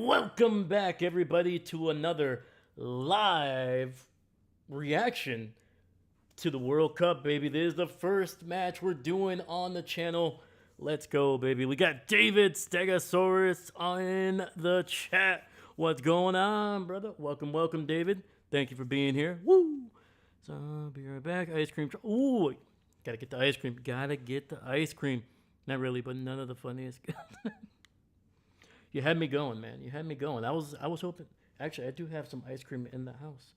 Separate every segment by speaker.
Speaker 1: welcome back, everybody, to another live reaction to the World Cup, baby. This is the first match we're doing on the channel. Let's go, baby. We got David Stegosaurus in the chat. What's going on, brother? Welcome, David. Thank you for being here. Woo! So, I'll be right back. Ice cream. Ooh, gotta get the ice cream. Gotta get the ice cream. Not really, but none of the funniest. You had me going, man. You had me going. I was hoping. Actually, I do have some ice cream in the house.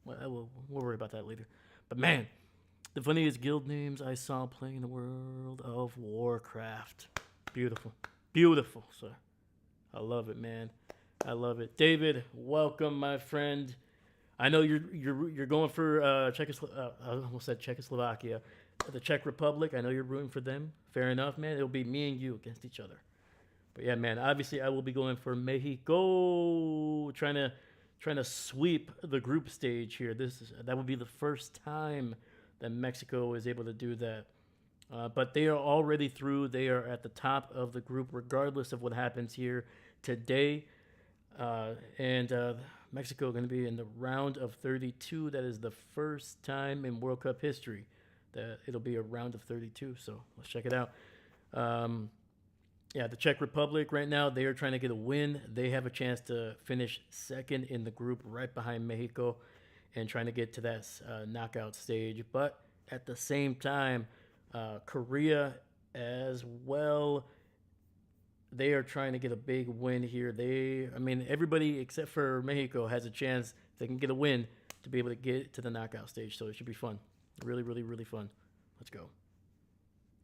Speaker 1: Well, we'll worry about that later. But man, the funniest guild names I saw playing in the World of Warcraft. Beautiful, beautiful, sir. I love it, man. I love it. David, welcome, my friend. I know you're going for Czechoslovakia. I almost said Czechoslovakia, the Czech Republic. I know you're rooting for them. Fair enough, man. It'll be me and you against each other. But yeah, man. Obviously, I will be going for Mexico, trying to sweep the group stage here. That would be the first time that Mexico is able to do that. But they are already through. They are at the top of the group, regardless of what happens here today. And Mexico going to be in the round of 32. That is the first time in World Cup history that it'll be a round of 32. So let's check it out. Yeah, the Czech Republic right now, they are trying to get a win. They have a chance to finish second in the group right behind Mexico and trying to get to that knockout stage. But at the same time, Korea as well, they are trying to get a big win here. Everybody except for Mexico has a chance, if they can get a win, to be able to get to the knockout stage. So it should be fun. Really, really, really fun. Let's go.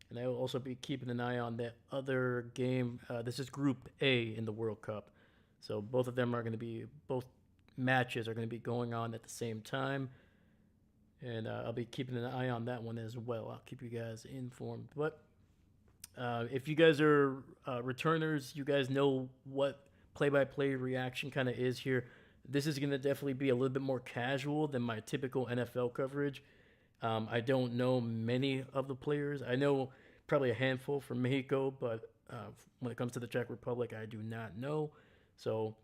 Speaker 1: And I will also be keeping an eye on that other game. This is Group A in the World Cup. So both matches are going to be going on at the same time. And I'll be keeping an eye on that one as well. I'll keep you guys informed. But if you guys are returners, you guys know what play-by-play reaction kind of is here. This is going to definitely be a little bit more casual than my typical NFL coverage. I don't know many of the players. I know probably a handful from Mexico, but when it comes to the Czech Republic, I do not know. So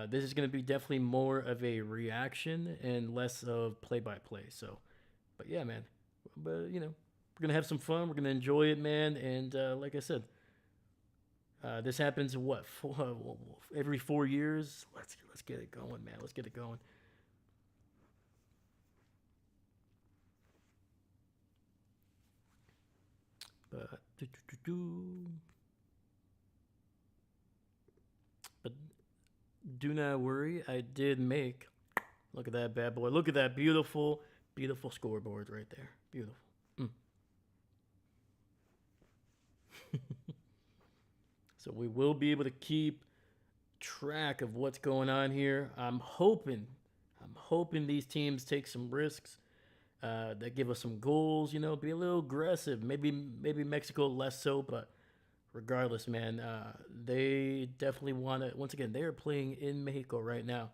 Speaker 1: this is going to be definitely more of a reaction and less of play-by-play. So, but yeah, man. But, we're going to have some fun. We're going to enjoy it, man. And like I said, this happens, every 4 years? Let's get it going, man. Let's get it going. But do not worry, I did make. Look at that bad boy. Look at that beautiful, beautiful scoreboard right there. Beautiful. So we will be able to keep track of what's going on here. I'm hoping these teams take some risks. That give us some goals, be a little aggressive. Maybe Mexico less so, but regardless, man, they definitely want to. Once again, they are playing in Mexico right now,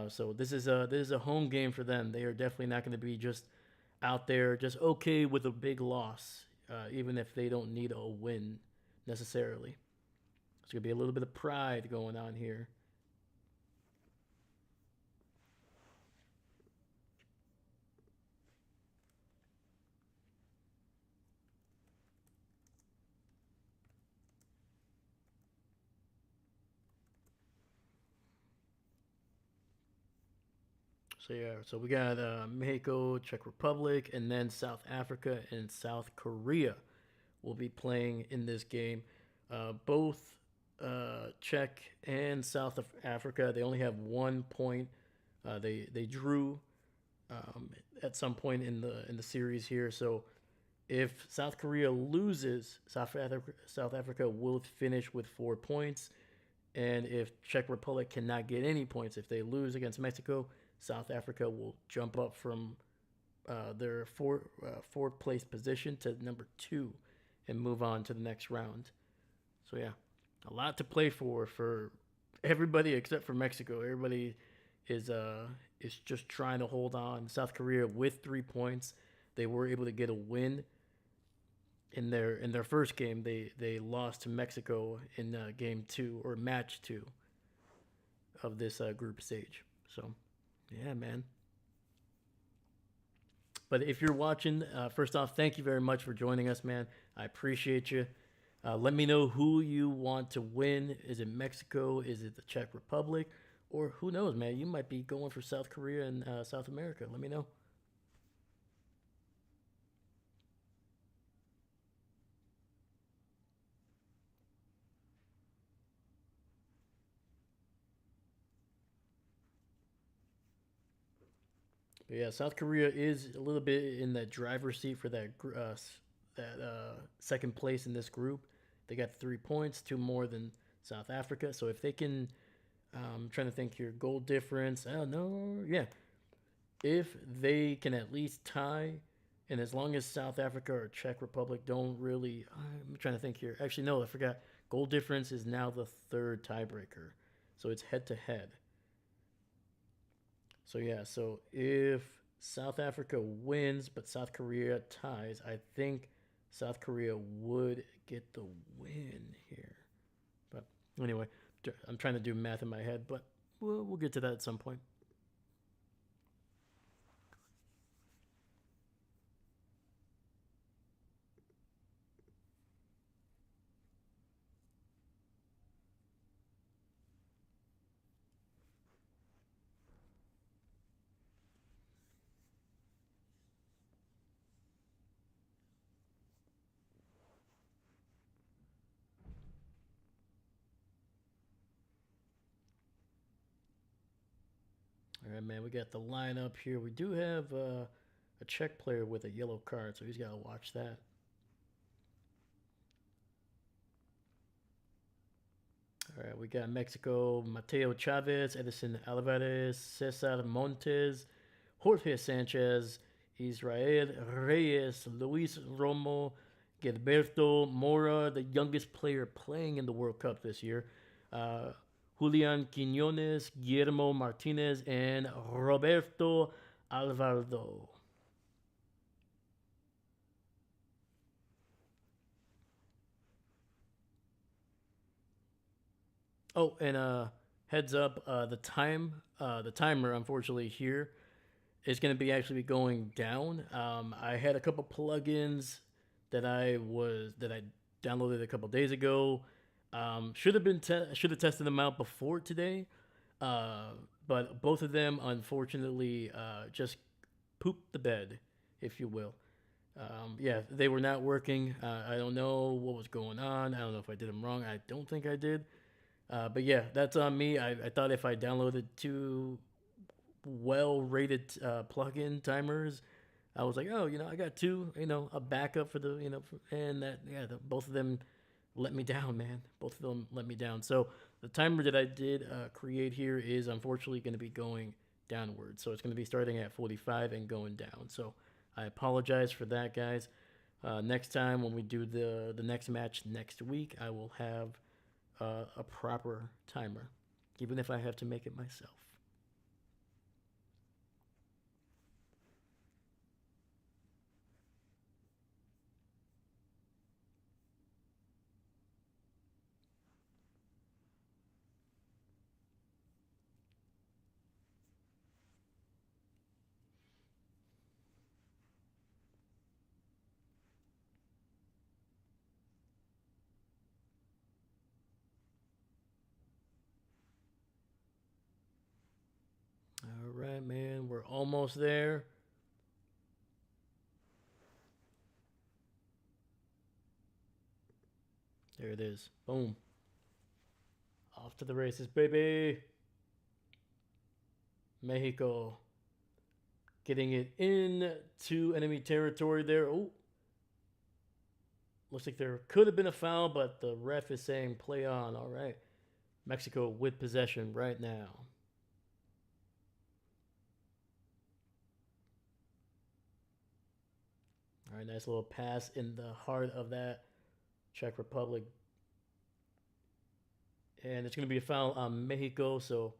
Speaker 1: so this is a home game for them. They are definitely not going to be just out there just okay with a big loss, even if they don't need a win necessarily. There's going to be a little bit of pride going on here. So we got Mexico, Czech Republic, and then South Africa and South Korea will be playing in this game. Both Czech and South Africa, they only have 1 point. They drew at some point in the series here. So if South Korea loses, South Africa will finish with 4 points. And if Czech Republic cannot get any points, if they lose against Mexico, South Africa will jump up from their fourth place position to number 2 and move on to the next round. So yeah, a lot to play for everybody except for Mexico. Everybody is just trying to hold on. South Korea with 3 points, they were able to get a win in their first game. They lost to Mexico in game two or match two of this group stage. So, yeah, man. But if you're watching, first off, thank you very much for joining us, man. I appreciate you. Let me know who you want to win. Is it Mexico? Is it the Czech Republic? Or who knows, man? You might be going for South Korea and South America. Let me know. But yeah, South Korea is a little bit in that driver's seat for second place in this group. They got 3 points, two more than South Africa. So if they can, I'm trying to think here, goal difference. I don't know. Yeah, if they can at least tie, and as long as South Africa or Czech Republic don't really, I'm trying to think here. Actually, no, I forgot. Goal difference is now the third tiebreaker, so it's head to head. So yeah, so if South Africa wins but South Korea ties, I think South Korea would get the win here. But anyway, I'm trying to do math in my head, but we'll get to that at some point. All right, man, we got the lineup here. We do have a Czech player with a yellow card, so he's got to watch that. All right, we got Mexico, Mateo Chavez, Edison Alvarez, Cesar Montes, Jorge Sanchez, Israel Reyes, Luis Romo, Gilberto Mora, the youngest player playing in the World Cup this year, uh, Julian Quinones, Guillermo Martinez, and Roberto Alvarado. Oh, and heads up, the timer, unfortunately here is going to be actually be going down. I had a couple plugins that I downloaded a couple days ago. Should have tested them out before today, uh, but both of them unfortunately just pooped the bed, if you will. Yeah, they were not working. I don't know what was going on. I don't know if I did them wrong. I don't think I did. But yeah, that's on me. I thought if I downloaded two well-rated plug-in timers, I was like, oh, I got two, a backup for and that, yeah, both of them let me down, man. Both of them let me down. So the timer that I did create here is unfortunately going to be going downward. So it's going to be starting at 45 and going down. So I apologize for that, guys. Next time when we do the next match next week, I will have a proper timer, even if I have to make it myself. All right, man. We're almost there. There it is. Boom. Off to the races, baby. Mexico getting it into enemy territory there. Oh, looks like there could have been a foul, but the ref is saying play on. All right. Mexico with possession right now. All right, nice little pass in the heart of that Czech Republic. And it's going to be a foul on Mexico, so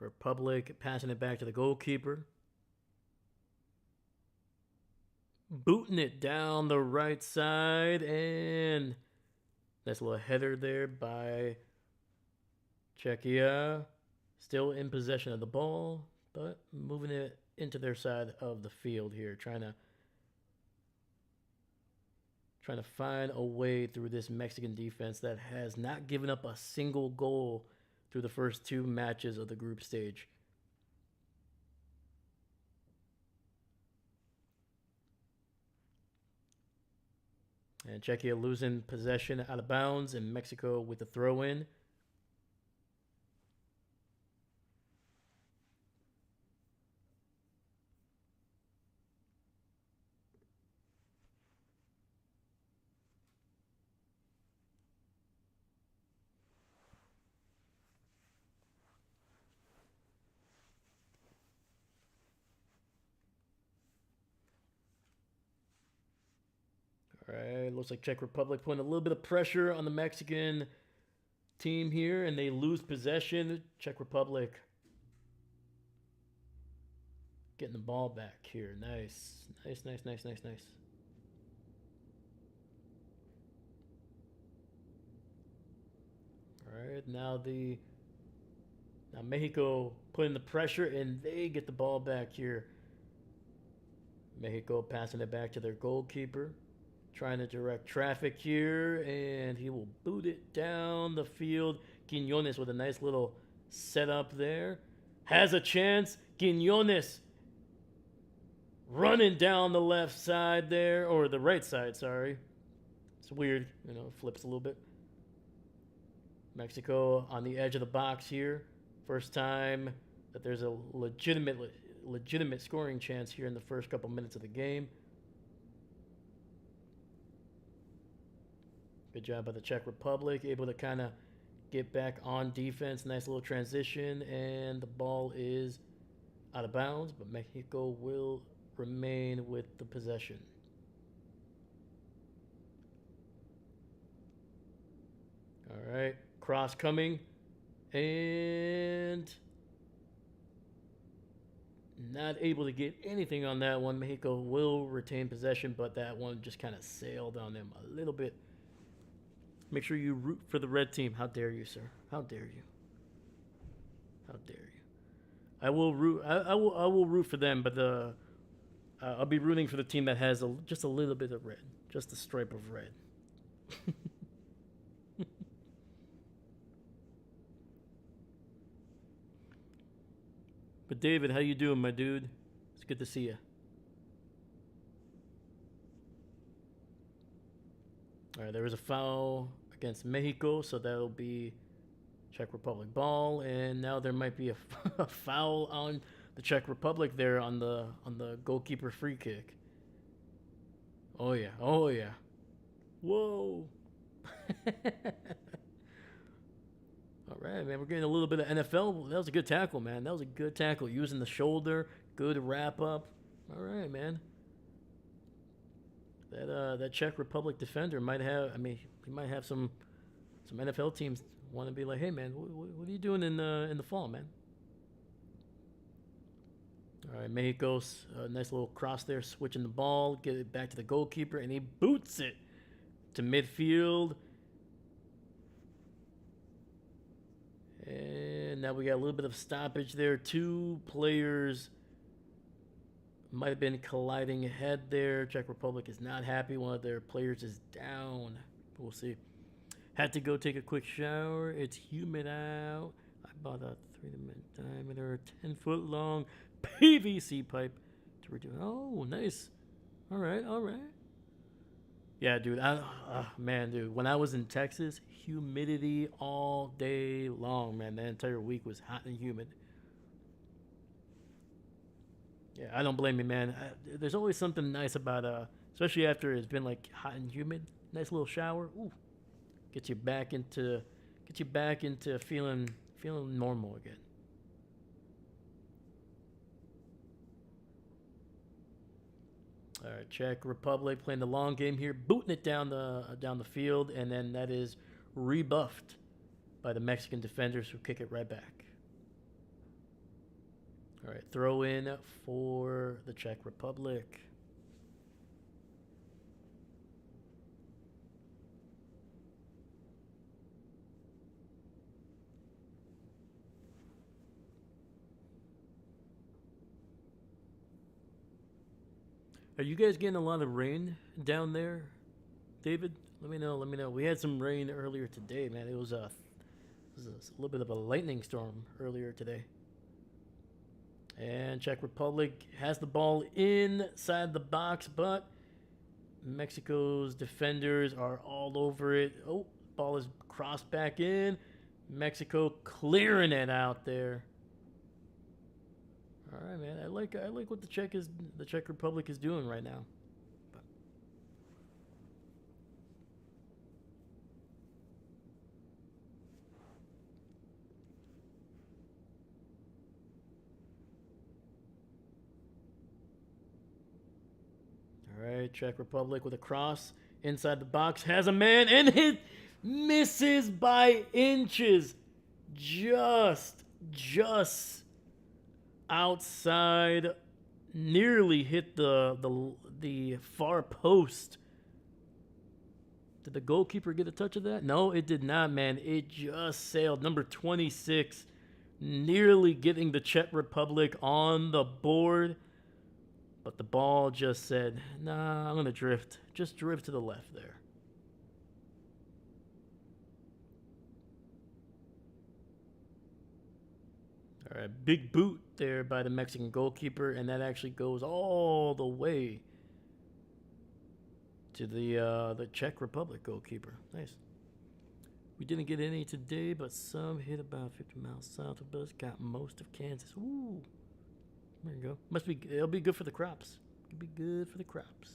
Speaker 1: Republic passing it back to the goalkeeper. Booting it down the right side, and nice little header there by Czechia. Still in possession of the ball, but moving it into their side of the field here, trying to find a way through this Mexican defense that has not given up a single goal through the first 2 matches of the group stage. And Czechia losing possession out of bounds, and Mexico with the throw in. All right, looks like Czech Republic putting a little bit of pressure on the Mexican team here, and they lose possession. Czech Republic getting the ball back here. Nice. All right, now Mexico putting the pressure, and they get the ball back here. Mexico passing it back to their goalkeeper. Trying to direct traffic here, and he will boot it down the field. Quiñones with a nice little setup there. Has a chance. Quiñones running down the left side there, or the right side, sorry. It's weird, flips a little bit. Mexico on the edge of the box here. First time that there's a legitimate scoring chance here in the first couple minutes of the game. Good job by the Czech Republic, able to kind of get back on defense. Nice little transition, and the ball is out of bounds, but Mexico will remain with the possession. All right, cross coming, and not able to get anything on that one. Mexico will retain possession, but that one just kind of sailed on them a little bit. Make sure you root for the red team. How dare you, sir? How dare you? How dare you? I will root. I will root for them, but I'll be rooting for the team that has just a little bit of red, just a stripe of red. But David, how you doing, my dude? It's good to see you. All right, there was a foul against Mexico, so that'll be Czech Republic ball, and now there might be a foul on the Czech Republic there on the goalkeeper free kick. Oh yeah, whoa. All right, man, we're getting a little bit of NFL. That was a good tackle, man. That was a good tackle, using the shoulder, good wrap up. All right, man. That Czech Republic defender might have. I mean, he might have some NFL teams want to be like, hey man, what are you doing in the fall, man? All right, Mexico's nice little cross there, switching the ball, get it back to the goalkeeper, and he boots it to midfield. And now we got a little bit of stoppage there. 2 players might have been colliding ahead there. Czech Republic is not happy. One of their players is down. We'll see. Had to go take a quick shower. It's humid out. I bought a 3-diameter, 10-foot long PVC pipe to reduce. Oh, nice. All right. Yeah, dude. Man, dude. When I was in Texas, humidity all day long, man. The entire week was hot and humid. Yeah, I don't blame you, man. There's always something nice about, especially after it's been like hot and humid. Nice little shower. Ooh, get you back into feeling normal again. All right, Czech Republic playing the long game here, booting it down the field, and then that is rebuffed by the Mexican defenders who kick it right back. All right, throw in for the Czech Republic. Are you guys getting a lot of rain down there, David? Let me know. Let me know. We had some rain earlier today, man. It was a little bit of a lightning storm earlier today. And Czech Republic has the ball inside the box, but Mexico's defenders are all over it. Oh, ball is crossed back in. Mexico clearing it out there. All right, man. I like what the Czech Republic is doing right now. All right, Czech Republic with a cross inside the box, has a man, and it misses by inches, just outside, nearly hit the far post. Did the goalkeeper get a touch of that? No, it did not, man. It just sailed. Number 26, nearly getting the Czech Republic on the board. But the ball just said, nah, I'm going to drift. Just drift to the left there. All right, big boot there by the Mexican goalkeeper, and that actually goes all the way to the Czech Republic goalkeeper. Nice. We didn't get any today, but some hit about 50 miles south of us. Got most of Kansas. Ooh. There you go. It'll be good for the crops. It'll be good for the crops.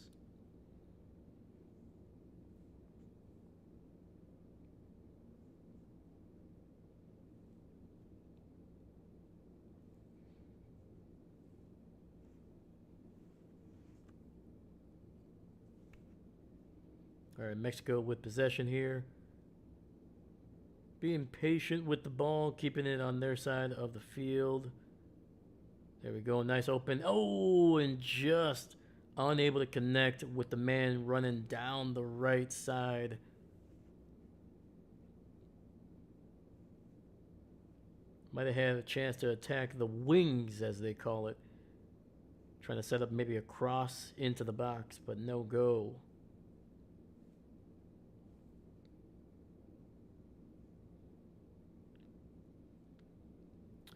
Speaker 1: All right, Mexico with possession here. Being patient with the ball, keeping it on their side of the field. There we go. Nice open. Oh, and just unable to connect with the man running down the right side. Might have had a chance to attack the wings, as they call it. Trying to set up maybe a cross into the box, but no go.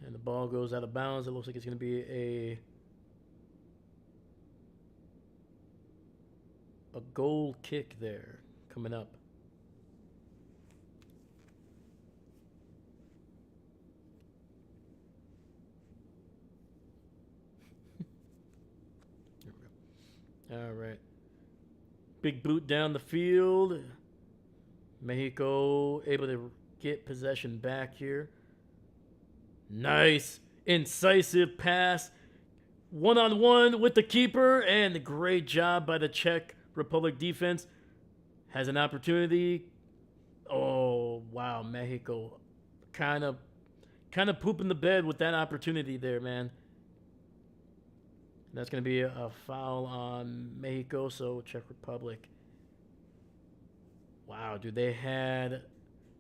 Speaker 1: And the ball goes out of bounds. It looks like it's going to be a goal kick there coming up. There we go. All right. Big boot down the field. Mexico able to get possession back here. Nice, incisive pass. One-on-one with the keeper, and a great job by the Czech Republic defense. Has an opportunity. Oh, wow, Mexico kind of pooping the bed with that opportunity there, man. That's going to be a foul on Mexico, so Czech Republic. Wow, dude,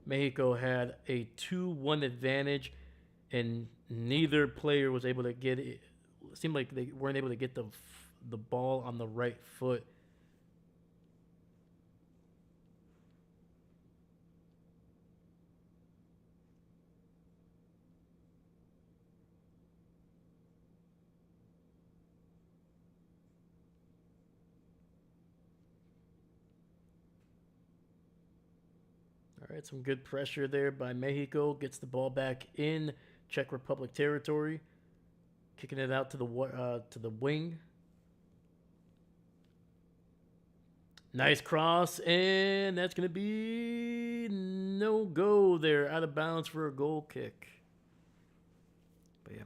Speaker 1: Mexico had a 2-1 advantage, and neither player was able to get it. It seemed like they weren't able to get the ball on the right foot. All right, some good pressure there by Mexico. Gets the ball back in Czech Republic territory, kicking it out to the wing. Nice cross, and that's going to be no go there, out of bounds for a goal kick. But yeah.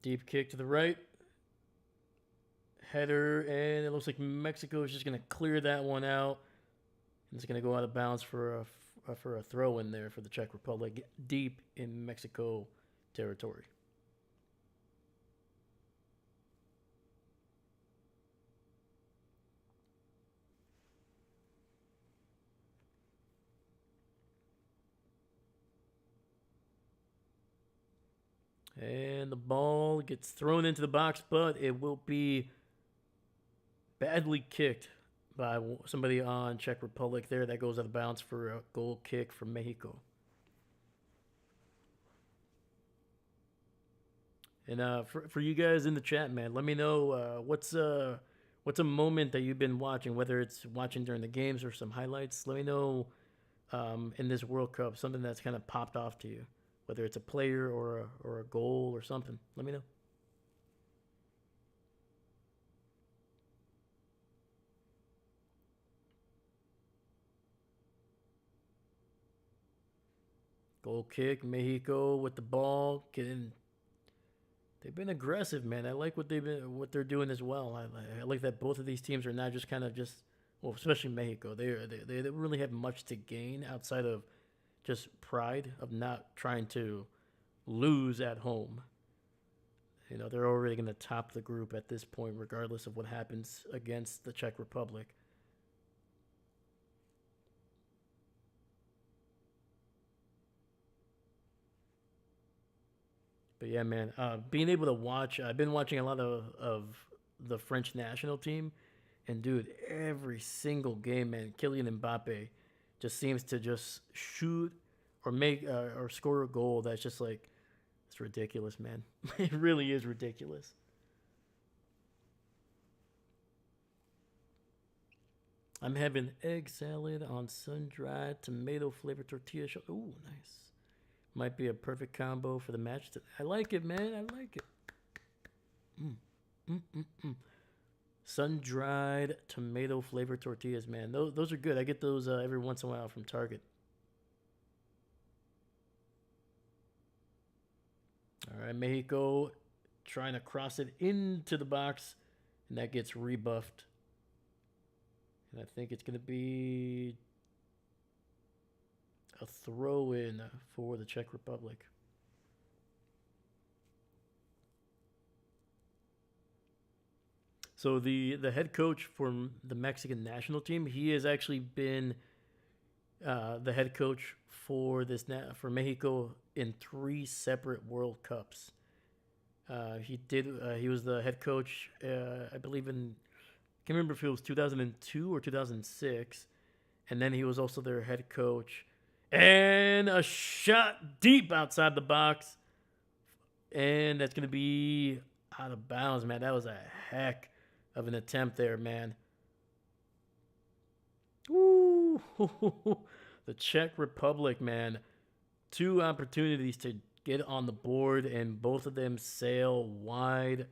Speaker 1: Deep kick to the right. Header, and it looks like Mexico is just going to clear that one out. And it's going to go out of bounds for a throw in there for the Czech Republic, deep in Mexico territory. And the ball gets thrown into the box, but it will be badly kicked by somebody on Czech Republic there. That goes out of bounds for a goal kick from Mexico. And for you guys in the chat, man, let me know what's a moment that you've been watching, whether it's watching during the games or some highlights. Let me know in this World Cup something that's kind of popped off to you, whether it's a player or a goal or something. Let me know. Goal kick, Mexico with the ball, getting. They've been aggressive, man. I like what they're doing as well. I like that both of these teams are not just kind of well, especially Mexico. They don't really have much to gain outside of just pride of not trying to lose at home. You know, they're already going to top the group at this point, regardless of what happens against the Czech Republic. But yeah, man, being able to watch, I've been watching a lot of the French national team, and dude, every single game, man, Kylian Mbappe just seems to just shoot or make or score a goal that's just like, it's ridiculous, man. It really is ridiculous. I'm having egg salad on sun-dried tomato flavored tortilla. Ooh, nice. Might be a perfect combo for the match. I like it, man. I like it. Sun-dried tomato flavored tortillas, man. Those are good. I get those every once in a while from Target. All right, Mexico trying to cross it into the box, and that gets rebuffed. And I think it's going to be a throw-in for the Czech Republic. So the head coach for the Mexican national team, he has actually been the head coach for for Mexico in 3 separate World Cups. He was the head coach, I believe I can't remember if it was 2002 or 2006, and then he was also their head coach. And a shot deep outside the box, and that's gonna be out of bounds, man. That was a heck of an attempt there, man. Ooh, the Czech Republic, man. 2 opportunities to get on the board, and both of them sail wide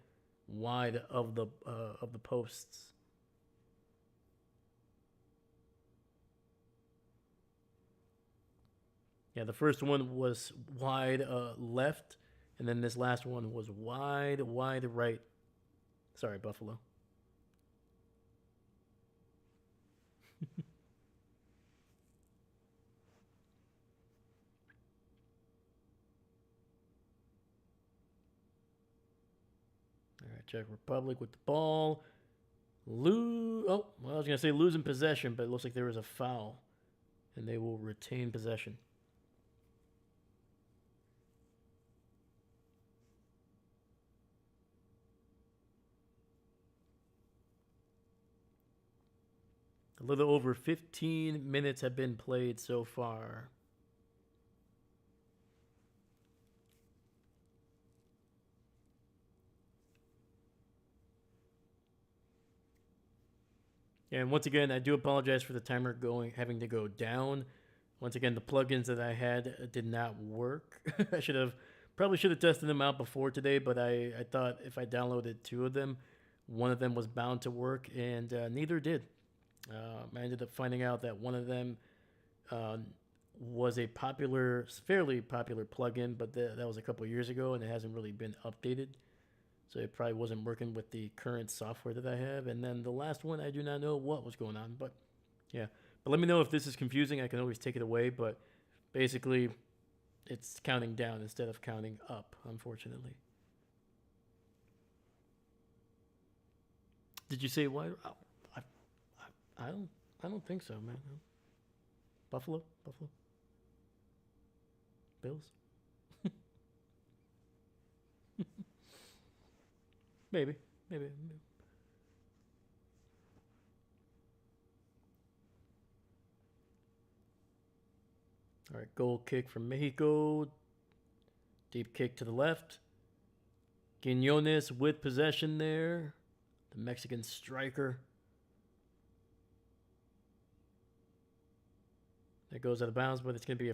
Speaker 1: of the posts. Yeah, the first one was wide left, and then this last one was wide right. Sorry, Buffalo. All right, Czech Republic with the ball. Well, I was going to say losing possession, but it looks like there was a foul, and they will retain possession. A little over 15 minutes have been played so far. And once again, I do apologize for the timer having to go down. Once again, the plugins that I had did not work. I probably should have tested them out before today, but I thought if I downloaded 2 of them, one of them was bound to work, and neither did. I ended up finding out that one of them was a fairly popular plugin, but that was a couple years ago, and it hasn't really been updated. So it probably wasn't working with the current software that I have. And then the last one, I do not know what was going on. But yeah. But let me know if this is confusing. I can always take it away. But basically, it's counting down instead of counting up, unfortunately. Did you say what? I don't. I don't think so, man. Buffalo, Bills. Maybe. All right, goal kick from Mexico. Deep kick to the left. Quinones with possession there. The Mexican striker. That goes out of bounds, but it's going to be a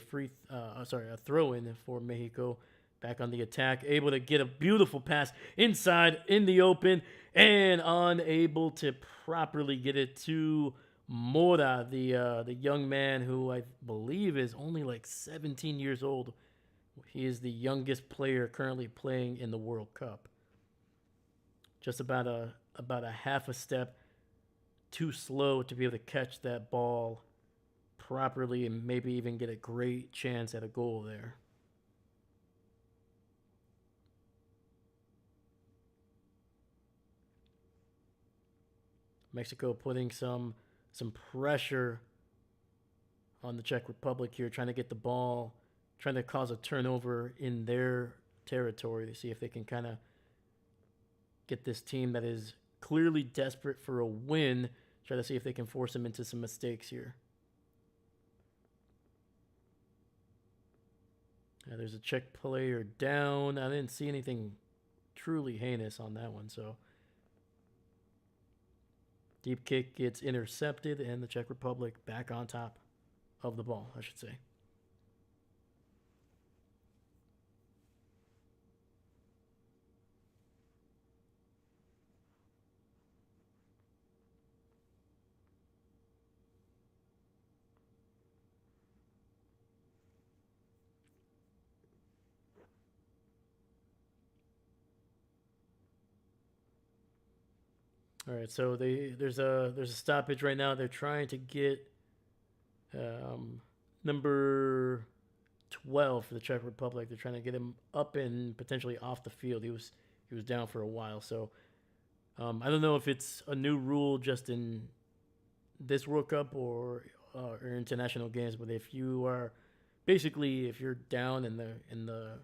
Speaker 1: throw in for Mexico. Back on the attack, able to get a beautiful pass inside in the open, and unable to properly get it to Mora, the young man who I believe is only like 17 years old. He is the youngest player currently playing in the World Cup. Just about a half a step too slow to be able to catch that ball properly and maybe even get a great chance at a goal there. Mexico putting some pressure on the Czech Republic here, trying to get the ball, trying to cause a turnover in their territory to see if they can kind of get this team that is clearly desperate for a win, try to see if they can force them into some mistakes here. There's a Czech player down. I didn't see anything truly heinous on that one, so deep kick gets intercepted, and the Czech Republic back on top of the ball, I should say. All right, so there's a stoppage right now. They're trying to get number 12 for the Czech Republic. They're trying to get him up and potentially off the field. He was down for a while, so I don't know if it's a new rule just in this World Cup or international games. But if you're down and the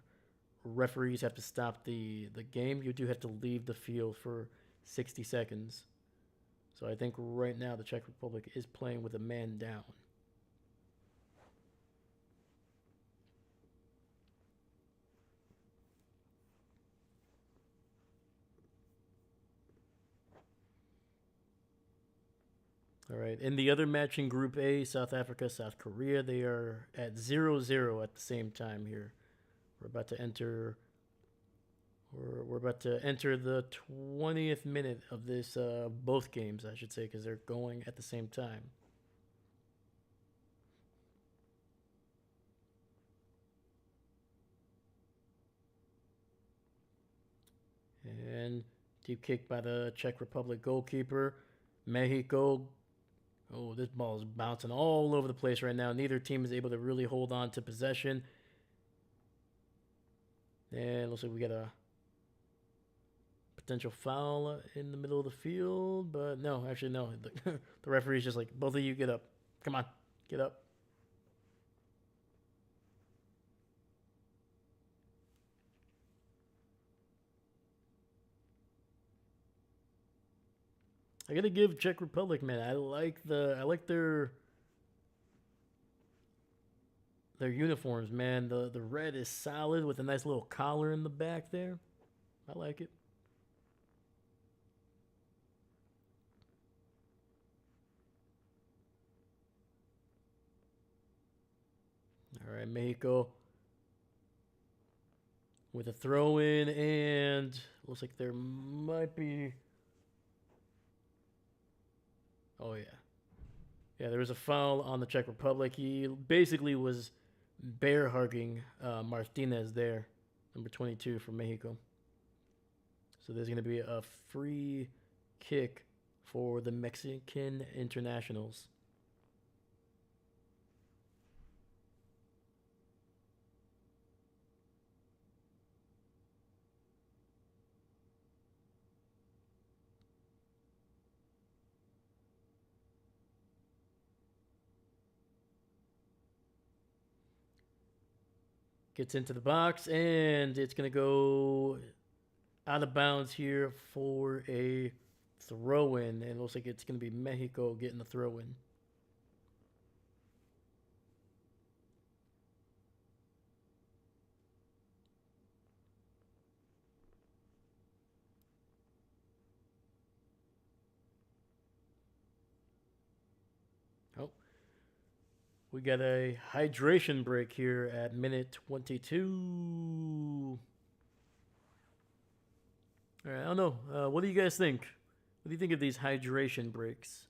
Speaker 1: referees have to stop the game, you do have to leave the field for 60 seconds. So I think right now the Czech Republic is playing with a man down. All right. In the other match in Group A, South Africa, South Korea, they are at 0-0 at the same time here. We're about to enter the 20th minute of this, both games, I should say, because they're going at the same time. And deep kick by the Czech Republic goalkeeper. Mexico. Oh, this ball is bouncing all over the place right now. Neither team is able to really hold on to possession. And looks like we got a potential foul in the middle of the field, but no, actually no. The referee's just like, both of you get up. Come on, get up. I gotta give Czech Republic, man. I like their uniforms, man. The red is solid with a nice little collar in the back there. I like it. All right, Mexico with a throw in, and looks like there might be. Oh, yeah. Yeah, there was a foul on the Czech Republic. He basically was bear hugging Martinez there, number 22 for Mexico. So there's going to be a free kick for the Mexican internationals. Gets into the box, and it's going to go out of bounds here for a throw in. And it looks like it's going to be Mexico getting the throw in. Oh, we got a hydration break here at minute 22. All right, I don't know. What do you guys think? What do you think of these hydration breaks?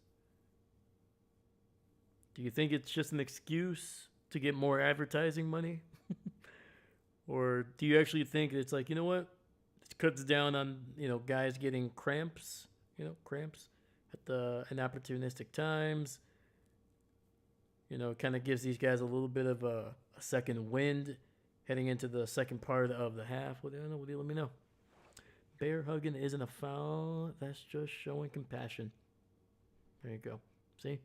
Speaker 1: Do you think it's just an excuse to get more advertising money? Or do you actually think it's like, you know what? It cuts down on, guys getting cramps, cramps at the inopportunistic times. Kind of gives these guys a little bit of a second wind heading into the second part of the half. What do you let me know? Bear hugging isn't a foul. That's just showing compassion. There you go. See?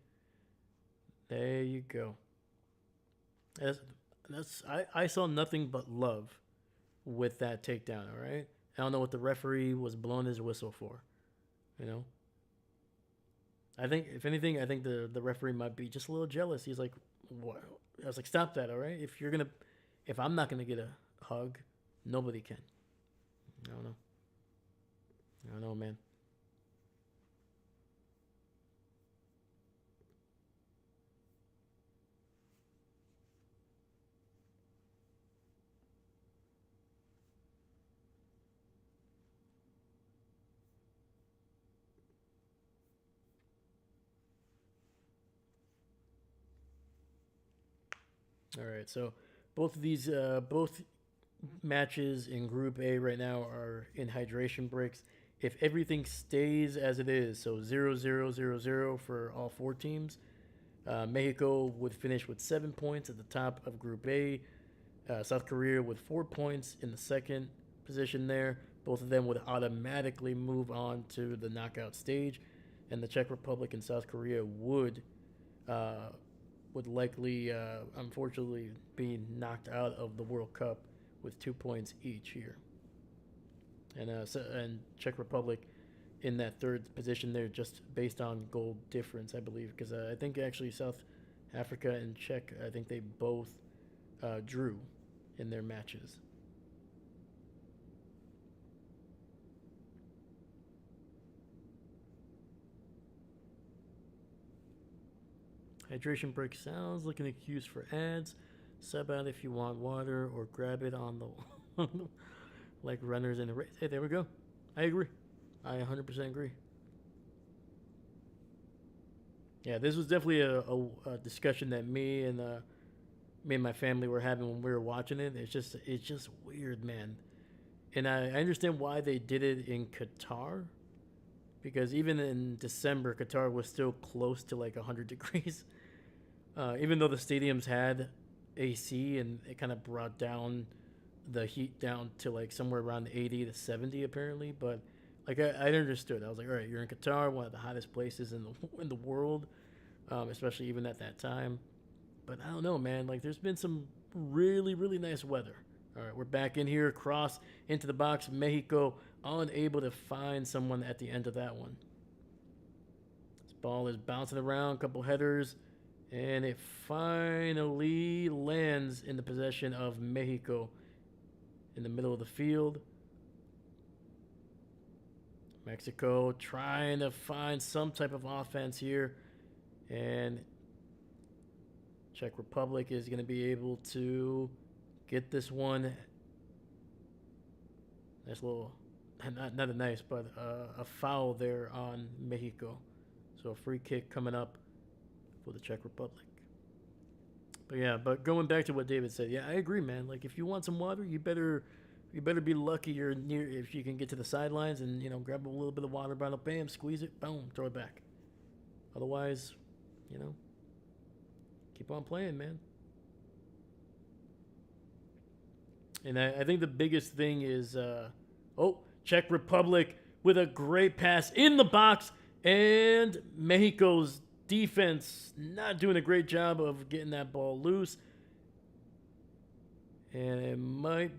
Speaker 1: There you go. I saw nothing but love with that takedown, all right? I don't know what the referee was blowing his whistle for. I think, if anything, I think the referee might be just a little jealous. He's like, what? I was like, stop that, all right? If I'm not gonna get a hug, nobody can. I don't know, man. All right, so both matches in Group A right now are in hydration breaks. If everything stays as it is, so 0-0-0-0 for all four teams, Mexico would finish with 7 points at the top of Group A. South Korea with 4 points in the second position there. Both of them would automatically move on to the knockout stage, and the Czech Republic and South Korea would likely, unfortunately, be knocked out of the World Cup with 2 points each here. And Czech Republic in that third position there, just based on goal difference, I believe, because I think actually South Africa and Czech, I think they both drew in their matches. Hydration break sounds like an excuse for ads. Sub out if you want water, or grab it on the like runners in a race. Hey, there we go. I agree. I 100% agree. Yeah, this was definitely a discussion that me and my family were having when we were watching it. It's just weird, man. And I understand why they did it in Qatar, because even in December, Qatar was still close to like 100 degrees. Even though the stadiums had AC, and it kind of brought down the heat down to like somewhere around 80 to 70 apparently. But like I understood. I was like, all right, you're in Qatar, one of the hottest places in the world, especially even at that time. But I don't know, man. Like there's been some really, really nice weather. All right, we're back in here, cross into the box. Mexico unable to find someone at the end of that one. This ball is bouncing around, a couple headers, and it finally lands in the possession of Mexico in the middle of the field. Mexico trying to find some type of offense here, and Czech Republic is going to be able to get this one. Nice little, not a nice, but a foul there on Mexico. So a free kick coming up for the Czech Republic. But yeah, but going back to what David said, yeah, I agree, man. Like if you want some water, you better You better be lucky you're near if you can get to the sidelines and grab a little bit of water bottle, bam, squeeze it, boom, throw it back. Otherwise, you know, keep on playing, man. And I think the biggest thing is, Czech Republic with a great pass in the box, and Mexico's defense not doing a great job of getting that ball loose. And it might,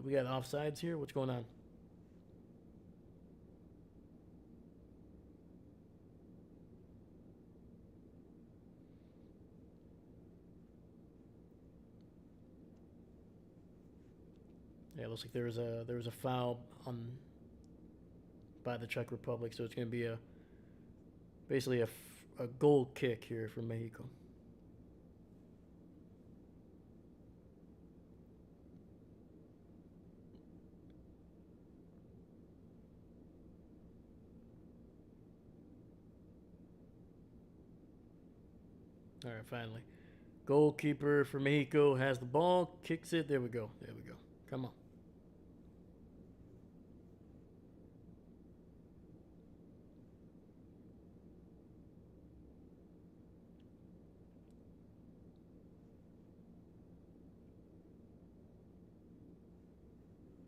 Speaker 1: we got offsides here. What's going on? Yeah, it looks like there was a foul on by the Czech Republic, so it's going to be basically a goal kick here for Mexico. All right, finally. Goalkeeper for Mexico has the ball, kicks it. There we go. There we go. Come on.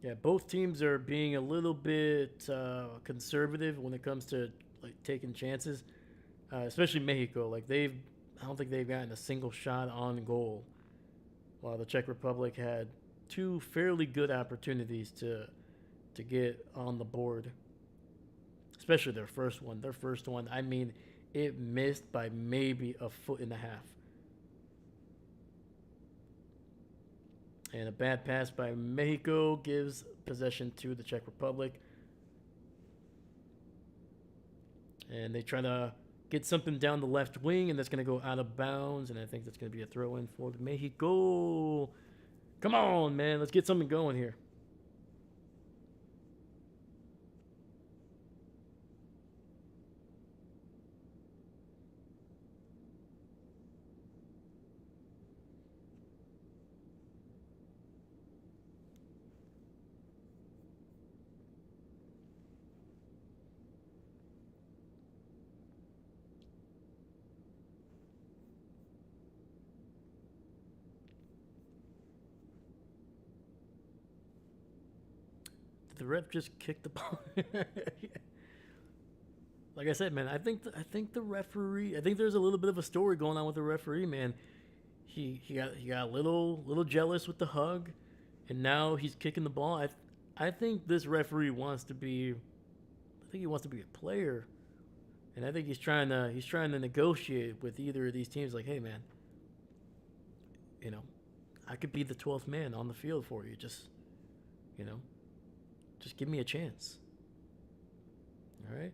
Speaker 1: Yeah, both teams are being a little bit conservative when it comes to like taking chances, especially Mexico. I don't think they've gotten a single shot on goal, while the Czech Republic had two fairly good opportunities to get on the board, especially their first one. Their first one, I mean, it missed by maybe a foot and a half. And a bad pass by Mexico gives possession to the Czech Republic. And they try to get something down the left wing, and that's going to go out of bounds. And I think that's going to be a throw-in for Mexico. Come on, man. Let's get something going here. The ref just kicked the ball. Like I said, man, I think the referee. I think there's a little bit of a story going on with the referee, man. He got a little jealous with the hug, and now he's kicking the ball. I think this referee wants to be. I think he wants to be a player, and I think he's trying to negotiate with either of these teams. Like, hey, man, I could be the 12th man on the field for you. Just give me a chance. All right.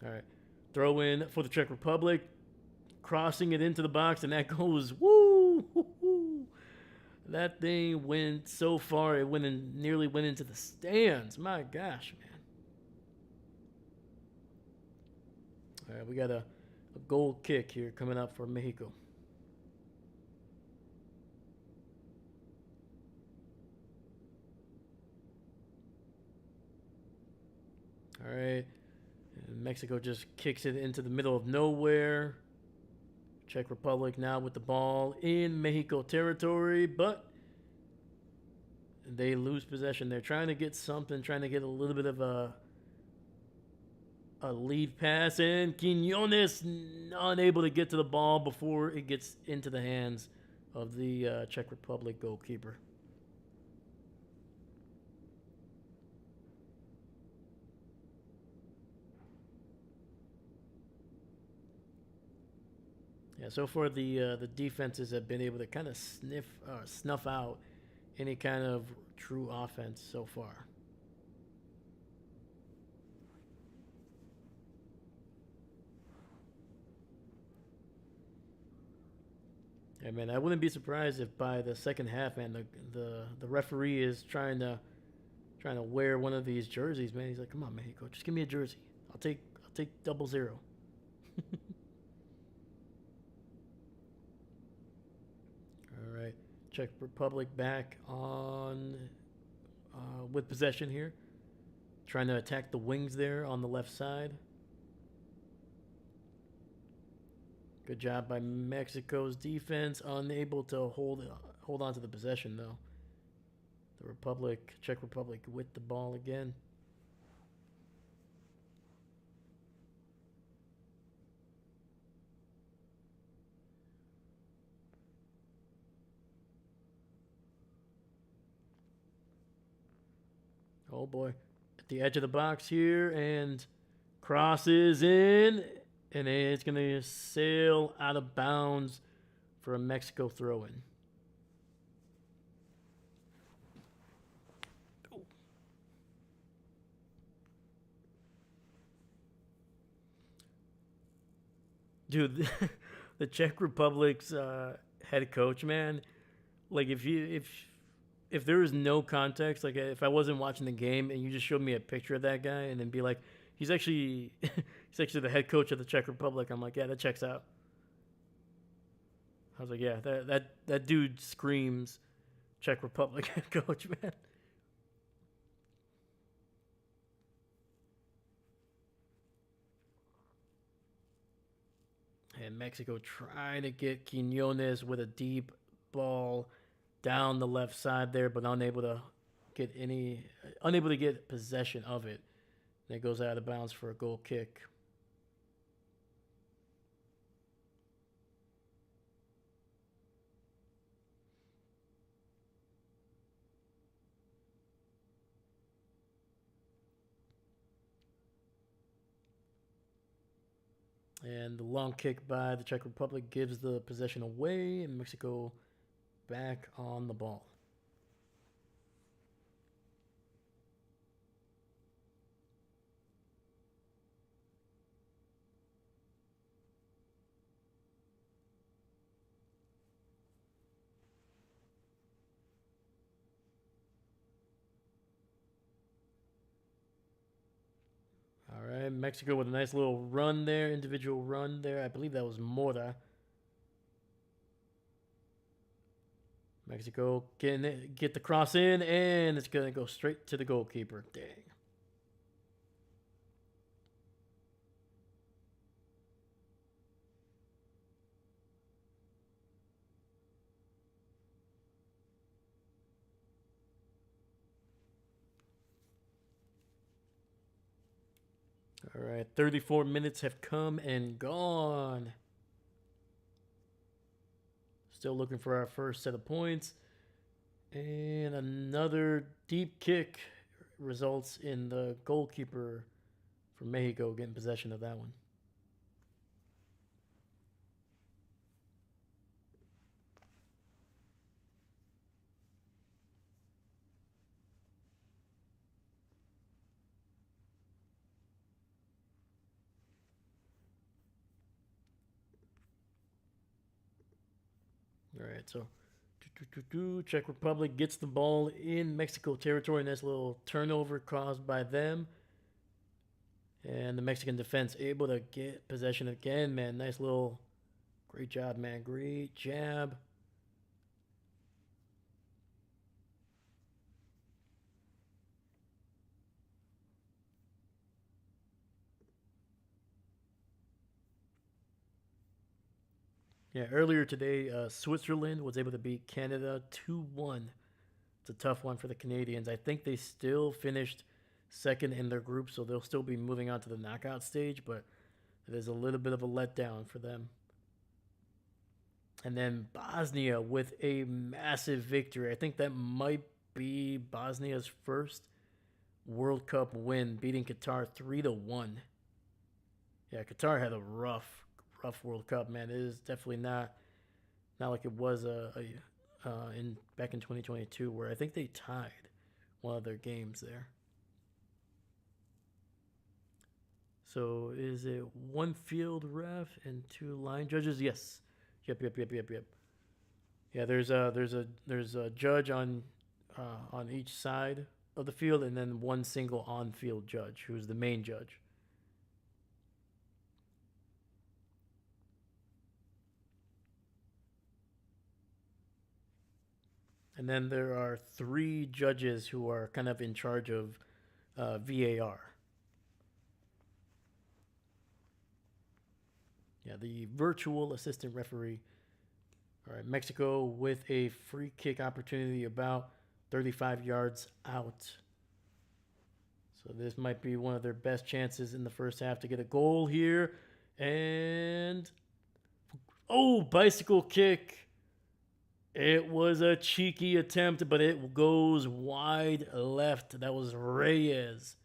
Speaker 1: All right. Throw in for the Czech Republic. Crossing it into the box, and that goes, woo! That thing went so far, it nearly went into the stands. My gosh, man. All right, we got a goal kick here coming up for Mexico. All right. And Mexico just kicks it into the middle of nowhere. Czech Republic now with the ball in Mexico territory, but they lose possession. They're trying to get something, trying to get a little bit of a lead pass, and Quiñones unable to get to the ball before it gets into the hands of the Czech Republic goalkeeper. Yeah, so far the defenses have been able to kind of snuff out any kind of true offense so far. Yeah, man, I wouldn't be surprised if by the second half, man, the referee is trying to wear one of these jerseys, man. He's like, "Come on, Mexico, just give me a jersey. I'll take 00." All right. Czech Republic back on with possession here. Trying to attack the wings there on the left side. Good job by Mexico's defense. Unable to hold on to the possession though. The Czech Republic with the ball again. Oh boy. At the edge of the box here, and crosses in, and it's going to sail out of bounds for a Mexico throw in. Dude, the Czech Republic's head coach, man, like if there was no context, like if I wasn't watching the game and you just showed me a picture of that guy and then be like, he's actually the head coach of the Czech Republic, I'm like, yeah, that checks out. I was like, yeah, that dude screams Czech Republic head coach, man. And Mexico trying to get Quinones with a deep ball down the left side there, but unable to get possession of it. And it goes out of bounds for a goal kick. And the long kick by the Czech Republic gives the possession away, and Mexico back on the ball. All right, Mexico with a nice little run there, individual run there. I believe that was Mora. Mexico get the cross in, and it's going to go straight to the goalkeeper. Dang. All right, 34 minutes have come and gone. Still looking for our first set of points. And another deep kick results in the goalkeeper from Mexico getting possession of that one. All right, so Czech Republic gets the ball in Mexico territory. Nice little turnover caused by them. And the Mexican defense able to get possession again, man. Nice little, great job, man. Great jab. Yeah, earlier today, Switzerland was able to beat Canada 2-1. It's a tough one for the Canadians. I think they still finished second in their group, so they'll still be moving on to the knockout stage, but it is a little bit of a letdown for them. And then Bosnia with a massive victory. I think that might be Bosnia's first World Cup win, beating Qatar 3-1. Yeah, Qatar had a rough World Cup, man. It is definitely not like it was back in 2022, where I think they tied one of their games there. So is it one field ref and two line judges? Yes. Yep. Yeah, there's a judge on each side of the field, and then one single on-field judge who's the main judge. And then there are 3 judges who are kind of in charge of VAR. Yeah, the virtual assistant referee. All right, Mexico with a free kick opportunity about 35 yards out. So this might be one of their best chances in the first half to get a goal here. And oh, bicycle kick. It was a cheeky attempt, but it goes wide left. That was Reyes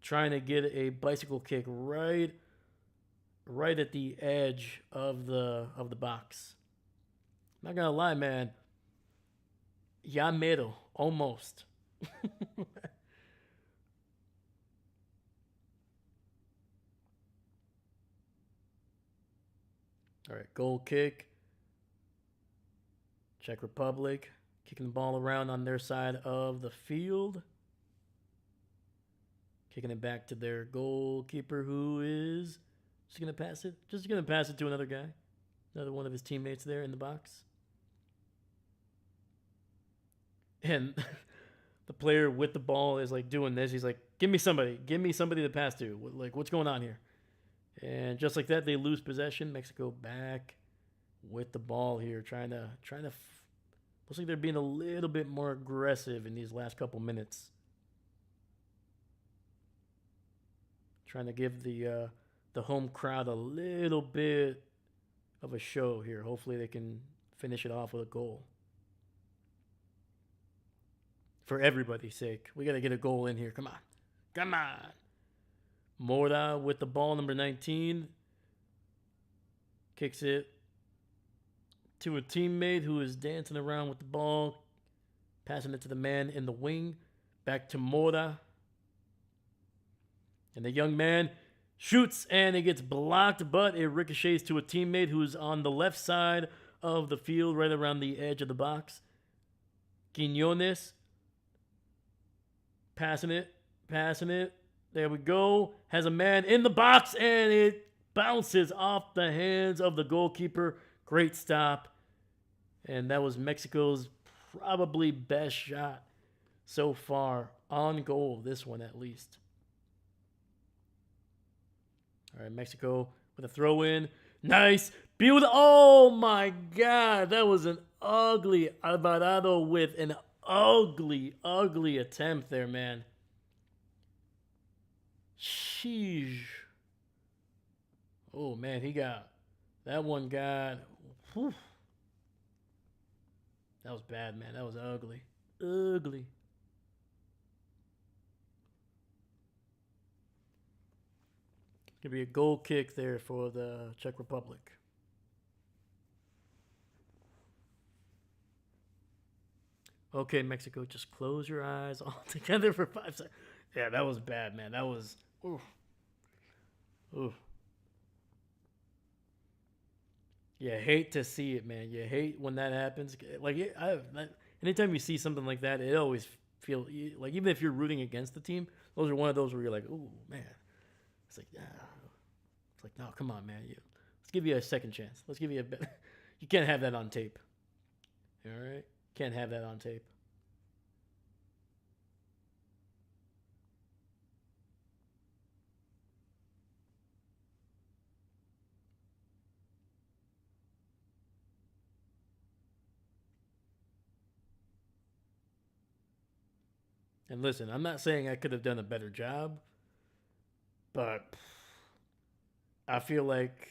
Speaker 1: trying to get a bicycle kick right at the edge of the box. Not gonna lie, man. Ya mero, almost. All right, goal kick. Czech Republic kicking the ball around on their side of the field. Kicking it back to their goalkeeper, who is just going to pass it. Just going to pass it to another guy. Another one of his teammates there in the box. And the player with the ball is like doing this. He's like, give me somebody to pass to. Like, what's going on here? And just like that, they lose possession. Mexico back with the ball here, trying to. Looks like they're being a little bit more aggressive in these last couple minutes. Trying to give the home crowd a little bit of a show here. Hopefully they can finish it off with a goal. For everybody's sake, we got to get a goal in here. Come on. Mora with the ball, number 19. Kicks it to a teammate who is dancing around with the ball. Passing it to the man in the wing. Back to Mora. And the young man shoots and it gets blocked, but it ricochets to a teammate who's on the left side of the field, right around the edge of the box. Quiñones. Passing it. There we go. Has a man in the box and it bounces off the hands of the goalkeeper. Great stop. And that was Mexico's probably best shot so far on goal, this one at least. All right, Mexico with a throw in. Nice. Beautiful. Oh my God. That was an ugly Alvarado with an ugly attempt there, man. Sheesh. Oh man, that one got. Whew. That was bad, man. That was ugly. Gonna be a goal kick there for the Czech Republic. Okay, Mexico, just close your eyes all together for 5 seconds. Yeah, that was bad, man. That was. Oof. You hate to see it, man. You hate when that happens. Like, anytime you see something like that, it always feels like, even if you're rooting against the team, those are one of those where you're like, oh man. It's like, it's like, no, come on, man. Let's give you a second chance. Let's give you a better. You can't have that on tape. All right, can't have that on tape. And listen, I'm not saying I could have done a better job, but I feel like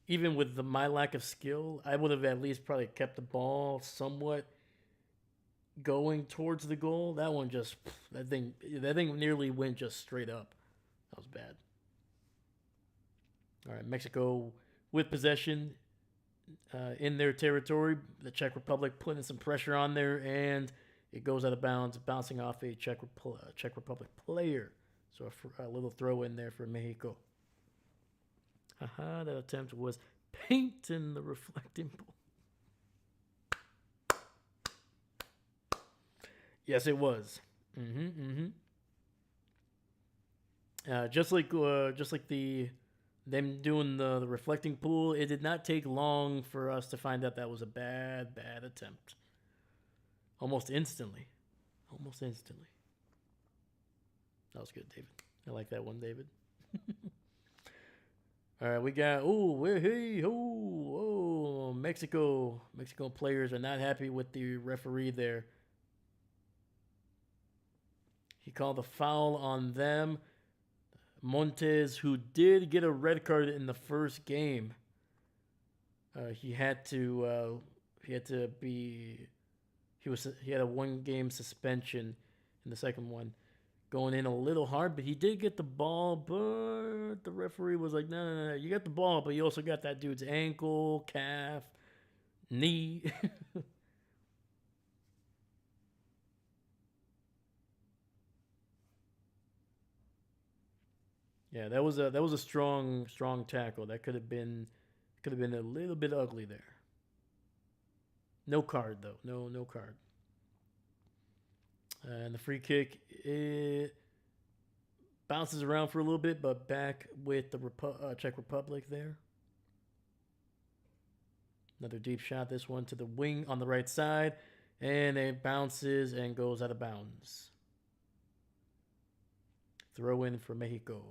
Speaker 1: even with my lack of skill, I would have at least probably kept the ball somewhat going towards the goal. That one just that thing nearly went just straight up. That was bad. All right, Mexico with possession in their territory. The Czech Republic putting some pressure on there, and it goes out of bounds, bouncing off a Czech Republic player. So a little throw in there for Mexico. That attempt was painting the reflecting ball. Yes, it was. Just like them doing the reflecting pool, it did not take long for us to find out that was a bad attempt. almost instantly. Almost instantly. That was good, David. I like that one, David. All right, we got Mexico. Mexico players are not happy with the referee there. He called a foul on them. Montes, who did get a red card in the first game, he had to be he had a 1 game suspension in the second one, going in a little hard, but he did get the ball. But the referee was like, no, you got the ball, but you also got that dude's ankle, calf, knee. Yeah, that was a strong tackle. That could have been a little bit ugly there. No card though. No card. And the free kick, it bounces around for a little bit, but back with the Czech Republic there. Another deep shot. This one to the wing on the right side, and it bounces and goes out of bounds. Throw in for Mexico.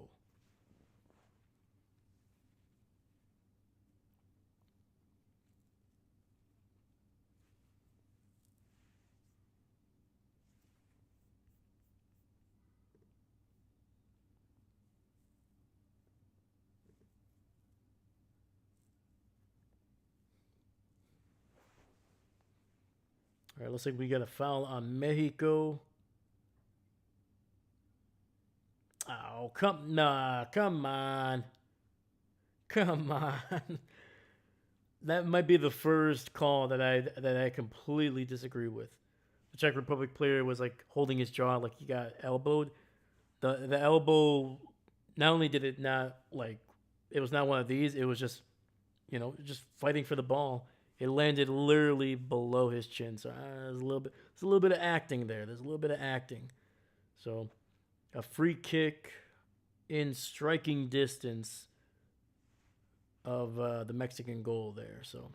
Speaker 1: All right, looks like we got a foul on Mexico. Oh, come on. Come on. That might be the first call that I completely disagree with. The Czech Republic player was like holding his jaw like he got elbowed. The elbow, not only did it not like, it was not one of these, it was just, just fighting for the ball. It landed literally below his chin. So there's a little bit of acting there. There's a little bit of acting. So a free kick in striking distance of the Mexican goal there. So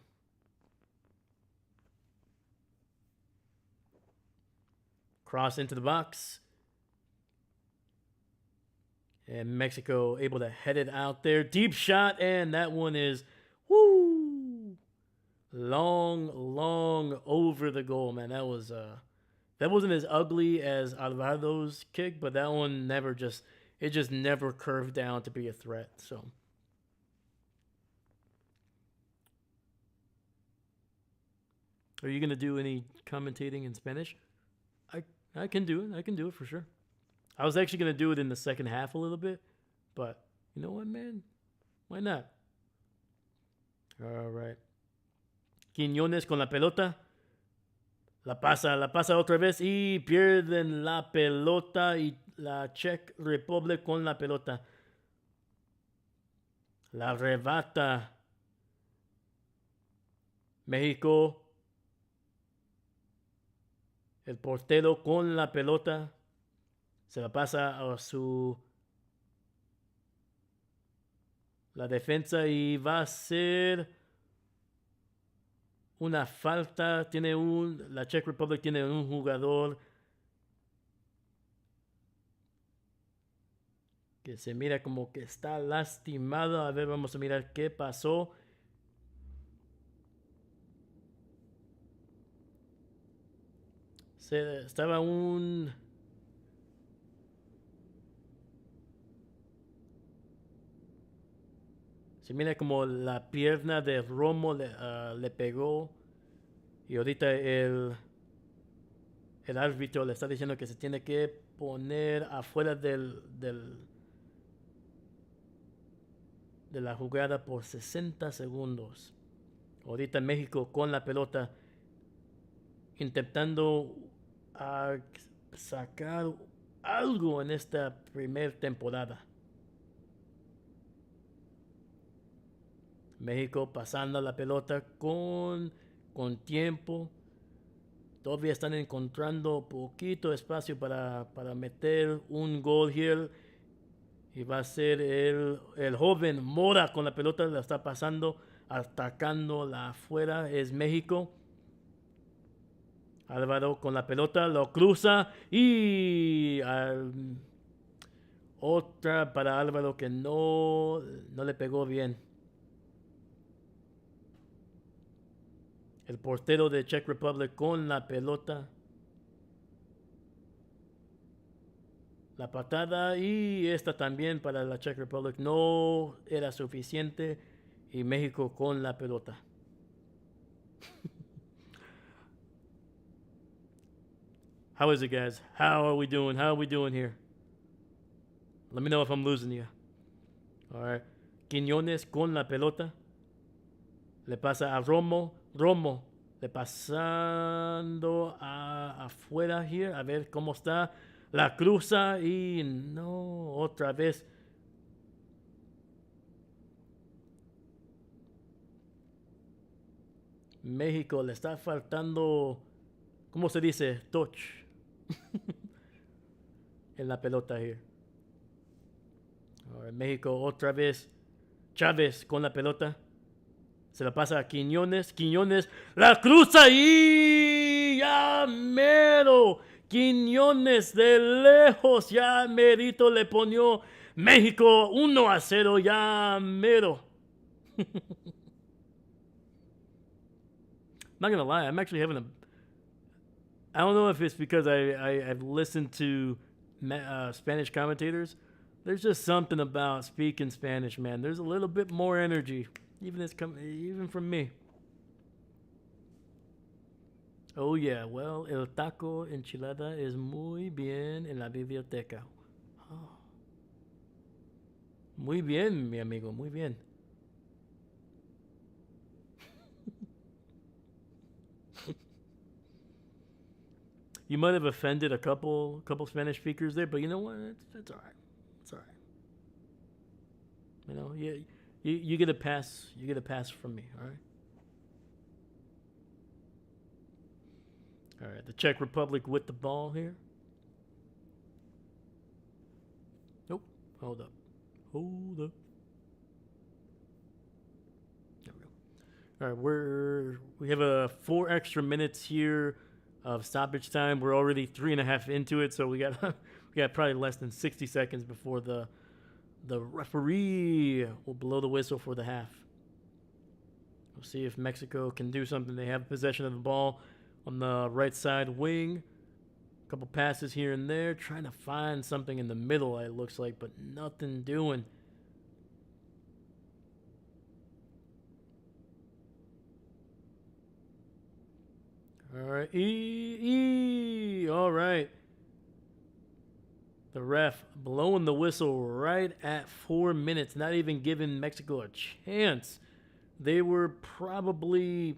Speaker 1: cross into the box. And Mexico able to head it out there. Deep shot, and that one is long over the goal, man. That wasn't as ugly as Alvaro's kick, but that one just never curved down to be a threat. So are you gonna do any commentating in Spanish? I can do it. I can do it for sure. I was actually gonna do it in the second half a little bit, but you know what, man? Why not? All right. Quiñones con la pelota. La pasa otra vez y pierden la pelota y la Czech Republic con la pelota. La arrebata México. El portero con la pelota. Se la pasa a la defensa y va a ser una falta. La Czech Republic tiene un jugador que se mira como que está lastimado. A ver, vamos a mirar qué pasó. Estaba se mira como la pierna de Romo le pegó. Y ahorita el árbitro le está diciendo que se tiene que poner afuera de la jugada por 60 segundos. Ahorita México con la pelota intentando sacar algo en esta primera temporada. México pasando la pelota con tiempo. Todavía están encontrando poquito espacio para meter un gol here. Y va a ser el joven Mora con la pelota. La está pasando, atacando la afuera. Es México. Álvaro con la pelota, lo cruza y otra para Álvaro que no le pegó bien. El portero de Czech Republic con la pelota. La patada y esta también para la Czech Republic no era suficiente y México con la pelota. How is it, guys? How are we doing? How are we doing here? Let me know if I'm losing you. All right. Quiñones con la pelota. Le pasa a Romo. Romo le pasando afuera here. A ver cómo está. La cruza y no, otra vez. México le está faltando, ¿cómo se dice? Touch. En la pelota here. Ahora México otra vez. Chávez con la pelota. Se la pasa a Quiñones. Quiñones la cruza y ya mero. Quiñones de lejos. Ya merito le ponió México 1-0. Ya mero. Not gonna lie, I'm actually having I don't know if it's because I've listened to Spanish commentators. There's just something about speaking Spanish, man. There's a little bit more energy, even from me. Oh yeah, well, el taco enchilada es muy bien en la biblioteca. Oh. Muy bien, mi amigo, muy bien. You might have offended a couple Spanish speakers there, but you know what? It's all right. It's all right. You know, you get a pass. You get a pass from me. All right. All right. The Czech Republic with the ball here. Nope. Hold up. Hold up. There we go. All right. We have 4 extra minutes here of stoppage time. We're already 3.5 into it, so we got probably less than 60 seconds before the referee will blow the whistle for the half. We'll see if Mexico can do something. They have possession of the ball on the right side wing. A couple passes here and there, trying to find something in the middle, it looks like, but nothing doing. All right. All right. The ref blowing the whistle right at 4 minutes, not even giving Mexico a chance. They were probably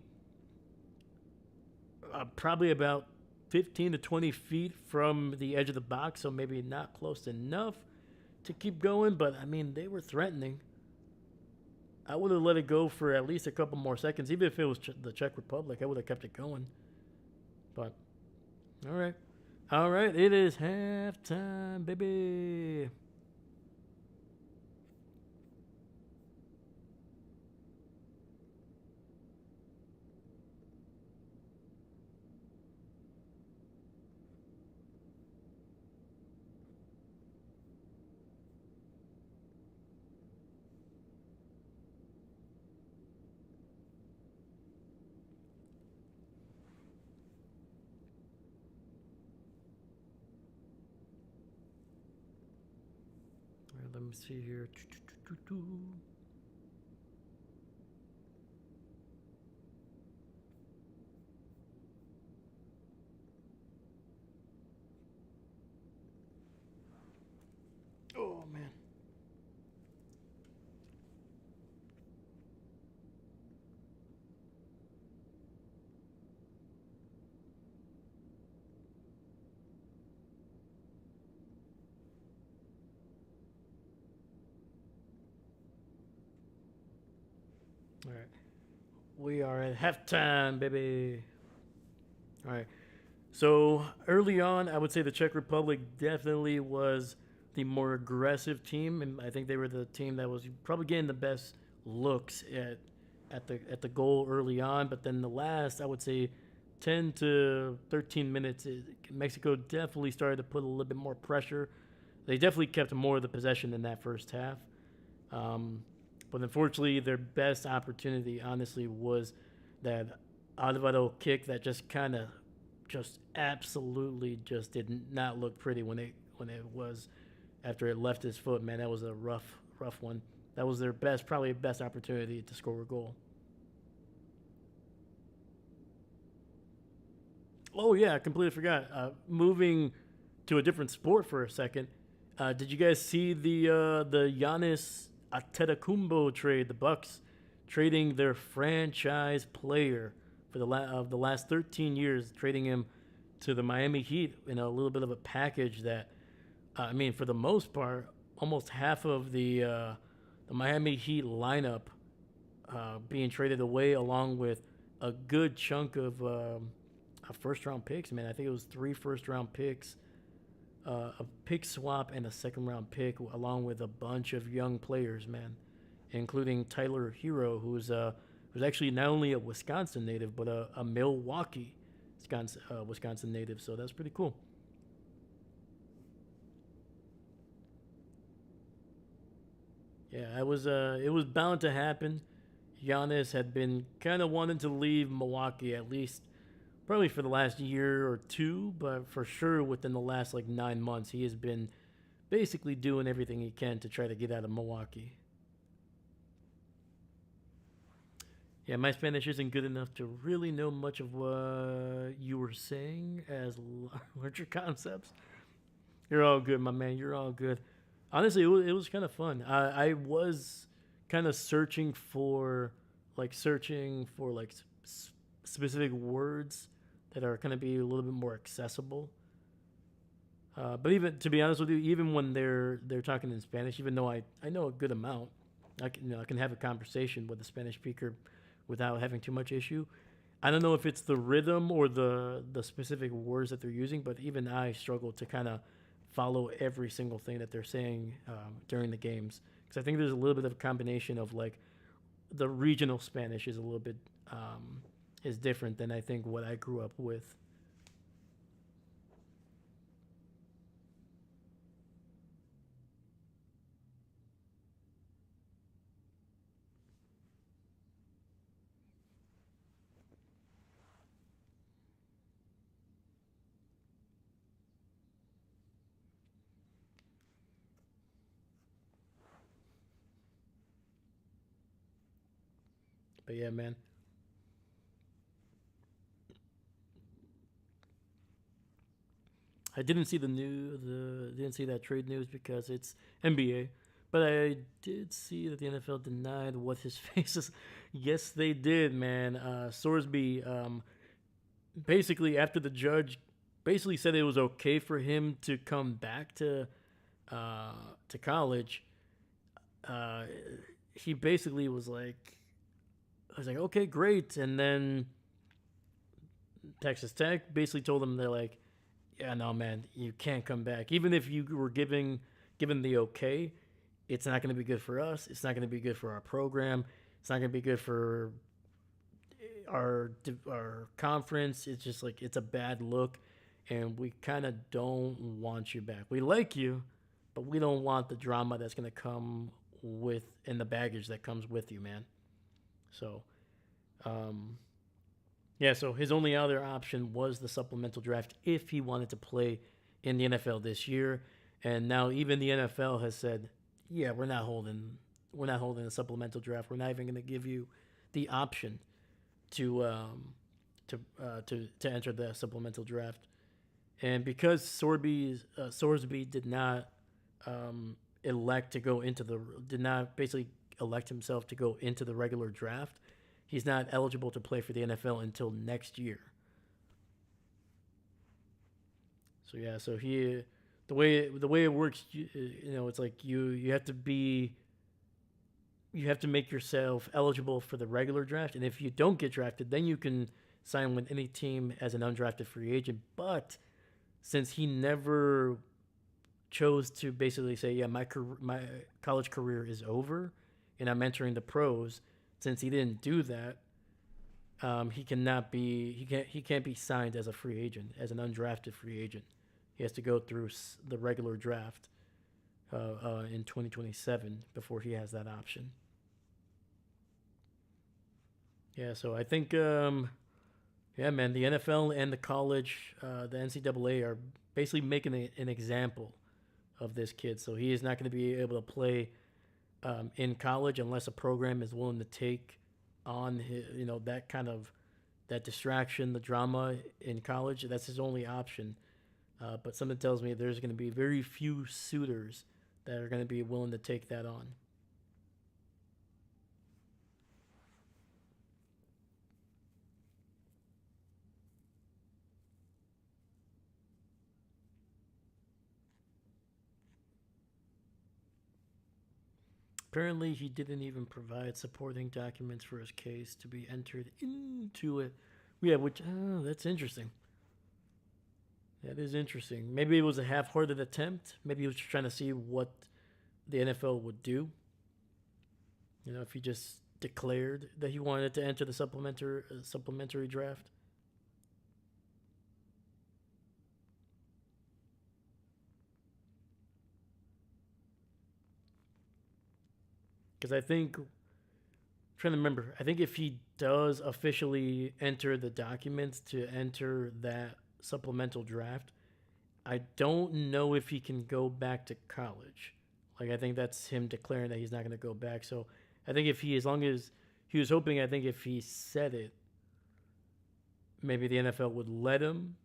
Speaker 1: about 15 to 20 feet from the edge of the box, so maybe not close enough to keep going, but I mean, they were threatening. I would have let it go for at least a couple more seconds. Even if it was the Czech Republic, I would have kept it going. But, all right. All right, it is halftime, baby. Let me see here. Oh, man. All right. We are at halftime, baby. All right. So early on, I would say the Czech Republic definitely was the more aggressive team, and I think they were the team that was probably getting the best looks at the goal early on. But then the last, I would say, 10 to 13 minutes, Mexico definitely started to put a little bit more pressure. They definitely kept more of the possession in that first half. Um, but unfortunately, their best opportunity, honestly, was that Alvaro kick that just kind of, just absolutely, just did not look pretty when it was after it left his foot. Man, that was a rough one. That was their best, probably best opportunity to score a goal. Oh yeah, I completely forgot. Moving to a different sport for a second. Did you guys see the Giannis Antetokounmpo trade? The Bucks trading their franchise player for of the last 13 years, trading him to the Miami Heat in a little bit of a package that, I mean, for the most part, almost half of the Miami Heat lineup being traded away, along with a good chunk of first round picks. Man, I think it was three first round picks, a pick swap, and a second round pick, along with a bunch of young players. Man, including Tyler Hero, who's actually not only a Wisconsin native but a Milwaukee, Wisconsin native. So that's pretty cool. Yeah, it was bound to happen. Giannis had been kind of wanting to leave Milwaukee, at least probably for the last year or two, but for sure within the last like 9 months, he has been basically doing everything he can to try to get out of Milwaukee. Yeah, my Spanish isn't good enough to really know much of what you were saying as larger concepts. You're all good, my man. You're all good. Honestly, it was kind of fun. I was kind of searching for like specific words that are going to be a little bit more accessible. But even to be honest with you, even when they're talking in Spanish, even though I know a good amount, I can have a conversation with a Spanish speaker without having too much issue. I don't know if it's the rhythm or the specific words that they're using, but even I struggle to kind of follow every single thing that they're saying during the games, because I think there's a little bit of a combination of like the regional Spanish is a little bit is different than I think what I grew up with. But yeah, man, I didn't see the didn't see that trade news because it's NBA. But I did see that the NFL denied what his face is. Yes, they did, man. Sorsby, basically after the judge basically said it was okay for him to come back uh, to college. Uh, he basically I was like, okay, great. And then Texas Tech basically told him, they're like, yeah, no, man, you can't come back. Even if you were given the okay, it's not going to be good for us. It's not going to be good for our program. It's not going to be good for our conference. It's just like it's a bad look, and we kind of don't want you back. We like you, but we don't want the drama that's going to come with and the baggage that comes with you, man. So, um, yeah, so his only other option was the supplemental draft if he wanted to play in the NFL this year. And now even the NFL has said, yeah, we're not holding a supplemental draft. We're not even going to give you the option to to enter the supplemental draft. And because Sorsby did not elect to go into the did not basically elect himself to go into the regular draft, he's not eligible to play for the NFL until next year. So yeah, so he the way it works, you know, it's like you have to be you have to make yourself eligible for the regular draft, and if you don't get drafted, then you can sign with any team as an undrafted free agent. But since he never chose to basically say, yeah, my college career is over, and I'm entering the pros, since he didn't do that, he can't be signed as a free agent, as an undrafted free agent. He has to go through the regular draft in 2027 before he has that option. Yeah, so I think yeah, man, the NFL and the college, the NCAA are basically making an example of this kid. So he is not going to be able to play in college unless a program is willing to take on his, that kind of that distraction, the drama in college. That's his only option. But something tells me there's going to be very few suitors that are going to be willing to take that on. Apparently, he didn't even provide supporting documents for his case to be entered into it. Yeah, which that's interesting. That is interesting. Maybe it was a half-hearted attempt. Maybe he was trying to see what the NFL would do. If he just declared that he wanted to enter the supplementary draft. Because I think, I'm trying to remember, I think if he does officially enter the documents to enter that supplemental draft, I don't know if he can go back to college. Like, I think that's him declaring that he's not going to go back. So I think if he, as long as he was hoping, I think if he said it, maybe the NFL would let him.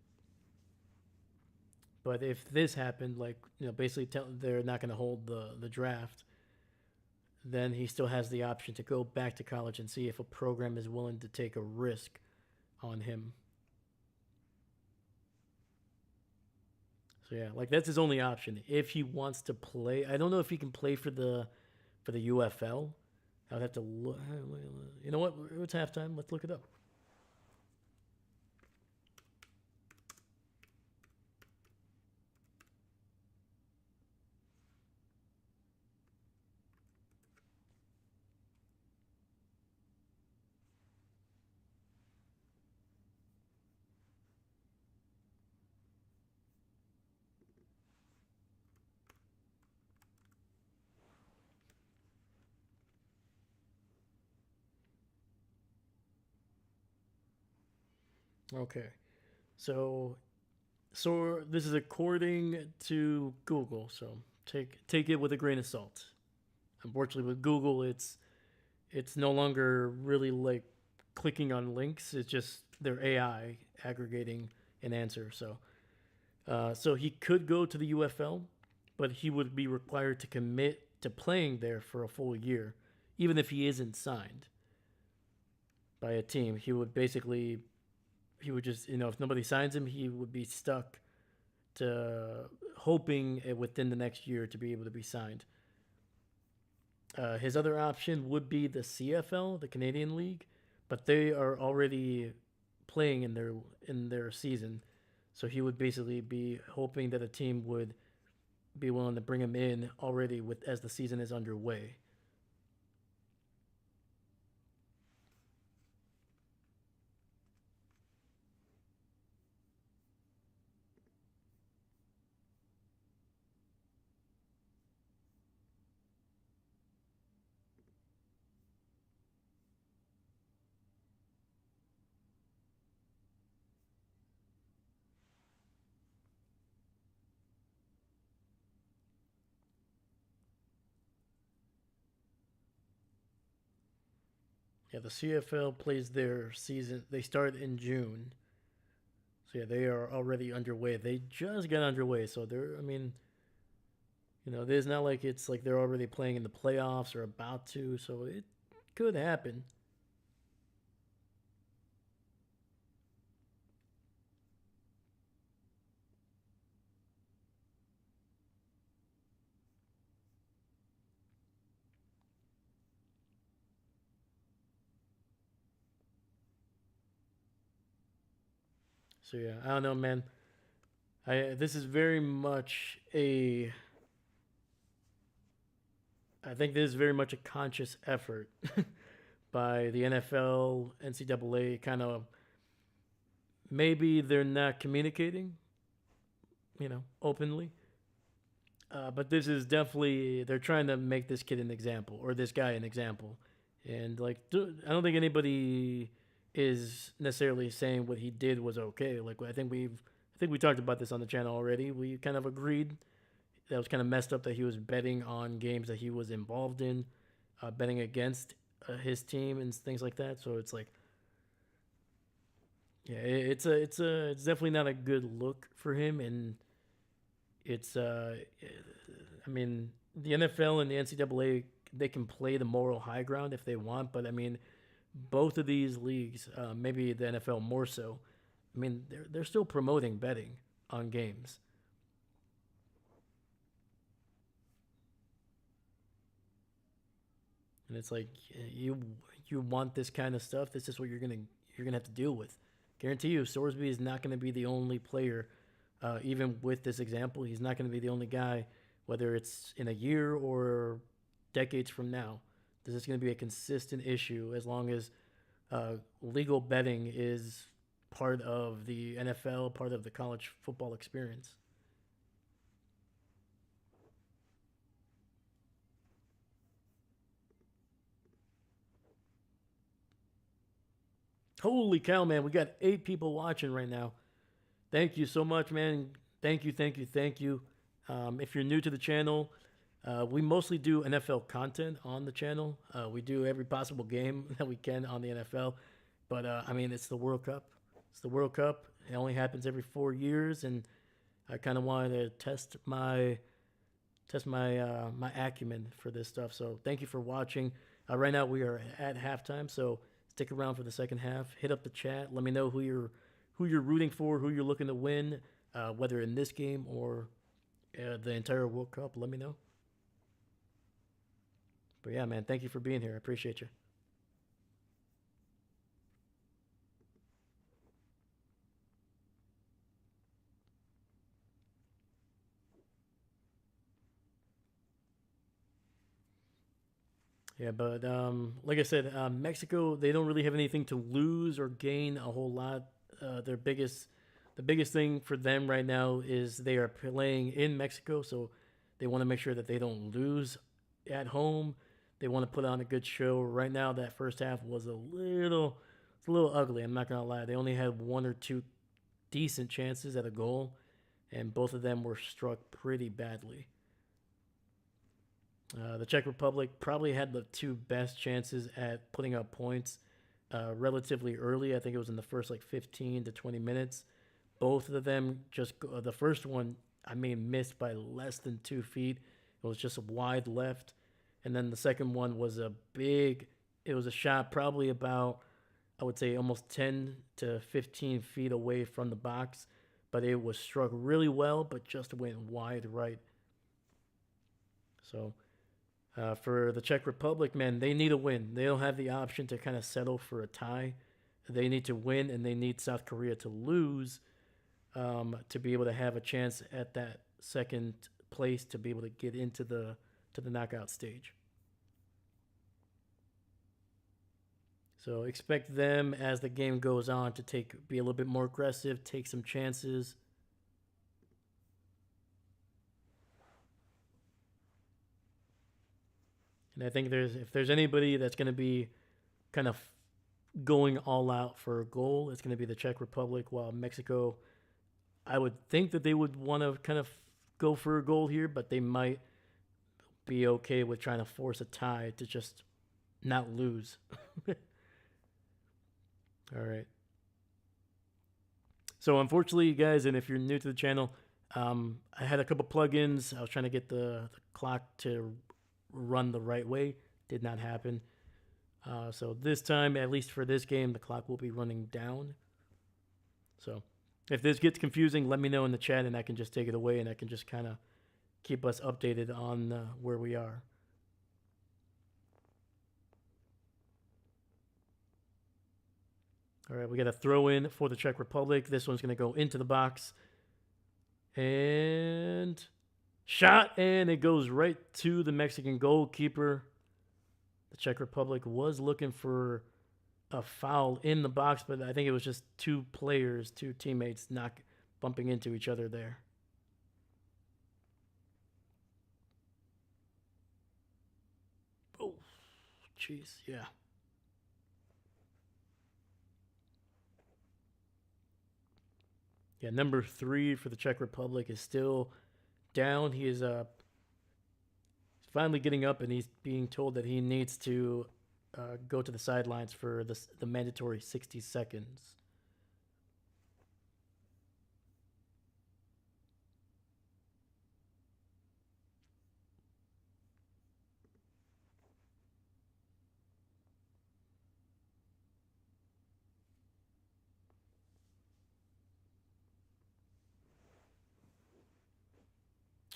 Speaker 1: But if this happened, like, basically they're not going to hold the draft, then he still has the option to go back to college and see if a program is willing to take a risk on him. So yeah, like that's his only option if he wants to play. I don't know if he can play for the UFL. I would have to look. You know what? It's halftime. Let's look it up. Okay. So so this is according to Google. So take it with a grain of salt. Unfortunately, with Google, it's no longer really like clicking on links. It's just their AI aggregating an answer. So he could go to the UFL, but he would be required to commit to playing there for a full year, even if he isn't signed by a team. He would just if nobody signs him, he would be stuck to hoping within the next year to be able to be signed. His other option would be the CFL, the Canadian League, but they are already playing in their season, so he would basically be hoping that a team would be willing to bring him in already with as the season is underway. Yeah, the CFL plays their season. They start in June, so yeah, they are already underway. They just got underway, so they're. I mean, it's not like it's like they're already playing in the playoffs or about to. So it could happen. So yeah, I don't know, man. I this is very much a. I think this is very much a conscious effort by the NFL, NCAA. Kind of maybe they're not communicating, openly. But this is definitely they're trying to make this kid an example or this guy an example, and like I don't think anybody is necessarily saying what he did was okay. Like I think we talked about this on the channel already. We kind of agreed that was kind of messed up that he was betting on games that he was involved in, betting against his team and things like that. So it's like, yeah, it's definitely not a good look for him, and it's I mean the NFL and the NCAA they can play the moral high ground if they want, but I mean both of these leagues, maybe the NFL more so. I mean they're still promoting betting on games. And it's like you want this kind of stuff. This is what you're gonna have to deal with. Guarantee you, Sorsby is not going to be the only player. Even with this example, he's not going to be the only guy. Whether it's in a year or decades from now, this is going to be a consistent issue as long as legal betting is part of the NFL, part of the college football experience. Holy cow, man! We got 8 people watching right now. Thank you so much, man. Thank you, thank you, thank you. If you're new to the channel, we mostly do NFL content on the channel. We do every possible game that we can on the NFL. But I mean, it's the World Cup. It's the World Cup. It only happens every 4 years, and I kind of wanted to test my my acumen for this stuff. So thank you for watching. Right now we are at halftime, so stick around for the second half. Hit up the chat. Let me know who you're rooting for, who you're looking to win, whether in this game or the entire World Cup. Let me know. But yeah, man, thank you for being here. I appreciate you. Yeah, but like I said, Mexico they don't really have anything to lose or gain a whole lot. The biggest thing for them right now is they are playing in Mexico, so they want to make sure that they don't lose at home. They want to put on a good show. Right now, that first half was it's a little ugly. I'm not gonna lie. They only had one or two decent chances at a goal, and both of them were struck pretty badly. The Czech Republic probably had the two best chances at putting up points relatively early. I think it was in the first like 15 to 20 minutes. Both of them the first one, I mean, missed by less than 2 feet. It was just a wide left. And then the second one was it was a shot probably about, I would say, almost 10 to 15 feet away from the box. But it was struck really well, but just went wide right. So for the Czech Republic, man, they need a win. They don't have the option to kind of settle for a tie. They need to win, and they need South Korea to lose to be able to have a chance at that second place to be able to get into the knockout stage. So expect them as the game goes on to be a little bit more aggressive, take some chances. And I think if there's anybody that's going to be kind of going all out for a goal, it's going to be the Czech Republic. While Mexico, I would think that they would want to kind of go for a goal here, but they might be okay with trying to force a tie to just not lose. All right. So unfortunately, guys, and if you're new to the channel, I had a couple plugins. I was trying to get the clock to run the right way. Did not happen. So this time, at least for this game, the clock will be running down. So if this gets confusing, let me know in the chat, and I can just take it away, and I can just kind of keep us updated on where we are. All right, we got a throw in for the Czech Republic. This one's going to go into the box. And shot, and it goes right to the Mexican goalkeeper. The Czech Republic was looking for a foul in the box, but I think it was just two players, two teammates bumping into each other there. Oh, jeez, yeah. Yeah, number 3 for the Czech Republic is still down. He is finally getting up, and he's being told that he needs to go to the sidelines for the mandatory 60 seconds.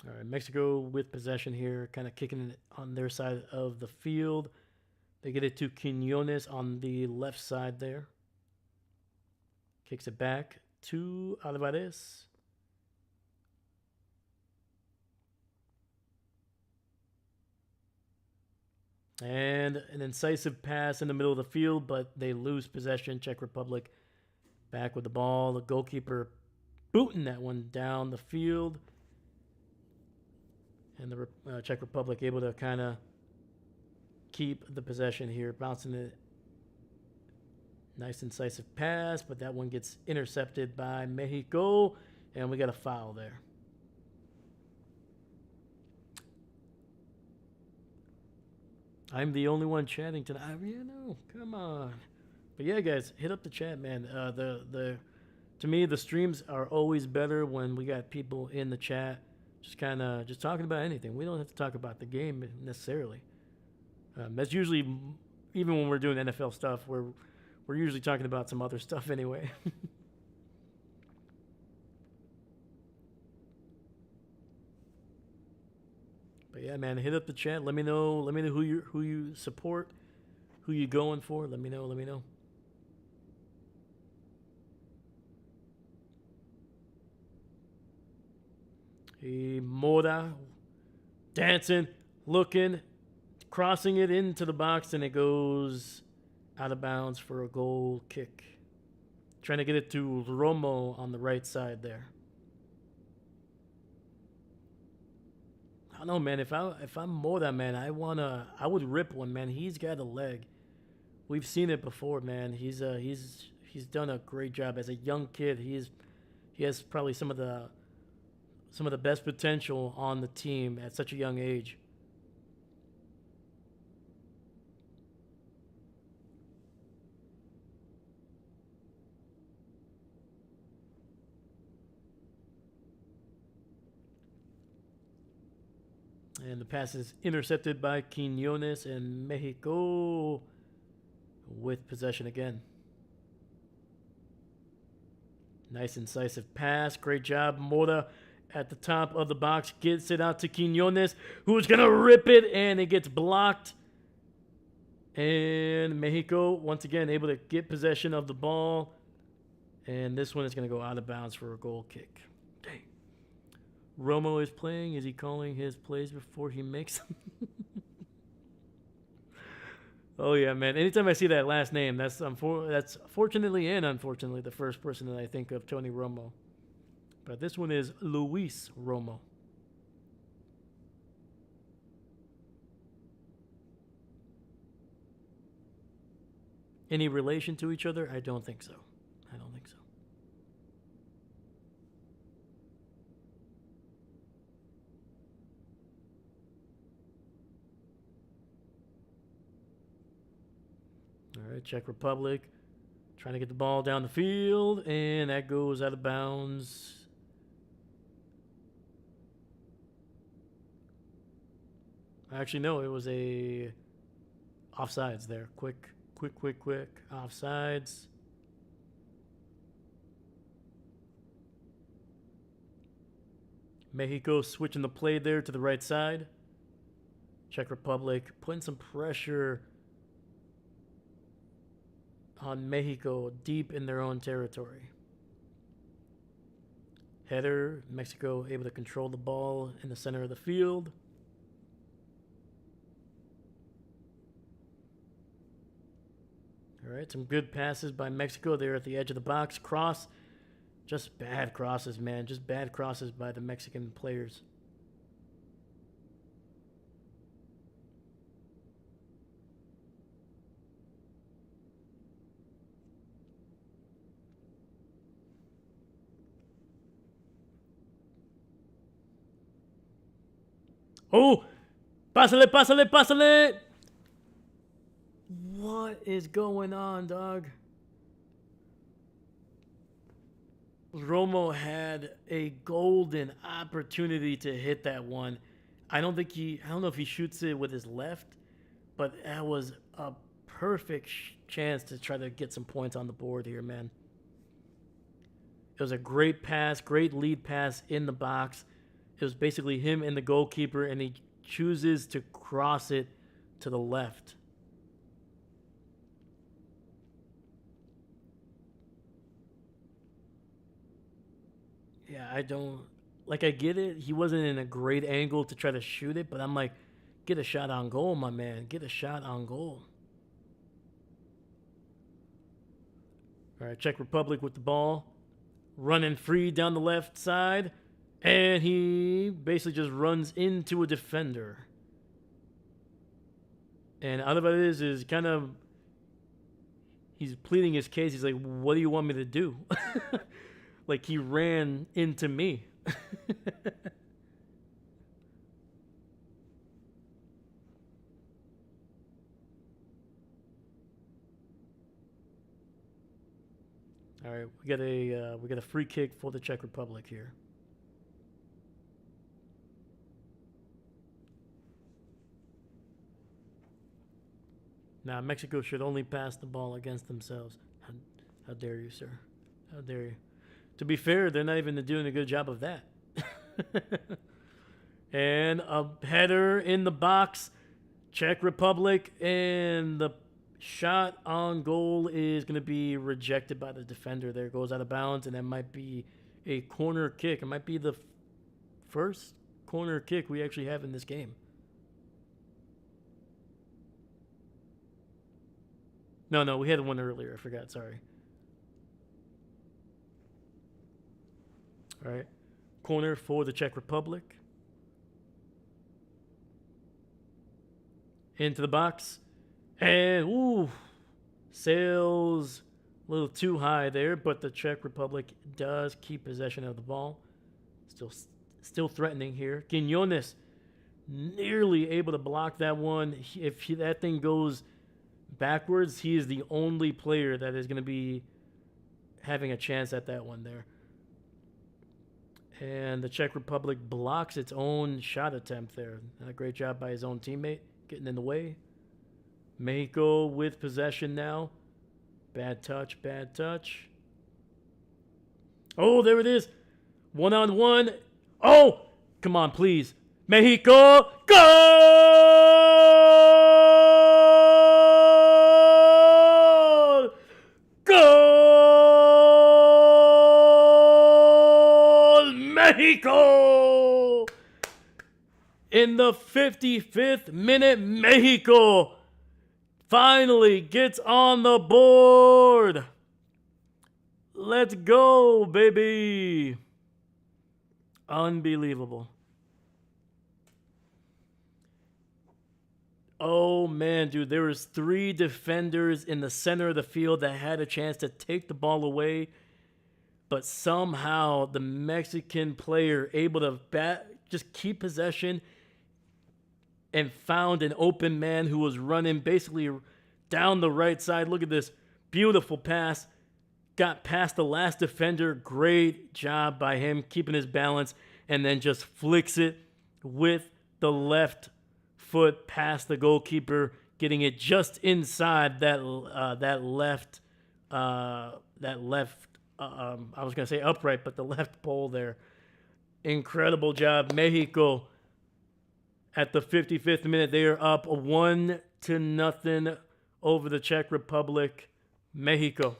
Speaker 1: All right, Mexico with possession here, kind of kicking it on their side of the field. They get it to Quiñones on the left side there. Kicks it back to Alvarez. And an incisive pass in the middle of the field, but they lose possession. Czech Republic back with the ball. The goalkeeper booting that one down the field. And the Czech Republic able to kind of keep the possession here, bouncing it. Nice incisive pass, but that one gets intercepted by Mexico, and we got a foul there. I'm the only one chatting tonight. You know, come on. But yeah, guys, hit up the chat, man. To me, the streams are always better when we got people in the chat. Just talking about anything. We don't have to talk about the game necessarily. That's usually, even when we're doing NFL stuff, we're usually talking about some other stuff anyway. But yeah, man, hit up the chat. Let me know who you support, who you going for. Let me know. Mora dancing, looking, crossing it into the box, and it goes out of bounds for a goal kick. Trying to get it to Romo on the right side there. I don't know, man. If I'm Mora, man, I would rip one, man. He's got a leg. We've seen it before, man. He's done a great job as a young kid. He has probably some of the best potential on the team at such a young age. And the pass is intercepted by Quiñones, and Mexico with possession again. Nice incisive pass. Great job, Mora. At the top of the box, gets it out to Quiñones, who's going to rip it, and it gets blocked. And Mexico, once again, able to get possession of the ball. And this one is going to go out of bounds for a goal kick. Dang. Romo is playing. Is he calling his plays before he makes them? Oh, yeah, man. Anytime I see that last name, that's fortunately and unfortunately the first person that I think of, Tony Romo. But this one is Luis Romo. Any relation to each other? I don't think so. All right, Czech Republic trying to get the ball down the field, and that goes out of bounds. Actually, no, it was a offsides there. Quick offsides. Mexico switching the play there to the right side. Czech Republic putting some pressure on Mexico deep in their own territory. Header, Mexico able to control the ball in the center of the field. right, some good passes by Mexico there at the edge of the box. Cross, just bad crosses, man. Just bad crosses by the Mexican players. Oh, pásale, pásale, pásale. What is going on, dog? Romo had a golden opportunity to hit that one. I don't know if he shoots it with his left, but that was a perfect chance to try to get some points on the board here, man. It was a great pass, great lead pass in the box. It was basically him and the goalkeeper, and he chooses to cross it to the left. Yeah, I get it. He wasn't in a great angle to try to shoot it, but I'm like, get a shot on goal, my man. Get a shot on goal. All right, Czech Republic with the ball. Running free down the left side. And he basically just runs into a defender. And out of it is kind of, he's pleading his case. He's like, what do you want me to do? Like he ran into me. All right, we got a free kick for the Czech Republic here. Now Mexico should only pass the ball against themselves. How dare you, sir? How dare you? To be fair, they're not even doing a good job of that. And a header in the box, Czech Republic, and the shot on goal is going to be rejected by the defender. There goes out of bounds, and that might be a corner kick. It might be the first corner kick we actually have in this game. No, we had one earlier. I forgot. Sorry. All right. Corner for the Czech Republic. Into the box. And, ooh, sails a little too high there, but the Czech Republic does keep possession of the ball. Still threatening here. Quiñones nearly able to block that one. If that thing goes backwards, he is the only player that is going to be having a chance at that one there. And the Czech Republic blocks its own shot attempt there. A great job by his own teammate, getting in the way. Mexico with possession now. Bad touch, bad touch. Oh, there it is. 1-on-1. Oh, come on, please. Mexico, goal! Goal! Mexico! In the 55th minute, Mexico finally gets on the board. Let's go, baby. Unbelievable. Oh, man, dude. There was 3 defenders in the center of the field that had a chance to take the ball away. But somehow the Mexican player able to just keep possession and found an open man who was running basically down the right side. Look at this. Beautiful pass. Got past the last defender. Great job by him keeping his balance, and then just flicks it with the left foot past the goalkeeper, getting it just inside that left I was going to say upright, but the left pole there. Incredible job, Mexico. At the 55th minute, they are up 1-0 over the Czech Republic. Mexico.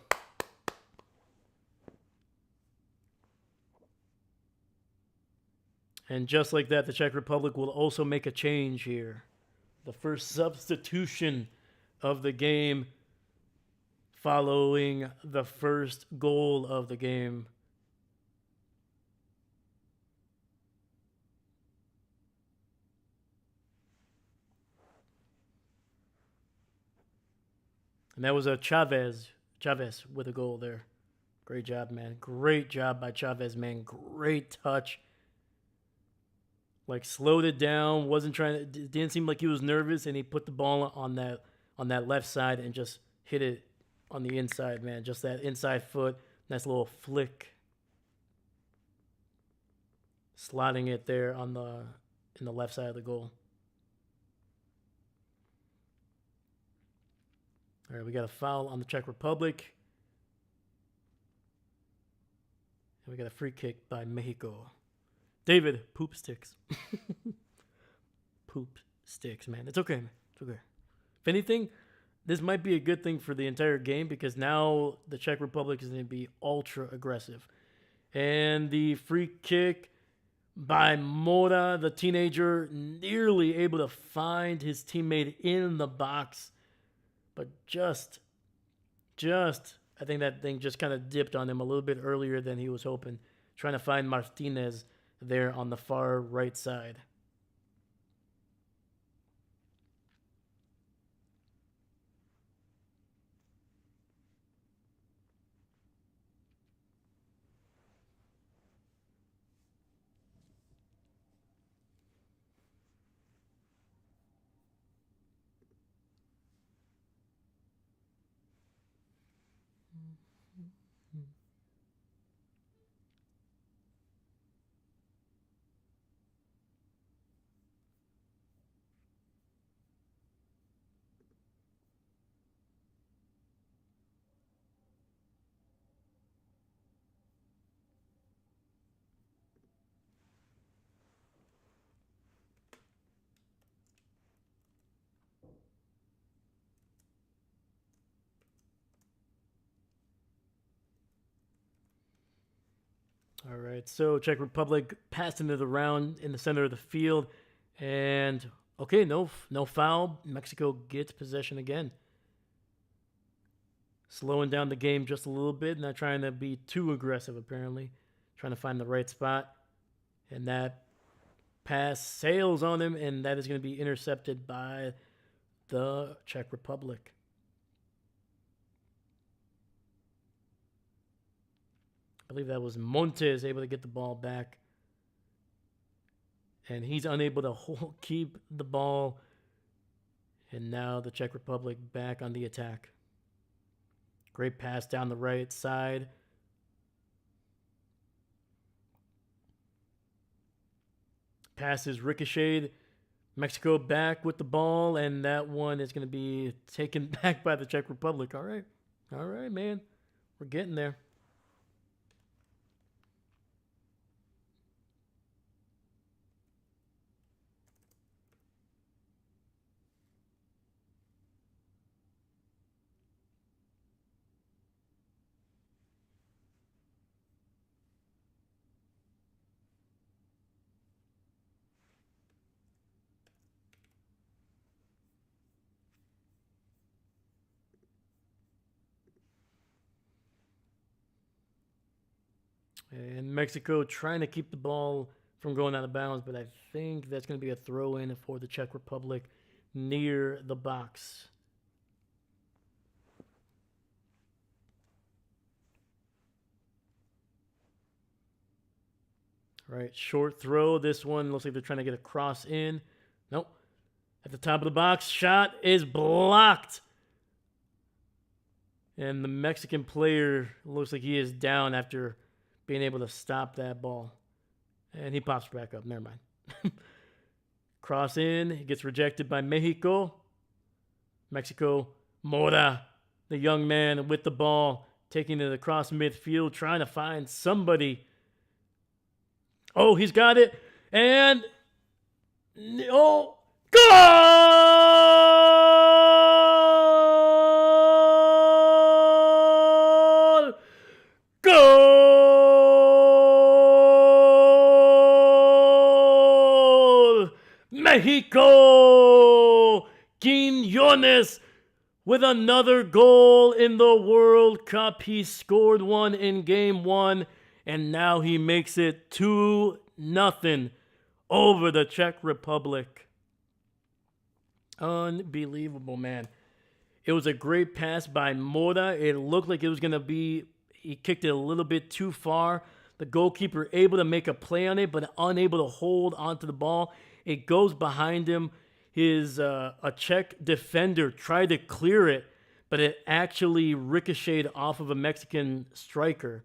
Speaker 1: And just like that, the Czech Republic will also make a change here. The first substitution of the game following the first goal of the game. And that was a Chavez with a goal there. Great job, man. Great job by Chavez, man. Great touch. Like slowed it down, wasn't trying to, didn't seem like he was nervous, and he put the ball on that left side and just hit it on the inside, man. Just that inside foot, nice little flick. Slotting it there in the left side of the goal. All right, we got a foul on the Czech Republic. And we got a free kick by Mexico. David, poop sticks. Poop sticks, man. It's okay, man. It's okay. If anything, this might be a good thing for the entire game because now the Czech Republic is going to be ultra aggressive. And the free kick by Mora, the teenager, nearly able to find his teammate in the box. But just, I think that thing just kind of dipped on him a little bit earlier than he was hoping. Trying to find Martinez there on the far right side. All right, so Czech Republic passing it around in the center of the field. And, okay, no foul. Mexico gets possession again. Slowing down the game just a little bit, not trying to be too aggressive, apparently. Trying to find the right spot. And that pass sails on him, and that is going to be intercepted by the Czech Republic. I believe that was Montes able to get the ball back. And he's unable to keep the ball. And now the Czech Republic back on the attack. Great pass down the right side. Pass is ricocheted. Mexico back with the ball. And that one is going to be taken back by the Czech Republic. All right. All right, man. We're getting there. And Mexico trying to keep the ball from going out of bounds, but I think that's going to be a throw-in for the Czech Republic near the box. All right, short throw. This one looks like they're trying to get a cross in. Nope. At the top of the box, shot is blocked. And the Mexican player looks like he is down after being able to stop that ball. And he pops back up. Never mind. Cross in. He gets rejected by Mexico. Mexico, Mora, the young man with the ball, taking it across midfield, trying to find somebody. Oh, he's got it. And, oh, goal! Goal! Mexico! Quiñones with another goal in the World Cup. He scored one in game one, and now he makes it 2-0 over the Czech Republic. Unbelievable, man. It was a great pass by Mora. It looked like it was going to be, he kicked it a little bit too far. The goalkeeper able to make a play on it, but unable to hold onto the ball. It goes behind him. A Czech defender tried to clear it, but it actually ricocheted off of a Mexican striker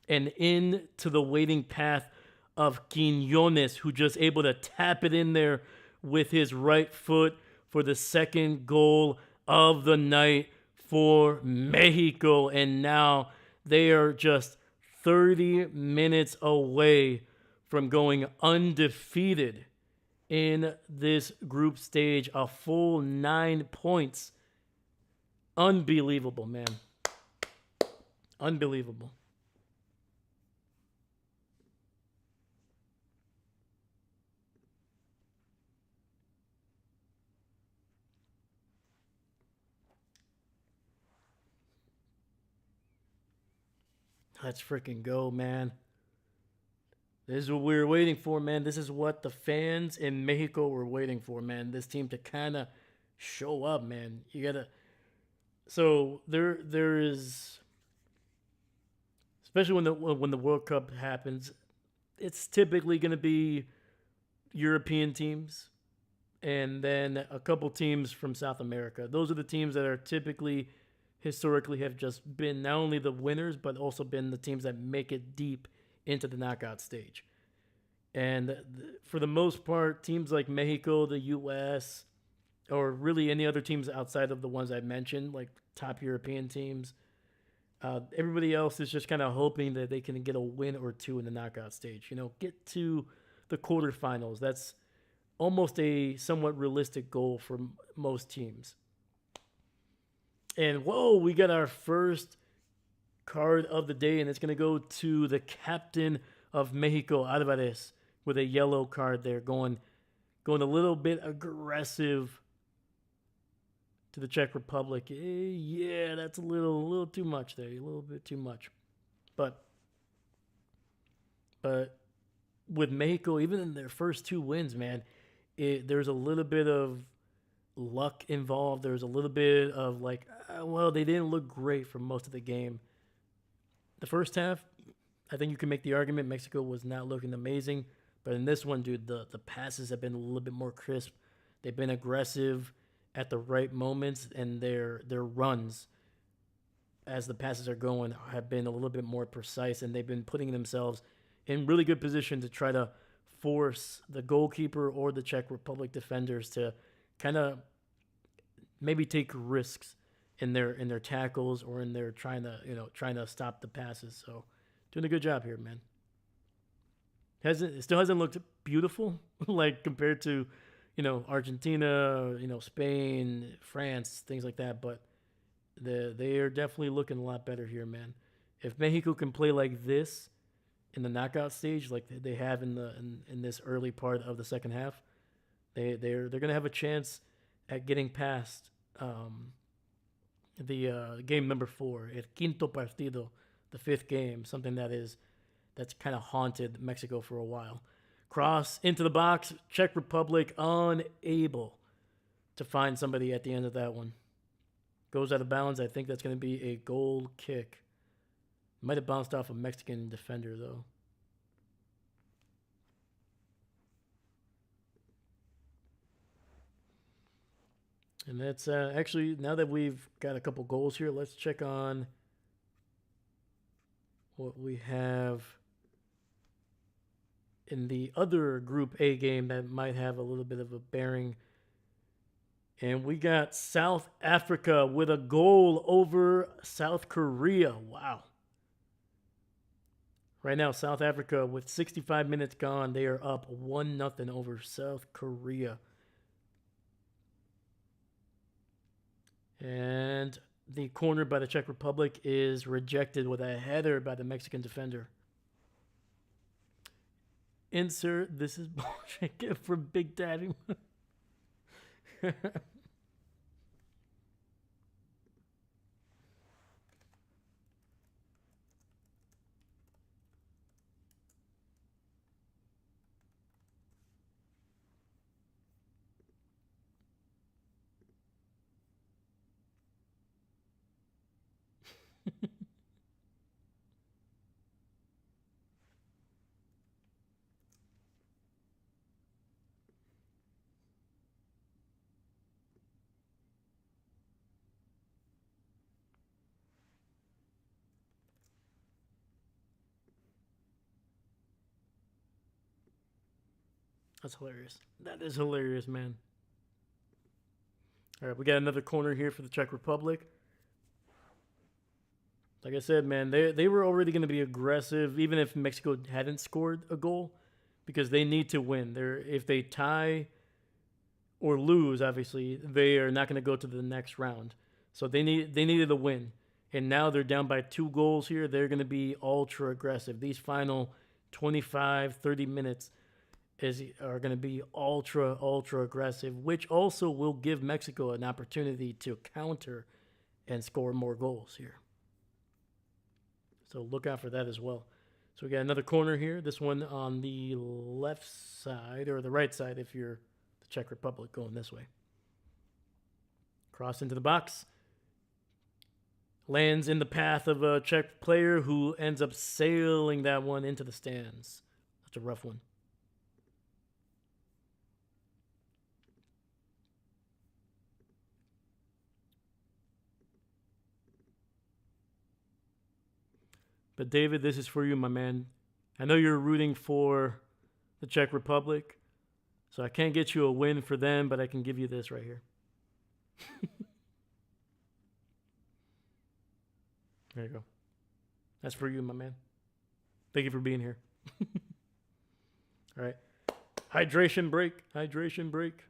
Speaker 1: and into the waiting path of Quiñones, who just able to tap it in there with his right foot for the second goal of the night for Mexico. And now they are just 30 minutes away from going undefeated in this group stage. A full 9 points. Unbelievable, man. Unbelievable. Let's freaking go, man. This is what we were waiting for, man. This is what the fans in Mexico were waiting for, man. This team to kind of show up, man. You gotta. So there is, especially when the World Cup happens, it's typically going to be European teams, and then a couple teams from South America. Those are the teams that are typically, historically, have just been not only the winners, but also been the teams that make it deep into the knockout stage. And for the most part, teams like Mexico, the U.S., or really any other teams outside of the ones I mentioned, like top European teams, everybody else is just kind of hoping that they can get a win or two in the knockout stage. You know, get to the quarterfinals. That's almost a somewhat realistic goal for most teams. And whoa, we got our first card of the day, and it's going to go to the captain of Mexico, Alvarez, with a yellow card there, going a little bit aggressive to the Czech Republic. Yeah, that's a little too much there, a little bit too much. But with Mexico, even in their first two wins, man, there's a little bit of luck involved. There's a little bit of like, well, they didn't look great for most of the game. The first half, I think you can make the argument Mexico was not looking amazing. But in this one, dude, the passes have been a little bit more crisp. They've been aggressive at the right moments, and their runs as the passes are going have been a little bit more precise, and they've been putting themselves in really good position to try to force the goalkeeper or the Czech Republic defenders to kind of maybe take risks in their tackles or in their trying to stop the passes. So doing a good job here, man. It still hasn't looked beautiful like compared to, Argentina, Spain, France, things like that, but they are definitely looking a lot better here, man. If Mexico can play like this in the knockout stage, like they have in this early part of the second half, they're gonna have a chance at getting past the game number 4, el quinto partido, the 5th game, something that's kind of haunted Mexico for a while. Cross into the box, Czech Republic unable to find somebody at the end of that one. Goes out of bounds. I think that's going to be a goal kick. Might have bounced off a Mexican defender, though. And that's actually, now that we've got a couple goals here, let's check on what we have in the other Group A game that might have a little bit of a bearing. And we got South Africa with a goal over South Korea. Wow. Right now, South Africa, with 65 minutes gone, they are up 1-0 over South Korea. And the corner by the Czech Republic is rejected with a header by the Mexican defender. Insert, this is bullshit from Big Daddy. That's hilarious. That is hilarious, man. All right, we got another corner here for the Czech Republic. Like I said, man, they were already going to be aggressive, even if Mexico hadn't scored a goal, because they need to win. If they tie or lose, obviously, they are not going to go to the next round. So they needed a win. And now they're down by 2 goals here. They're going to be ultra aggressive. These final 25, 30 minutes are going to be ultra aggressive, which also will give Mexico an opportunity to counter and score more goals here. So look out for that as well. So we got another corner here. This one on the left side, or the right side if you're the Czech Republic, going this way. Cross into the box. Lands in the path of a Czech player who ends up sailing that one into the stands. That's a rough one. But David, this is for you, my man. I know you're rooting for the Czech Republic, so I can't get you a win for them, but I can give you this right here. There you go. That's for you, my man. Thank you for being here. All right. Hydration break. Hydration break.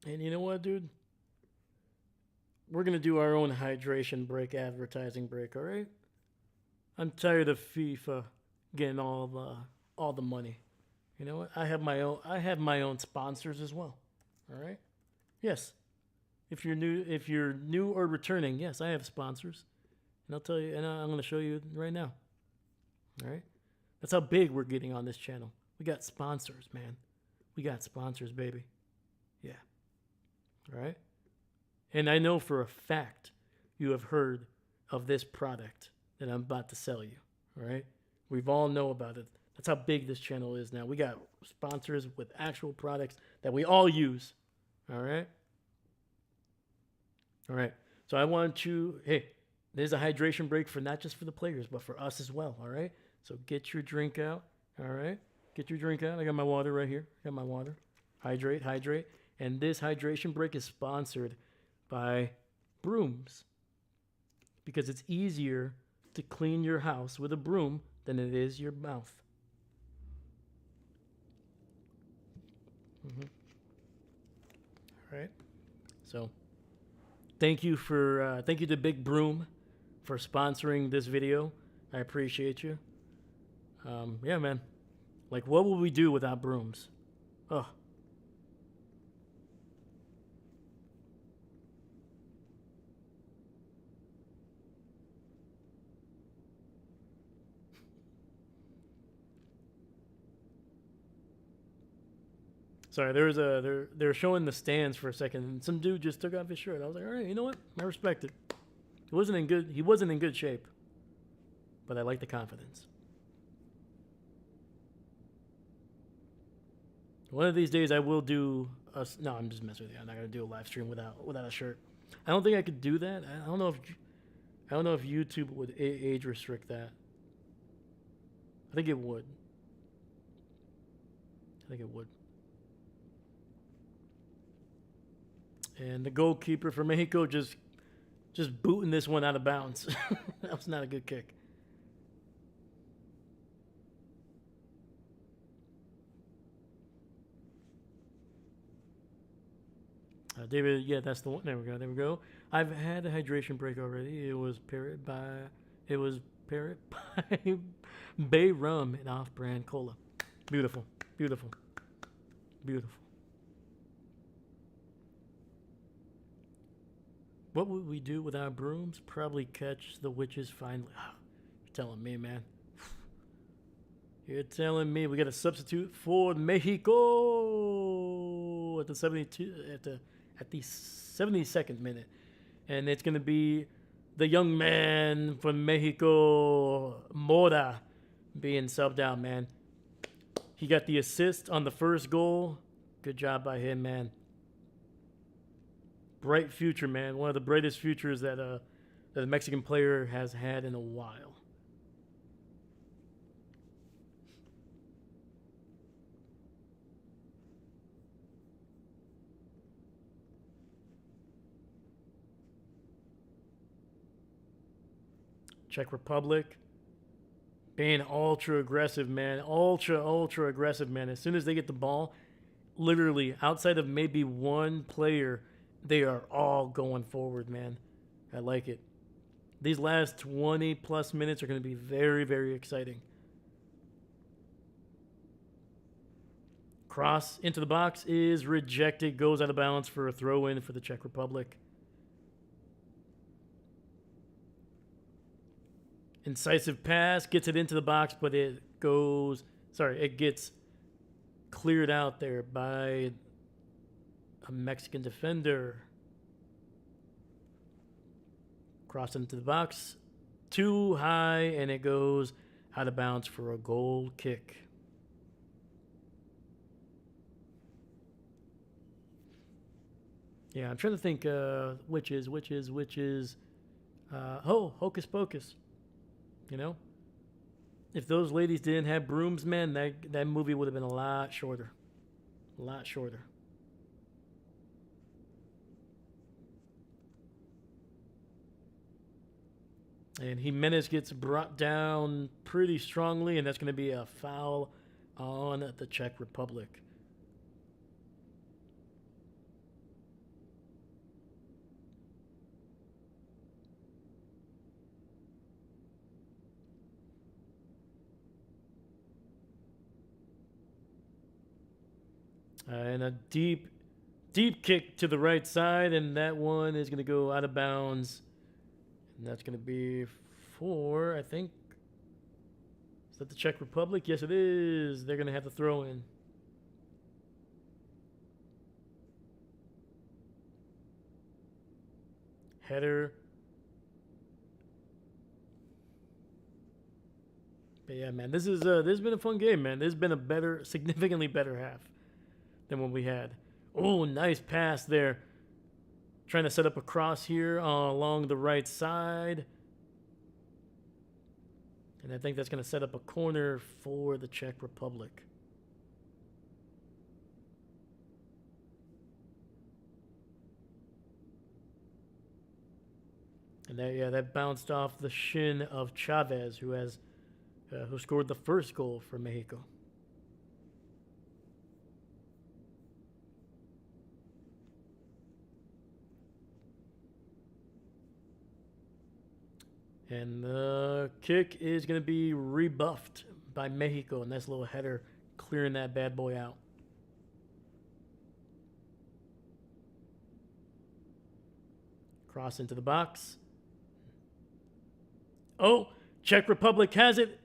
Speaker 1: And you know what, dude? We're going to do our own hydration break, advertising break, all right? I'm tired of FIFA getting all the money. You know what? I have my own sponsors as well. All right? Yes. If you're new or returning, yes, I have sponsors. And I'll tell you, and I'm going to show you right now. All right? That's how big we're getting on this channel. We got sponsors, man. We got sponsors, baby. Yeah. All right? And I know for a fact you have heard of this product that I'm about to sell you. All right? We've all know about it. That's how big this channel is now. We got sponsors with actual products that we all use. All right? All right. So I want you, hey, there's a hydration break for not just for the players, but for us as well. All right? So get your drink out. All right? Get your drink out. I got my water right here. I got my water. Hydrate, hydrate. And this hydration break is sponsored by brooms, because it's easier to clean your house with a broom than it is your mouth. All right. So thank you to Big Broom for sponsoring this video. I appreciate you. Yeah, man. Like, what would we do without brooms? Oh. Sorry, they're showing the stands for a second, and some dude just took off his shirt. I was like, all right, you know what? I respect it. He wasn't in good shape, but I like the confidence. One of these days I will do no, I'm just messing with you. I'm not gonna do a live stream without a shirt. I don't think I could do that. I don't know if YouTube would age restrict that. I think it would. And the goalkeeper for Mexico just booting this one out of bounds. That was not a good kick. David, yeah, that's the one. There we go. I've had a hydration break already. It was paired by Bay Rum and off-brand cola. Beautiful. What would we do without brooms? Probably catch the witches finally. Oh, you're telling me, man. You're telling me we got a substitute for Mexico at the 72nd minute, and it's gonna be the young man from Mexico, Mora, being subbed out, man. He got the assist on the first goal. Good job by him, man. Bright future, man. One of the brightest futures that a Mexican player has had in a while. Czech Republic being ultra aggressive, man. Ultra aggressive, man. As soon as they get the ball, literally outside of maybe one player, they are all going forward, man. I like it. These last 20 plus minutes are going to be very, very exciting. Cross into the box is rejected, goes out of bounds for a throw in for the Czech Republic. Incisive pass, gets it into the box, but it gets cleared out there by a Mexican defender. Cross into the box, too high, and it goes out of bounds for a goal kick. Yeah, I'm trying to think which is. Hocus Pocus. You know? If those ladies didn't have brooms, man, that movie would have been a lot shorter. A lot shorter. And Jimenez gets brought down pretty strongly, and that's going to be a foul on the Czech Republic. And a deep kick to the right side, and that one is going to go out of bounds. And that's going to be for, I think, is that the Czech Republic? Yes, it is. They're going to have to throw in. Header. But yeah, man, this has been a fun game, man. This has been a significantly better half than what we had. Oh, nice pass there. Trying to set up a cross here along the right side. And I think that's going to set up a corner for the Czech Republic. And that bounced off the shin of Chavez, who scored the first goal for Mexico. And the kick is going to be rebuffed by Mexico. Nice little header clearing that bad boy out. Cross into the box. Oh, Czech Republic has it.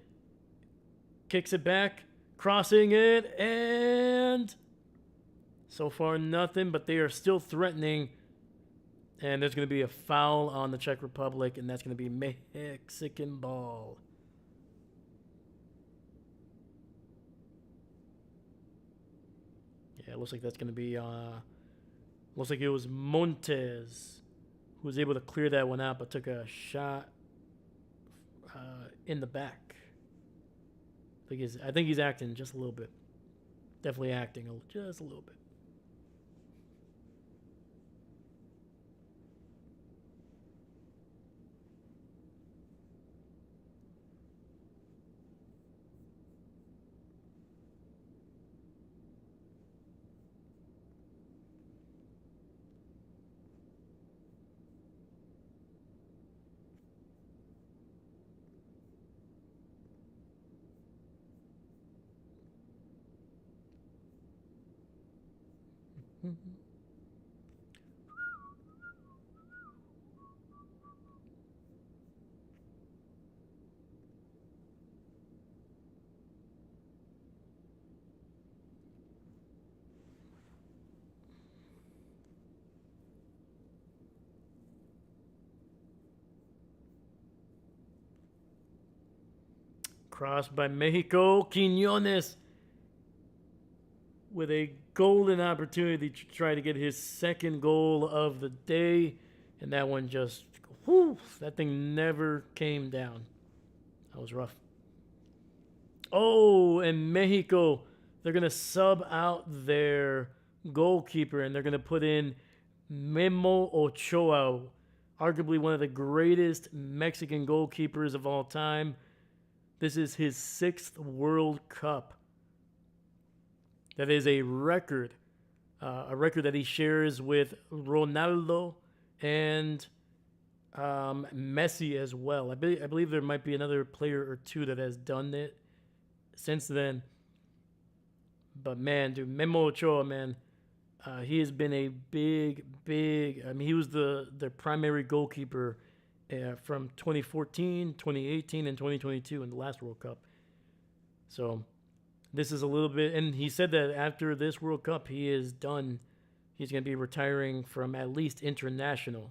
Speaker 1: Kicks it back. Crossing it. And so far nothing, but they are still threatening. And there's going to be a foul on the Czech Republic, and that's going to be Mexican ball. Yeah, it looks like that's going to be, looks like it was Montes who was able to clear that one out, but took a shot in the back. I think he's acting just a little bit. Definitely acting just a little bit. Crossed by Mexico. Quiñones with a golden opportunity to try to get his second goal of the day. And that one just, whew, that thing never came down. That was rough. Oh, and Mexico, they're going to sub out their goalkeeper and they're going to put in Memo Ochoa, arguably one of the greatest Mexican goalkeepers of all time. This is his 6th World Cup. That is a record that he shares with Ronaldo and Messi as well. I believe there might be another player or two that has done it since then. But man, dude, Memo Ochoa, man, he has been a big. I mean, he was their primary goalkeeper from 2014, 2018, and 2022 in the last World Cup. So this is a little bit, and he said that after this World Cup, he is done. He's going to be retiring from at least international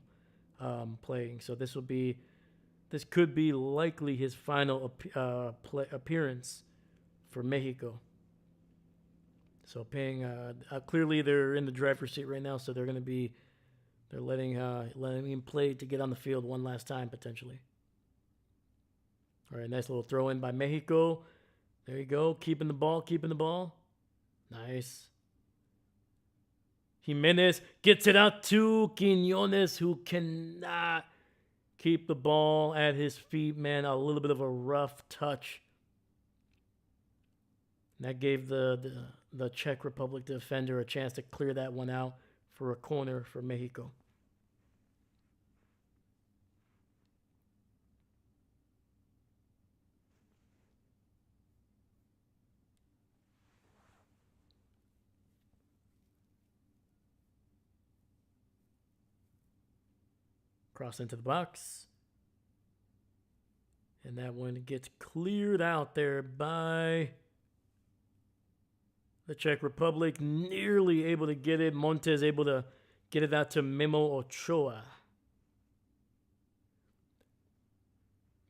Speaker 1: playing. So this could be likely his final appearance for Mexico. So paying, clearly they're in the driver's seat right now, so they're letting him play to get on the field one last time potentially. All right, nice little throw in by Mexico. There you go, keeping the ball. Nice. Jimenez gets it out to Quiñones, who cannot keep the ball at his feet, man. A little bit of a rough touch. And that gave the Czech Republic defender a chance to clear that one out for a corner for Mexico. Cross into the box. And that one gets cleared out there by the Czech Republic. Nearly able to get it. Montes able to get it out to Memo Ochoa.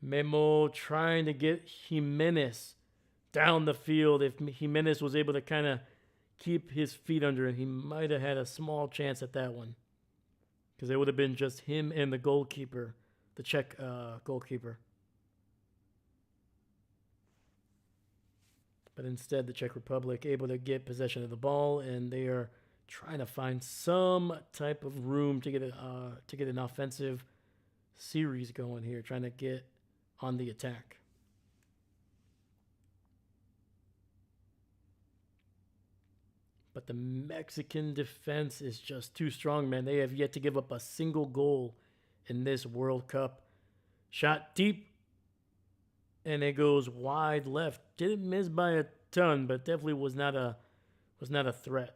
Speaker 1: Memo trying to get Jimenez down the field. If Jimenez was able to kind of keep his feet under it, he might have had a small chance at that one. Because it would have been just him and the goalkeeper, the Czech goalkeeper. But instead, the Czech Republic able to get possession of the ball, and they are trying to find some type of room to get an offensive series going here, trying to get on the attack. But the Mexican defense is just too strong, man. They have yet to give up a single goal in this World Cup. Shot deep, and it goes wide left. Didn't miss by a ton, but definitely was not a threat.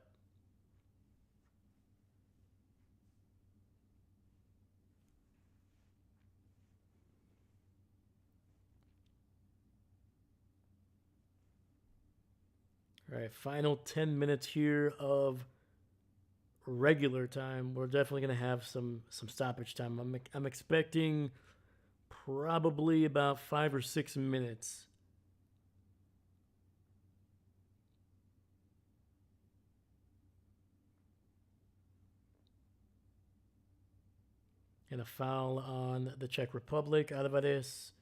Speaker 1: All right, final 10 minutes here of regular time. We're definitely going to have some stoppage time. I'm expecting probably about 5 or 6 minutes. And a foul on the Czech Republic. Alvarez,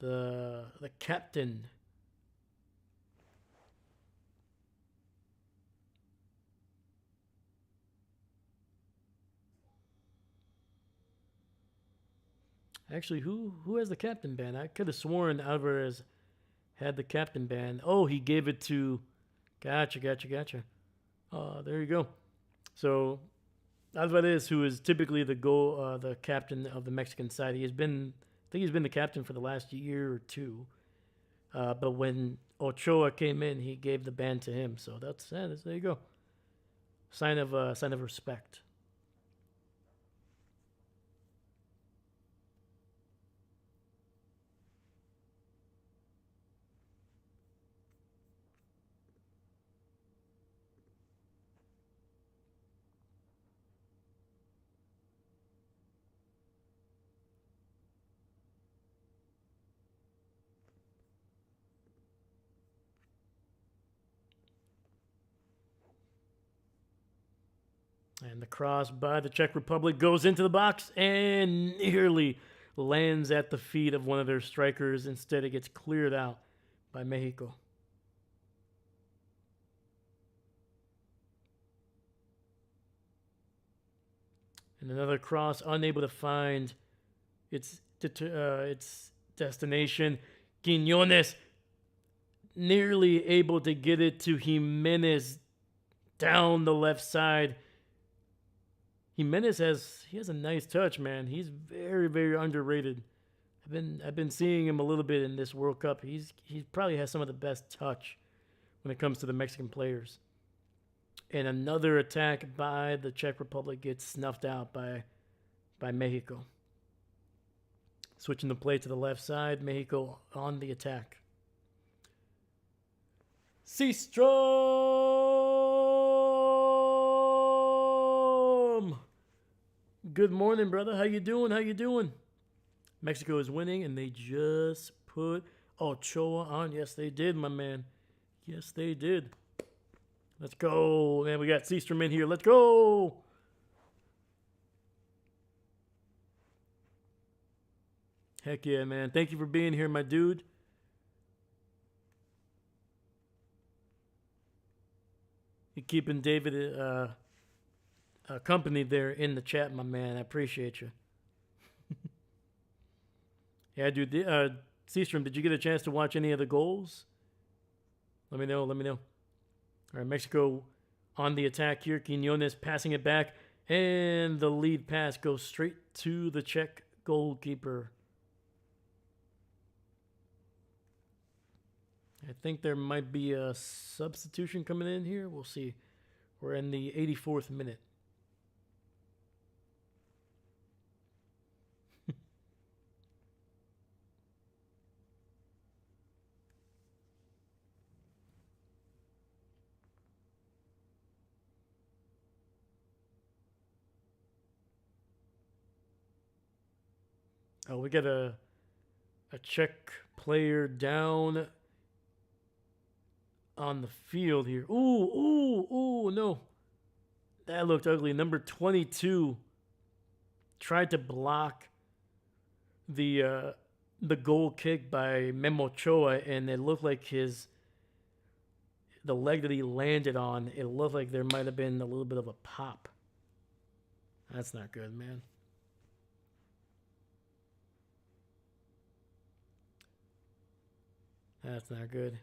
Speaker 1: the captain. Actually, who has the captain band? I could have sworn Alvarez had the captain band. Oh, he gave it to... Gotcha. There you go. So Alvarez, who is typically the captain of the Mexican side, I think he's been the captain for the last year or two. But when Ochoa came in, he gave the band to him. So there you go. Sign of respect. And the cross by the Czech Republic goes into the box and nearly lands at the feet of one of their strikers. Instead, it gets cleared out by Mexico. And another cross, unable to find its destination. Quiñones nearly able to get it to Jimenez down the left side. Jimenez has a nice touch, man. He's very, very underrated. I've been seeing him a little bit in this World Cup. He probably has some of the best touch when it comes to the Mexican players. And another attack by the Czech Republic gets snuffed out by Mexico. Switching the play to the left side, Mexico on the attack. Seastrom! Good morning, brother. How you doing? How you doing? Mexico is winning, and they just put Ochoa on. Yes, they did, my man. Yes, they did. Let's go. Man, we got Seastrom in here. Let's go. Heck yeah, man. Thank you for being here, my dude. You're keeping David company there in the chat, my man. I appreciate you. Yeah, dude. Seastrom, did you get a chance to watch any of the goals? Let me know. Let me know. All right, Mexico on the attack here. Quiñones passing it back, and the lead pass goes straight to the Czech goalkeeper. I think there might be a substitution coming in here. We'll see. We're in the 84th minute. Oh, we got a Czech player down on the field here. Ooh, no. That looked ugly. Number 22 tried to block the goal kick by Memo Ochoa, and it looked like the leg that he landed on, it looked like there might have been a little bit of a pop. That's not good, man. That's not good.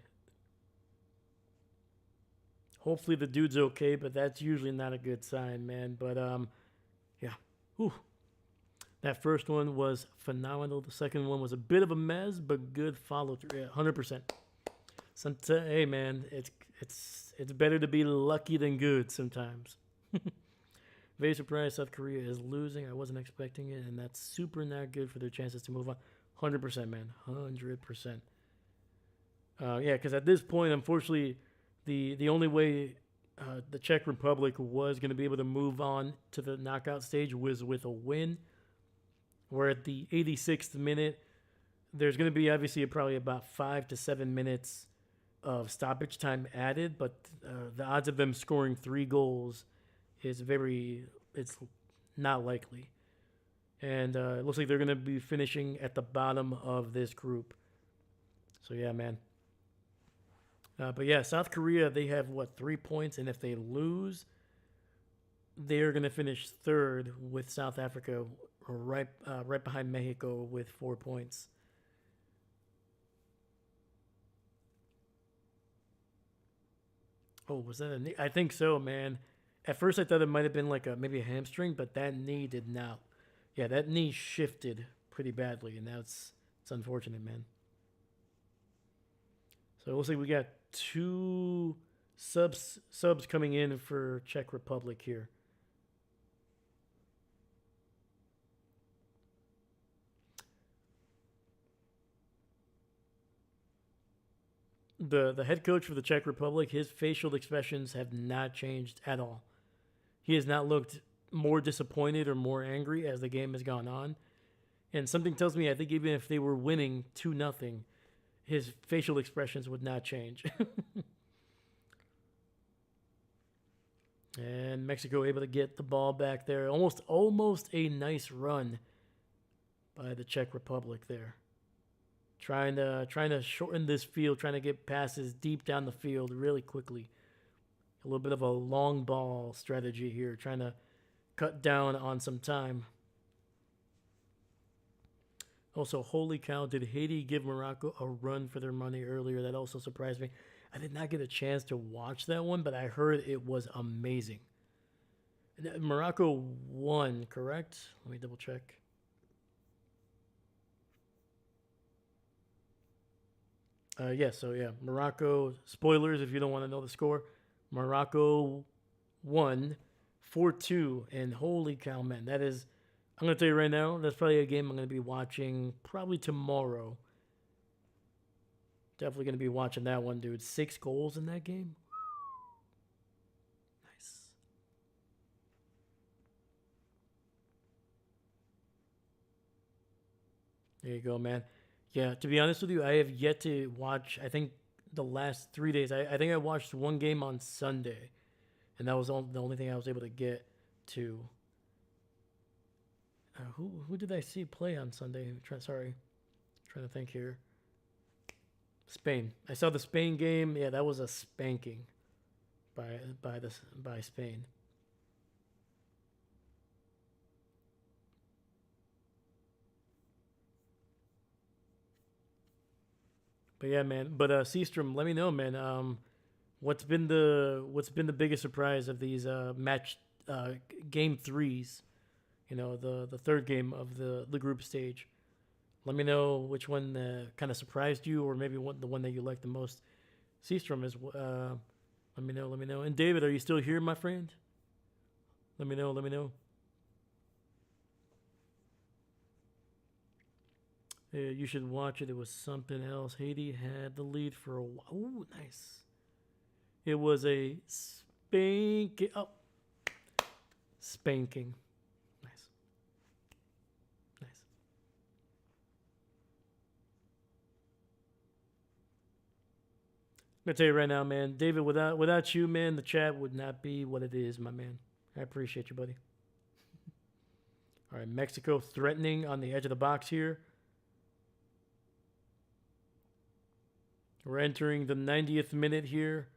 Speaker 1: Hopefully the dude's okay, but that's usually not a good sign, man. But, yeah. Whew. That first one was phenomenal. The second one was a bit of a mess, but good follow-through. Yeah, 100%. Hey, man, it's better to be lucky than good sometimes. Very surprised South Korea is losing. I wasn't expecting it, and that's super not good for their chances to move on. 100%, man. 100%. Yeah, because at this point, unfortunately, the only way the Czech Republic was going to be able to move on to the knockout stage was with a win. We're at the 86th minute. There's going to be obviously probably about 5 to 7 minutes of stoppage time added, but the odds of them scoring 3 goals is it's not likely. And it looks like they're going to be finishing at the bottom of this group. So, yeah, man. But yeah, South Korea, they have, 3 points? And if they lose, they're going to finish third with South Africa right behind Mexico with 4 points. Oh, was that a knee? I think so, man. At first I thought it might have been maybe a hamstring, but that knee did not. Yeah, that knee shifted pretty badly, and it's unfortunate, man. So it looks like we got 2 subs coming in for Czech Republic here. The head coach for the Czech Republic, his facial expressions have not changed at all. He has not looked more disappointed or more angry as the game has gone on. And something tells me, I think even if they were winning 2-0, his facial expressions would not change. And Mexico able to get the ball back there. Almost a nice run by the Czech Republic there. Trying to shorten this field, trying to get passes deep down the field really quickly. A little bit of a long ball strategy here, trying to cut down on some time. Also, holy cow, did Haiti give Morocco a run for their money earlier? That also surprised me. I did not get a chance to watch that one, but I heard it was amazing. Morocco won, correct? Let me double check. So Morocco, spoilers if you don't want to know the score. Morocco won 4-2, and holy cow, man, that is, I'm going to tell you right now, that's probably a game I'm going to be watching probably tomorrow. Definitely going to be watching that one, dude. 6 goals in that game. Nice. There you go, man. Yeah, to be honest with you, I have yet to watch, I think, the last 3 days. I think I watched one game on Sunday, and that was the only thing I was able to get to. Who did I see play on Sunday? Trying to think here. Spain. I saw the Spain game. Yeah, that was a spanking by Spain. But yeah, man. But Seastrom, let me know, man. What's been the biggest surprise of these game threes? You know, the third game of the group stage. Let me know which one kind of surprised you, or maybe the one that you liked the most. Seastrom is. Let me know. And David, are you still here, my friend? Let me know. Yeah, you should watch it. It was something else. Haiti had the lead for a while. Ooh, nice. It was a spanking. Oh, spanking. Nice. I'm gonna tell you right now, man. David, without you, man, the chat would not be what it is, my man. I appreciate you, buddy. All right, Mexico threatening on the edge of the box here. We're entering the 90th minute here.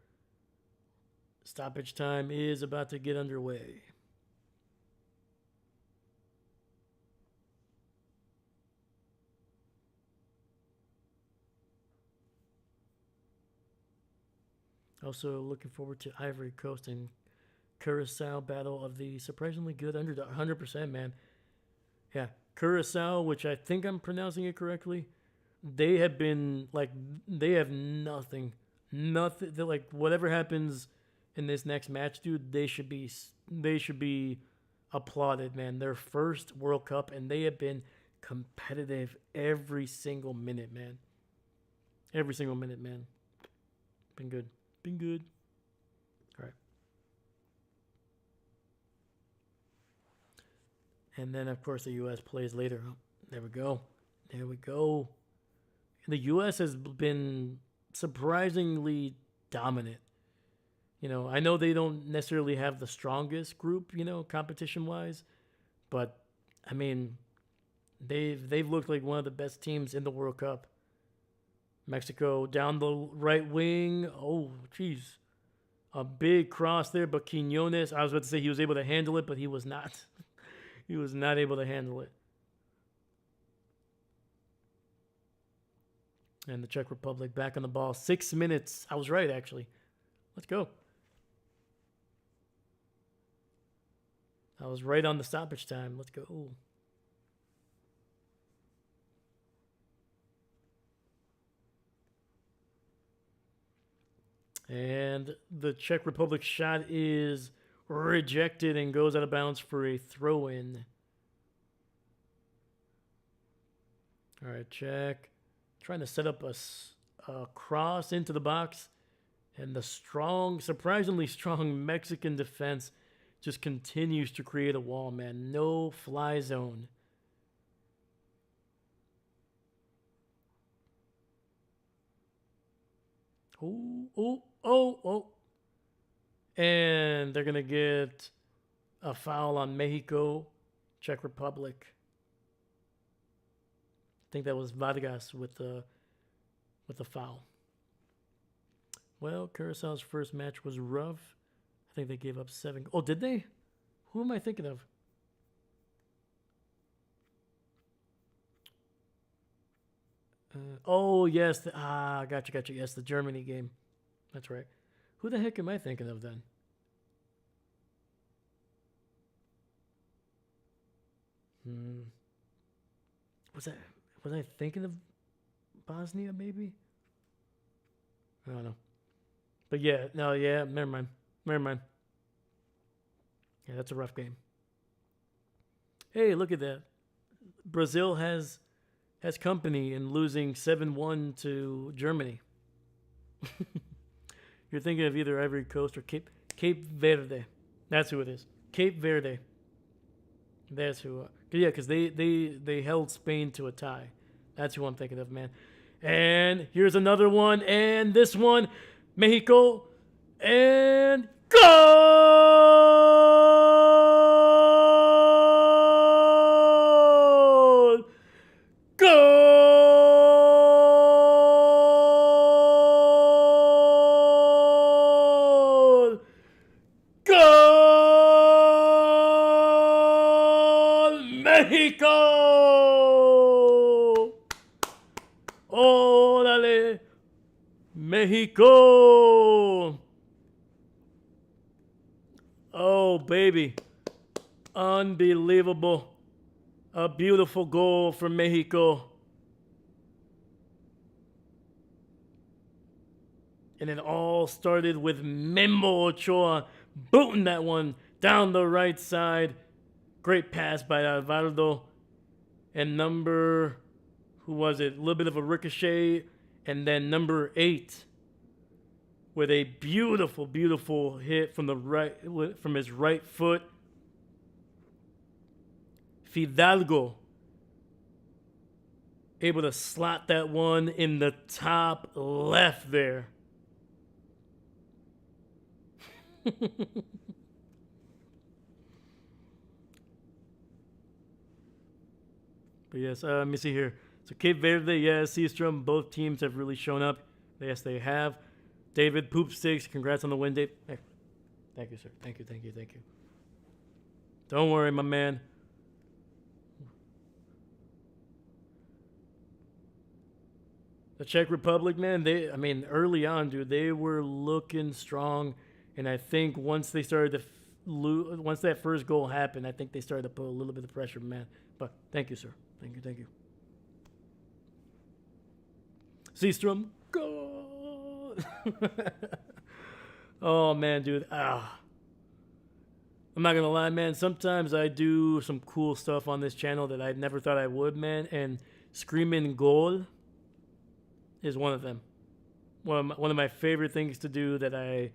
Speaker 1: Stoppage time is about to get underway. Also looking forward to Ivory Coast and Curacao battle of the surprisingly good underdog. 100%, man. Yeah, Curacao, which I think I'm pronouncing it correctly. They have been they have nothing. They're like, whatever happens in this next match, dude, they should be applauded, man. Their first World Cup, and they have been competitive every single minute, man. Every single minute, man. Been good. All right. And then, of course, the U.S. plays later. Oh, there we go. The U.S. has been surprisingly dominant. You know, I know they don't necessarily have the strongest group, you know, competition-wise, but I mean, they've looked like one of the best teams in the World Cup. Mexico down the right wing. Oh, jeez. A big cross there, but Quinones, I was about to say he was able to handle it, but he was not. He was not able to handle it. And the Czech Republic back on the ball. 6 minutes. I was right, actually. Let's go. I was right on the stoppage time. Let's go. And the Czech Republic shot is rejected and goes out of bounds for a throw-in. All right, Czech. Trying to set up a cross into the box. And the surprisingly strong Mexican defense just continues to create a wall, man. No fly zone. Oh. And they're going to get a foul on Mexico, Czech Republic. I think that was Vargas with the foul. Well, Curaçao's first match was rough. I think they gave up 7. Oh, did they? Who am I thinking of? Oh, yes. Gotcha. Yes, the Germany game. That's right. Who the heck am I thinking of then? Was I thinking of Bosnia maybe? I don't know. But yeah, no, yeah, never mind. Yeah, that's a rough game. Hey, look at that. Brazil has company in losing 7-1 to Germany. You're thinking of either Ivory Coast or Cape Verde. That's who it is. Cape Verde. That's who. Yeah, because they held Spain to a tie. That's who I'm thinking of, man. And here's another one. And this one, Mexico. And goal! Goal! Goal! Mexico! Órale! Mexico! Oh, baby. Unbelievable. A beautiful goal for Mexico. And it all started with Memo Ochoa booting that one down the right side. Great pass by Alvarado. And who was it? A little bit of a ricochet. And then number 8 with a beautiful, beautiful hit from his right foot. Fidalgo able to slot that one in the top left there. But yes, let me see here. So Cape Verde, yeah, Seastrom, both teams have really shown up. Yes, they have. David Poopsticks, congrats on the win, Dave. Hey, thank you, sir. Thank you. Don't worry, my man. The Czech Republic, man, early on, dude, they were looking strong. And I think once they started to once that first goal happened, I think they started to put a little bit of pressure, man. But thank you, sir. Thank you. Seastrom, go! Oh, man, dude. I'm not going to lie, man. Sometimes I do some cool stuff on this channel that I never thought I would, man. And screaming goal is one of them. One of my favorite things to do that I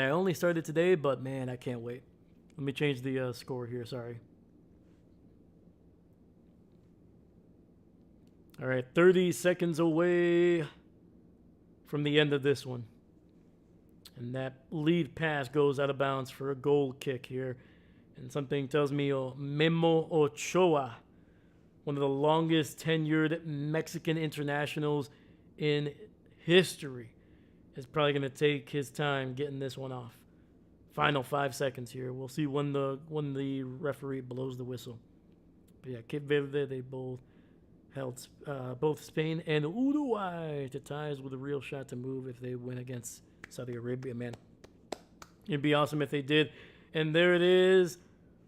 Speaker 1: only started today, but, man, I can't wait. Let me change the score here. Sorry. All right, 30 seconds away from the end of this one. And that lead pass goes out of bounds for a goal kick here. And something tells me Memo Ochoa, one of the longest tenured Mexican internationals in history, is probably going to take his time getting this one off. Final 5 seconds here. We'll see when the referee blows the whistle. But yeah, Cape Verde, they both held both Spain and Uruguay to ties with a real shot to move if they win against Saudi Arabia, man. It'd be awesome if they did. And there it is,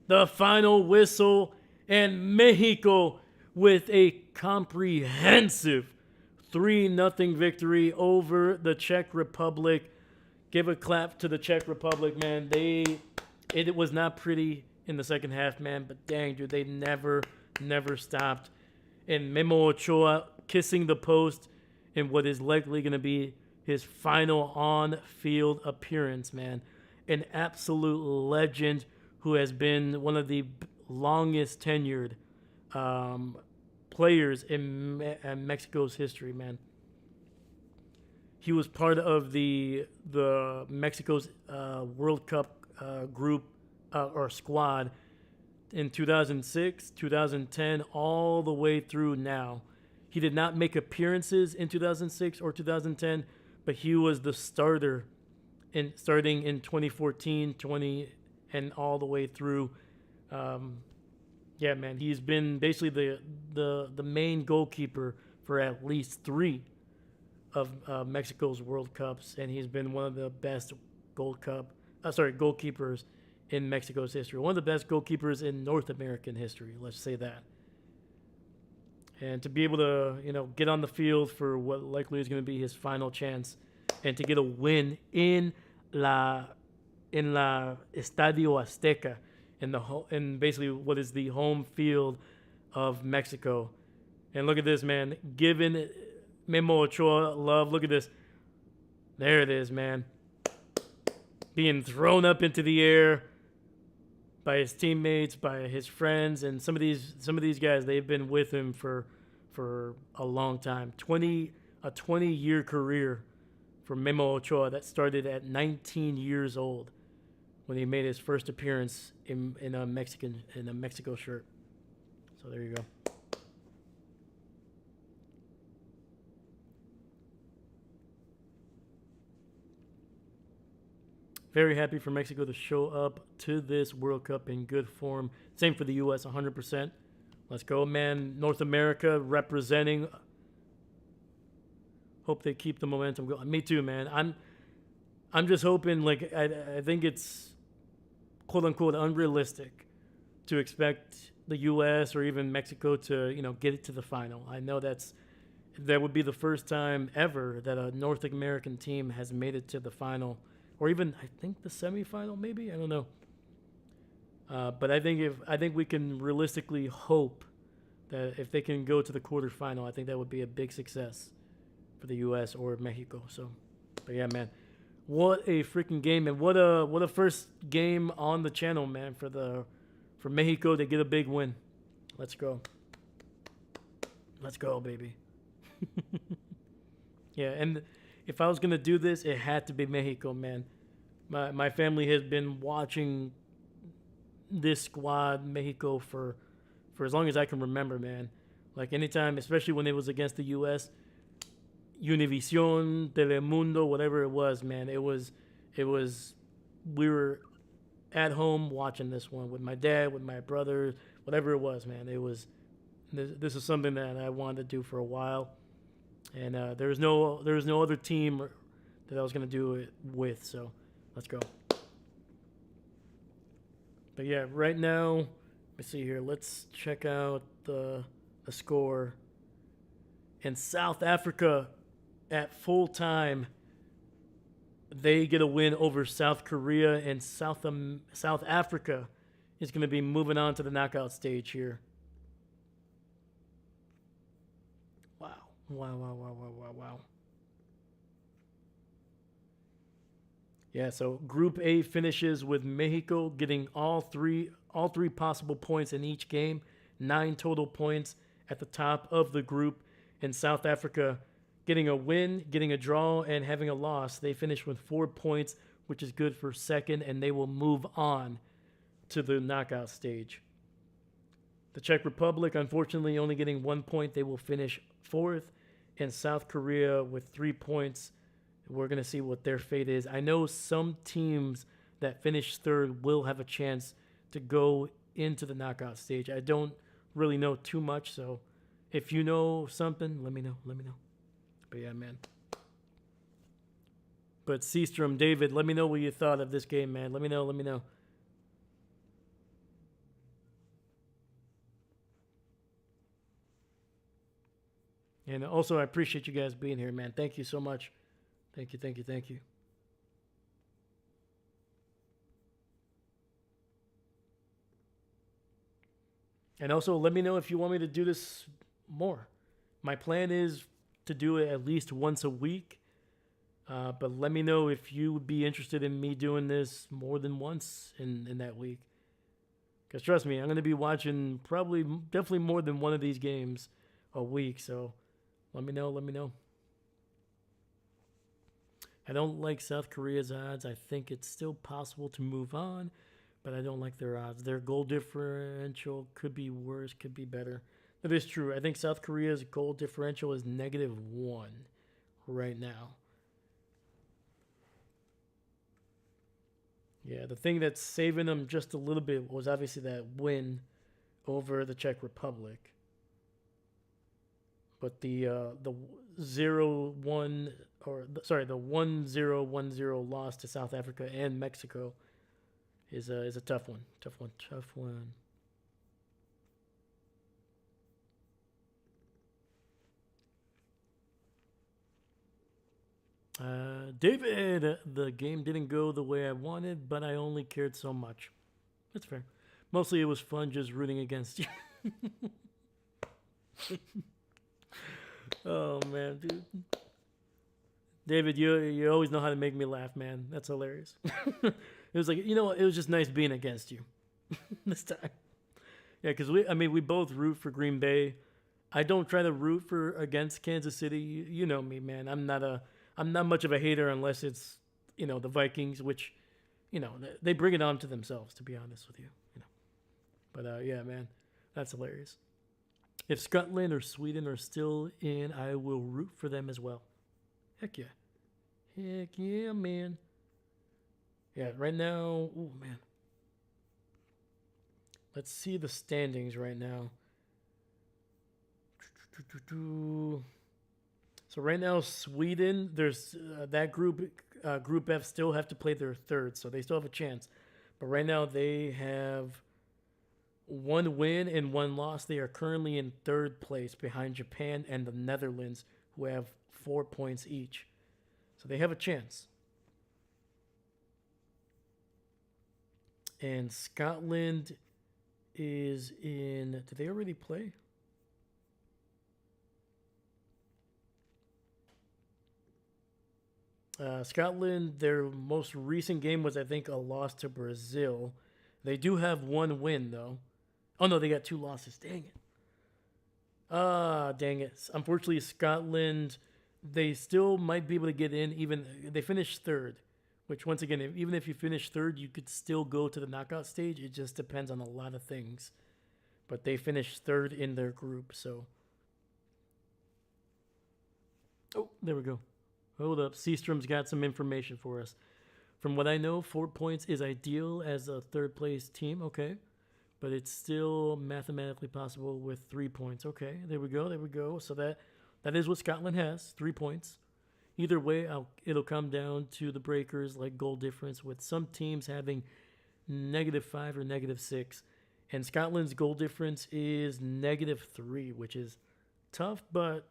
Speaker 1: the final whistle, and Mexico with a comprehensive 3-0 victory over the Czech Republic. Give a clap to the Czech Republic, man. It was not pretty in the second half, man, but dang, dude, they never stopped. And Memo Ochoa kissing the post in what is likely going to be his final on-field appearance, man. An absolute legend who has been one of the longest tenured players in Mexico's history, man. he was part of the Mexico's World Cup group or squad in 2006, 2010, all the way through now. He did not make appearances in 2006 or 2010, but he was the starter starting in 2014, 20, and all the way through. Yeah, man, he's been basically the main goalkeeper for at least 3 of Mexico's World Cups, and he's been one of the best goalkeepers in Mexico's history. One of the best goalkeepers in North American history, let's say that. And to be able to, get on the field for what likely is going to be his final chance, and to get a win in la Estadio Azteca, in basically what is the home field of Mexico. And look at this, man, giving Memo Ochoa love. Look at this. There it is, man. Being thrown up into the air by his teammates, by his friends, and some of these guys, they've been with him for a long time. A 20-year career for Memo Ochoa that started at 19 years old when he made his first appearance in a Mexico shirt. So there you go. Very happy for Mexico to show up to this World Cup in good form. Same for the U.S., 100%. Let's go, man. North America representing. Hope they keep the momentum going. Me too, man. I'm just hoping, I think it's quote unquote unrealistic to expect the U.S. or even Mexico to get it to the final. I know that would be the first time ever that a North American team has made it to the final. Or even, I think, the semifinal, maybe? I don't know. But I think we can realistically hope that if they can go to the quarterfinal, I think that would be a big success for the U.S. or Mexico. So, but yeah, man, what a freaking game, and what a first game on the channel, man, for Mexico to get a big win. Let's go. Let's go, baby. Yeah, and if I was going to do this, it had to be Mexico, man. My family has been watching this squad, Mexico, for as long as I can remember, man. Like anytime, especially when it was against the U.S., Univision, Telemundo, whatever it was, man. We were at home watching this one with my dad, with my brother, whatever it was, man. This is something that I wanted to do for a while. And there was no other team that I was going to do it with, so let's go. But yeah, right now, let me see here. Let's check out the score. In South Africa, at full time, they get a win over South Korea, and South Africa is going to be moving on to the knockout stage here. Wow. Yeah, so Group A finishes with Mexico getting all three possible points in each game, 9 total points at the top of the group, and South Africa getting a win, getting a draw, and having a loss. They finish with 4 points, which is good for second, and they will move on to the knockout stage. The Czech Republic, unfortunately, only getting 1 point. They will finish 4th. And South Korea with 3 points. We're going to see what their fate is. I know some teams that finish 3rd will have a chance to go into the knockout stage. I don't really know too much, so if you know something, let me know. But yeah, man. But Seastrom, David, let me know what you thought of this game, man. Let me know. And also, I appreciate you guys being here, man. Thank you so much. Thank you. And also, let me know if you want me to do this more. My plan is to do it at least once a week. But let me know if you would be interested in me doing this more than once in that week. Because trust me, I'm going to be watching definitely more than one of these games a week. So let me know. I don't like South Korea's odds. I think it's still possible to move on, but I don't like their odds. Their goal differential could be worse, could be better. That is true. I think South Korea's goal differential is -1 right now. Yeah, the thing that's saving them just a little bit was obviously that win over the Czech Republic. But the 0-1 or sorry, the 1-0 loss to South Africa and Mexico is a tough one. Tough one. David, the game didn't go the way I wanted, but I only cared so much. That's fair. Mostly it was fun just rooting against you. Oh man, dude. David, you always know how to make me laugh, man. That's hilarious. It was like, you know what? It was just nice being against you this time. Yeah, because we both root for Green Bay. I don't try to root for against Kansas City. You know me, man. I'm not much of a hater unless it's the Vikings, which they bring it on to themselves. To be honest with you, But yeah, man, that's hilarious. If Scotland or Sweden are still in, I will root for them as well. Heck yeah. Heck yeah, man. Yeah, right now, oh man. Let's see the standings right now. So right now, Sweden, there's that group, Group F still have to play their third, so they still have a chance. But right now they have 1 win and 1 loss. They are currently in third place behind Japan and the Netherlands, who have 4 points each. So they have a chance. And Scotland is in... Did they already play? Scotland, their most recent game was, I think, a loss to Brazil. They do have 1 win, though. Oh, no, they got 2 losses. Dang it. Dang it. Unfortunately, Scotland, they still might be able to get in. Even they finished third, which, once again, even if you finish third, you could still go to the knockout stage. It just depends on a lot of things. But they finished third in their group, so. Oh, there we go. Hold up. Seastrom's got some information for us. From what I know, 4 points is ideal as a third place team. Okay. But it's still mathematically possible with 3 points. Okay. There we go. So that is what Scotland has. 3 points. Either way, it'll come down to the breakers, like goal difference, with some teams having -5 or -6. And Scotland's goal difference is -3, which is tough, but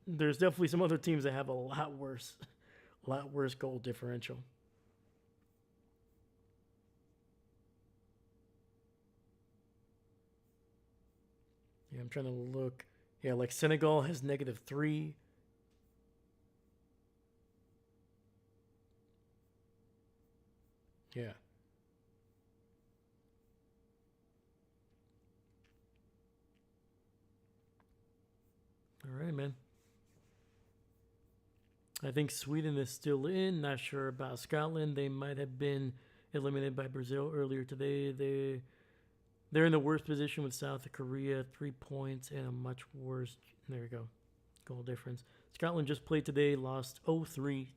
Speaker 1: there's definitely some other teams that have a lot worse goal differential. Yeah, I'm trying to look. Yeah, like Senegal has -3. Yeah. All right, man. I think Sweden is still in. Not sure about Scotland. They might have been eliminated by Brazil earlier today. They're in the worst position with South Korea, 3 points, and a much worse. There we go, goal difference. Scotland just played today, lost 0-3.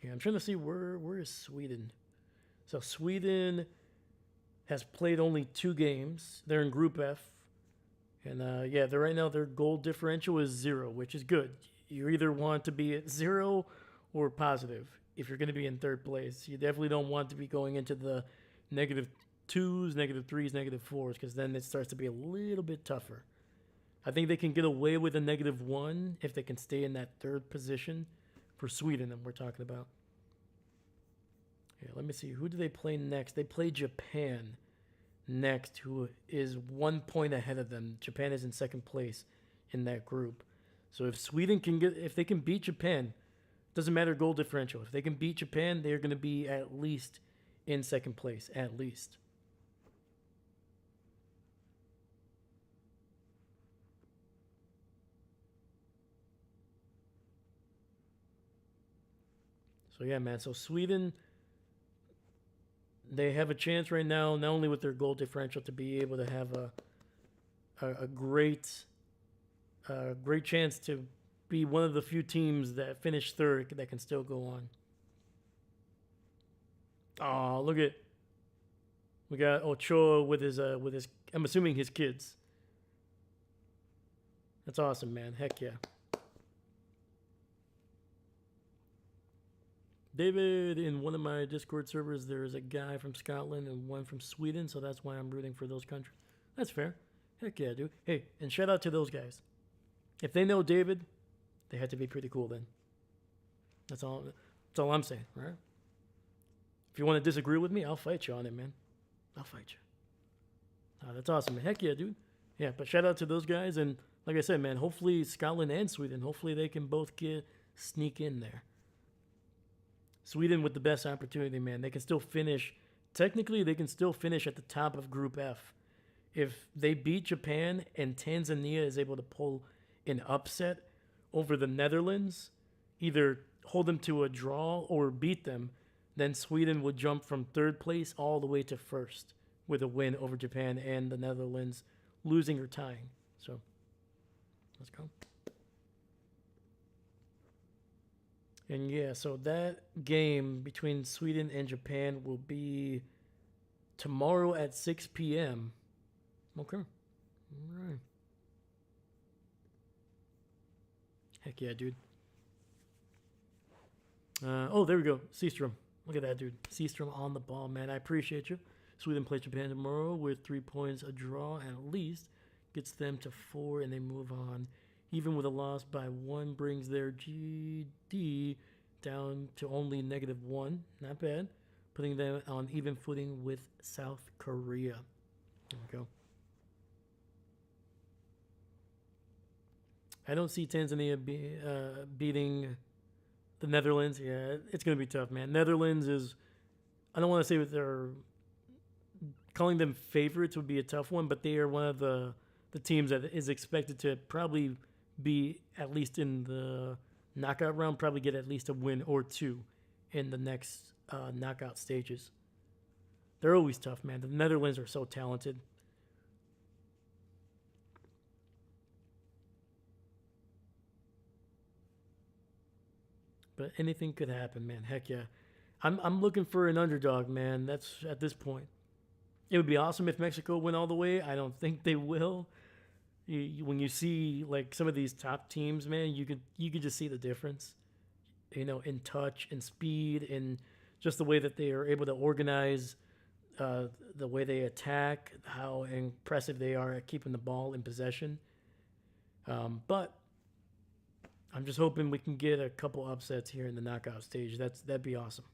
Speaker 1: Yeah, I'm trying to see where is Sweden. So Sweden has played only 2 games. They're in Group F. And yeah, right now their goal differential is 0, which is good. You either want to be at 0 or positive if you're going to be in third place. You definitely don't want to be going into the -2s, -3s, -4s, because then it starts to be a little bit tougher. I think they can get away with a -1 if they can stay in that third position for Sweden that we're talking about. Yeah, let me see. Who do they play next? They play Japan next, who is 1 point ahead of them. Japan is in second place in that group. So if they can beat Japan, doesn't matter goal differential. If they can beat Japan, they're going to be at least in second place, at least. So yeah, man. So Sweden, they have a chance right now, not only with their goal differential, to be able to have a great chance to be one of the few teams that finish third that can still go on. Oh, look at, we got Ochoa with his I'm assuming his kids. That's awesome, man. Heck yeah. David, in one of my Discord servers, there's a guy from Scotland and one from Sweden, so that's why I'm rooting for those countries. That's fair. Heck yeah, dude. Hey, and shout out to those guys. If they know David, they had to be pretty cool then. That's all I'm saying, right? If you want to disagree with me, I'll fight you on it, man. I'll fight you. That's awesome, man. Heck yeah, dude. Yeah, but shout out to those guys, and like I said, man, hopefully Scotland and Sweden, hopefully they can both sneak in there. Sweden with the best opportunity, man. They can still finish. Technically, they can still finish at the top of Group F. If they beat Japan and Tanzania is able to pull an upset over the Netherlands, either hold them to a draw or beat them, then Sweden would jump from third place all the way to first with a win over Japan and the Netherlands losing or tying. So, let's go. And yeah, so that game between Sweden and Japan will be tomorrow at 6 p.m. Okay. All right. Heck yeah, dude. Oh, there we go. Seastrom. Look at that, dude. Seastrom on the ball, man. I appreciate you. Sweden plays Japan tomorrow with 3 points. A draw at least gets them to 4, and they move on. Even with a loss by 1 brings their GD down to only -1. Not bad. Putting them on even footing with South Korea. There we go. I don't see Tanzania beating the Netherlands. Yeah, it's going to be tough, man. Netherlands is, I don't want to say that they're, calling them favorites would be a tough one, but they are one of the teams that is expected to probably be at least in the knockout round, probably get at least a win or 2 in the next knockout stages. They're always tough, man. The Netherlands are so talented. But anything could happen, man. Heck yeah. I'm looking for an underdog, man. That's at this point. It would be awesome if Mexico went all the way. I don't think they will. When you see like some of these top teams, man, you could just see the difference, in touch and speed and just the way that they are able to organize, the way they attack, how impressive they are at keeping the ball in possession. But I'm just hoping we can get a couple upsets here in the knockout stage. That'd be awesome.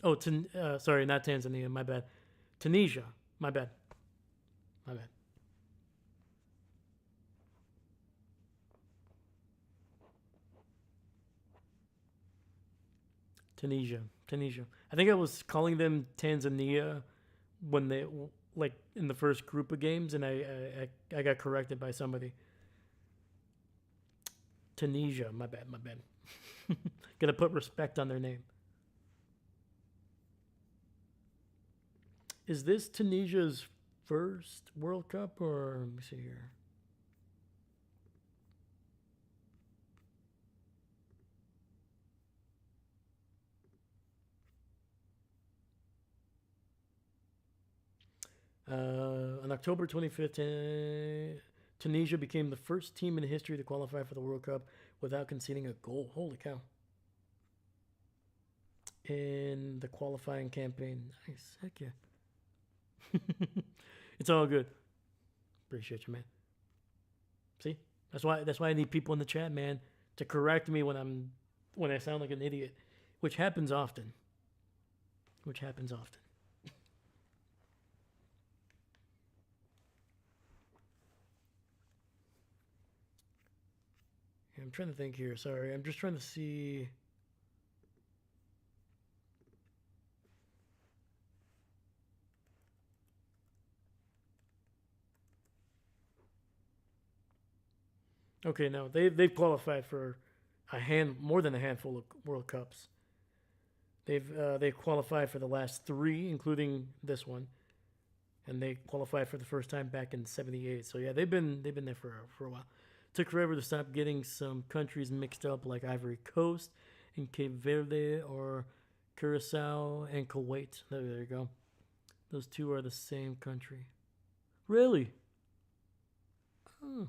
Speaker 1: Oh, sorry, not Tanzania. My bad. Tunisia. My bad. My bad. Tunisia. Tunisia. I think I was calling them Tanzania when they, like, in the first group of games, and I got corrected by somebody. Tunisia. My bad. My bad. Gotta put respect on their name. Is this Tunisia's first World Cup, or let me see here? On October 25th, Tunisia became the first team in history to qualify for the World Cup without conceding a goal. Holy cow. In the qualifying campaign. Nice. Heck yeah. It's all good. Appreciate you, man. See, that's why I need people in the chat, man, to correct me when I sound like an idiot, which happens often. Which happens often. I'm trying to think here. Sorry, I'm just trying to see. Okay, no, they've qualified for more than a handful of World Cups. They've qualified for the last three, including this one, and they qualified for the first time back in '78. So yeah, they've been there for a while. Took forever to stop getting some countries mixed up like Ivory Coast and Cape Verde or Curacao and Kuwait. There you go. Those two are the same country. Really? Huh.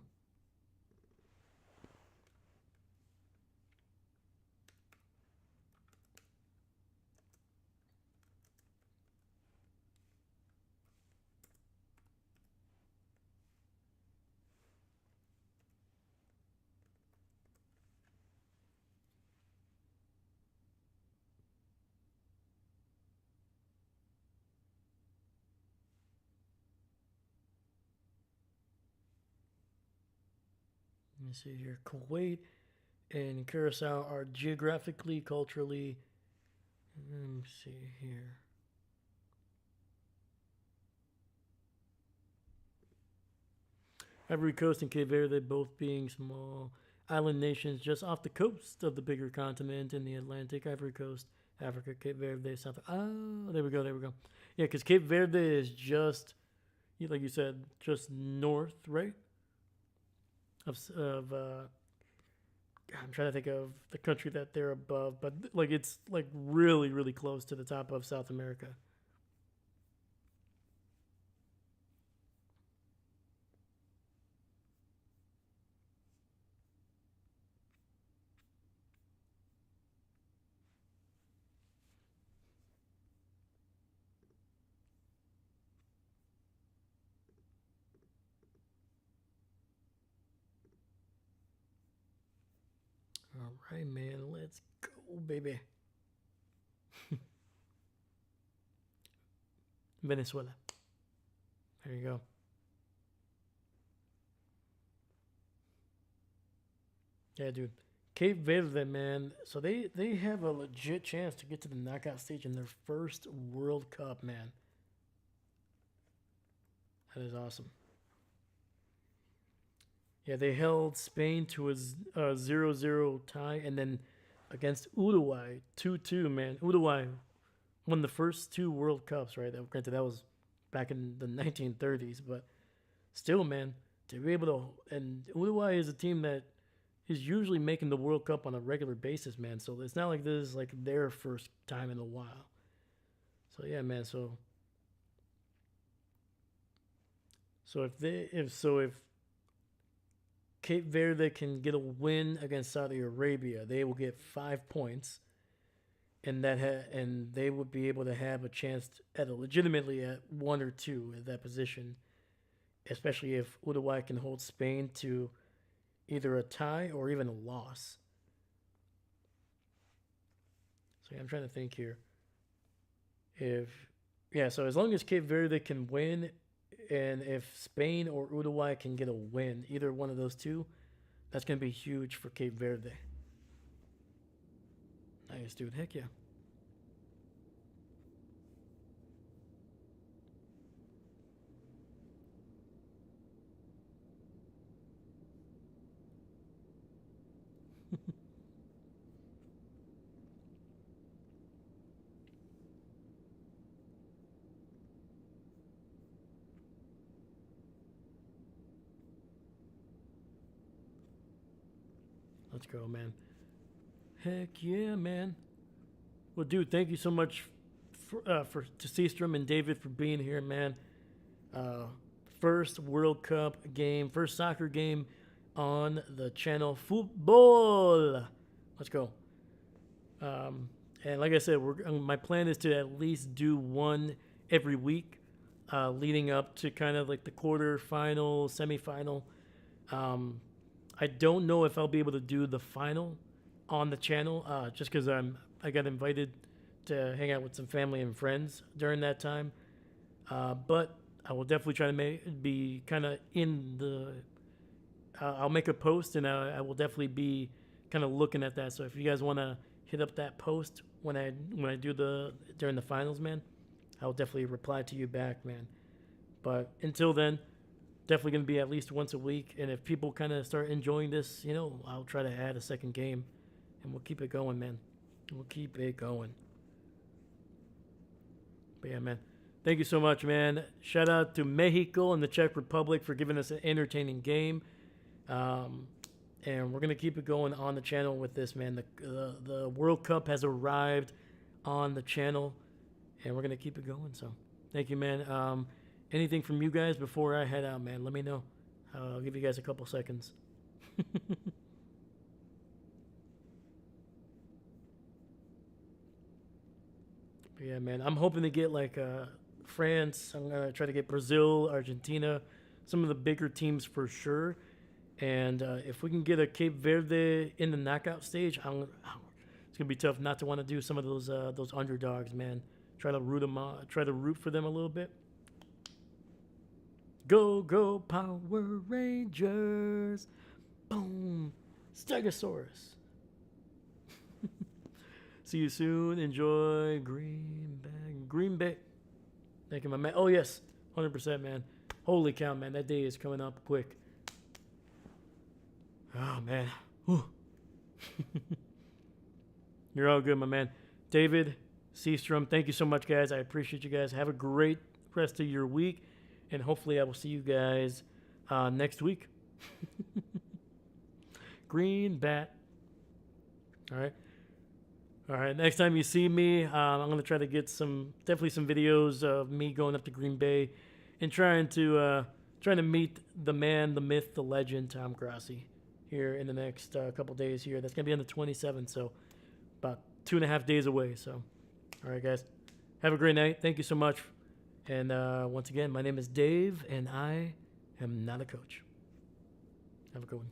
Speaker 1: Let me see here. Kuwait and Curacao are geographically, culturally. Let me see here. Ivory Coast and Cape Verde both being small island nations just off the coast of the bigger continent in the Atlantic. Ivory Coast, Africa, Cape Verde, South. Oh, there we go, there we go. Yeah, because Cape Verde is just, like you said, just north, right? Of I'm trying to think of the country that they're above, but like it's like really, really close to the top of South America. All right, man, let's go, baby. Venezuela. There you go. Yeah, dude. Cape Verde, man. So they have a legit chance to get to the knockout stage in their first World Cup, man. That is awesome. Yeah, they held Spain to a 0-0 tie, and then against Uruguay 2-2. Man, Uruguay won the first two World Cups, right? Granted, that was back in the 1930s, but still, man, to be able to. And Uruguay is a team that is usually making the World Cup on a regular basis, man. So it's not like this is like their first time in a while. So yeah, man. So if Cape Verde can get a win against Saudi Arabia, they will get 5 points, and and they would be able to have a chance at legitimately at one or two at that position, especially if Uruguay can hold Spain to either a tie or even a loss. So yeah, I'm trying to think here. If Yeah, so as long as Cape Verde can win, and if Spain or Uruguay can get a win, either one of those two, that's gonna be huge for Cape Verde. Nice, dude. Heck yeah. Let's go, man. Heck yeah, man. Well, dude, thank you so much for to Seastrom and David for being here, man. Uh, First World Cup game, first soccer game on the channel Futbol. Let's go. Um, and like I said, my plan is to at least do one every week, leading up to kind of like the quarter final, semifinal. Um, I don't know if I'll be able to do the final on the channel, just because I got invited to hang out with some family and friends during that time. But I will definitely try to be kind of in the. I'll make a post, and I will definitely be kind of looking at that. So if you guys want to hit up that post when I do the during the finals, man, I'll definitely reply to you back, man. But until then, definitely going to be at least once a week. And if people kind of start enjoying this, you know, I'll try to add a second game, and we'll keep it going, man. We'll keep it going. But yeah, man. Thank you so much, man. Shout out to Mexico and the Czech Republic for giving us an entertaining game. And we're going to keep it going on the channel with this, man. The World Cup has arrived on the channel, and we're going to keep it going. So thank you, man. Anything from you guys before I head out, man? Let me know. I'll give you guys a couple seconds. But yeah, man. I'm hoping to get like France. I'm going to try to get Brazil, Argentina, some of the bigger teams for sure. And if we can get a Cape Verde in the knockout stage, it's gonna be tough not to want to do some of those underdogs, man. Try to root them on, try to root for them a little bit. Go, go, Power Rangers! Boom, Stegosaurus. See you soon. Enjoy Green Bay. Thank you, my man. Oh yes, 100%, man. Holy cow, man, that day is coming up quick. Oh, man. You're all good, my man. David Seastrom, thank you so much, guys. I appreciate you guys. Have a great rest of your week, and hopefully I will see you guys next week. Green Bat. All right. All right. Next time you see me, I'm going to try to get definitely some videos of me going up to Green Bay and trying to meet the man, the myth, the legend, Tom Grassi, here in the next couple days here. That's going to be on the 27th, so about 2.5 days away. So, all right, guys. Have a great night. Thank you so much. And once again, my name is Dave, and I am not a coach. Have a good one.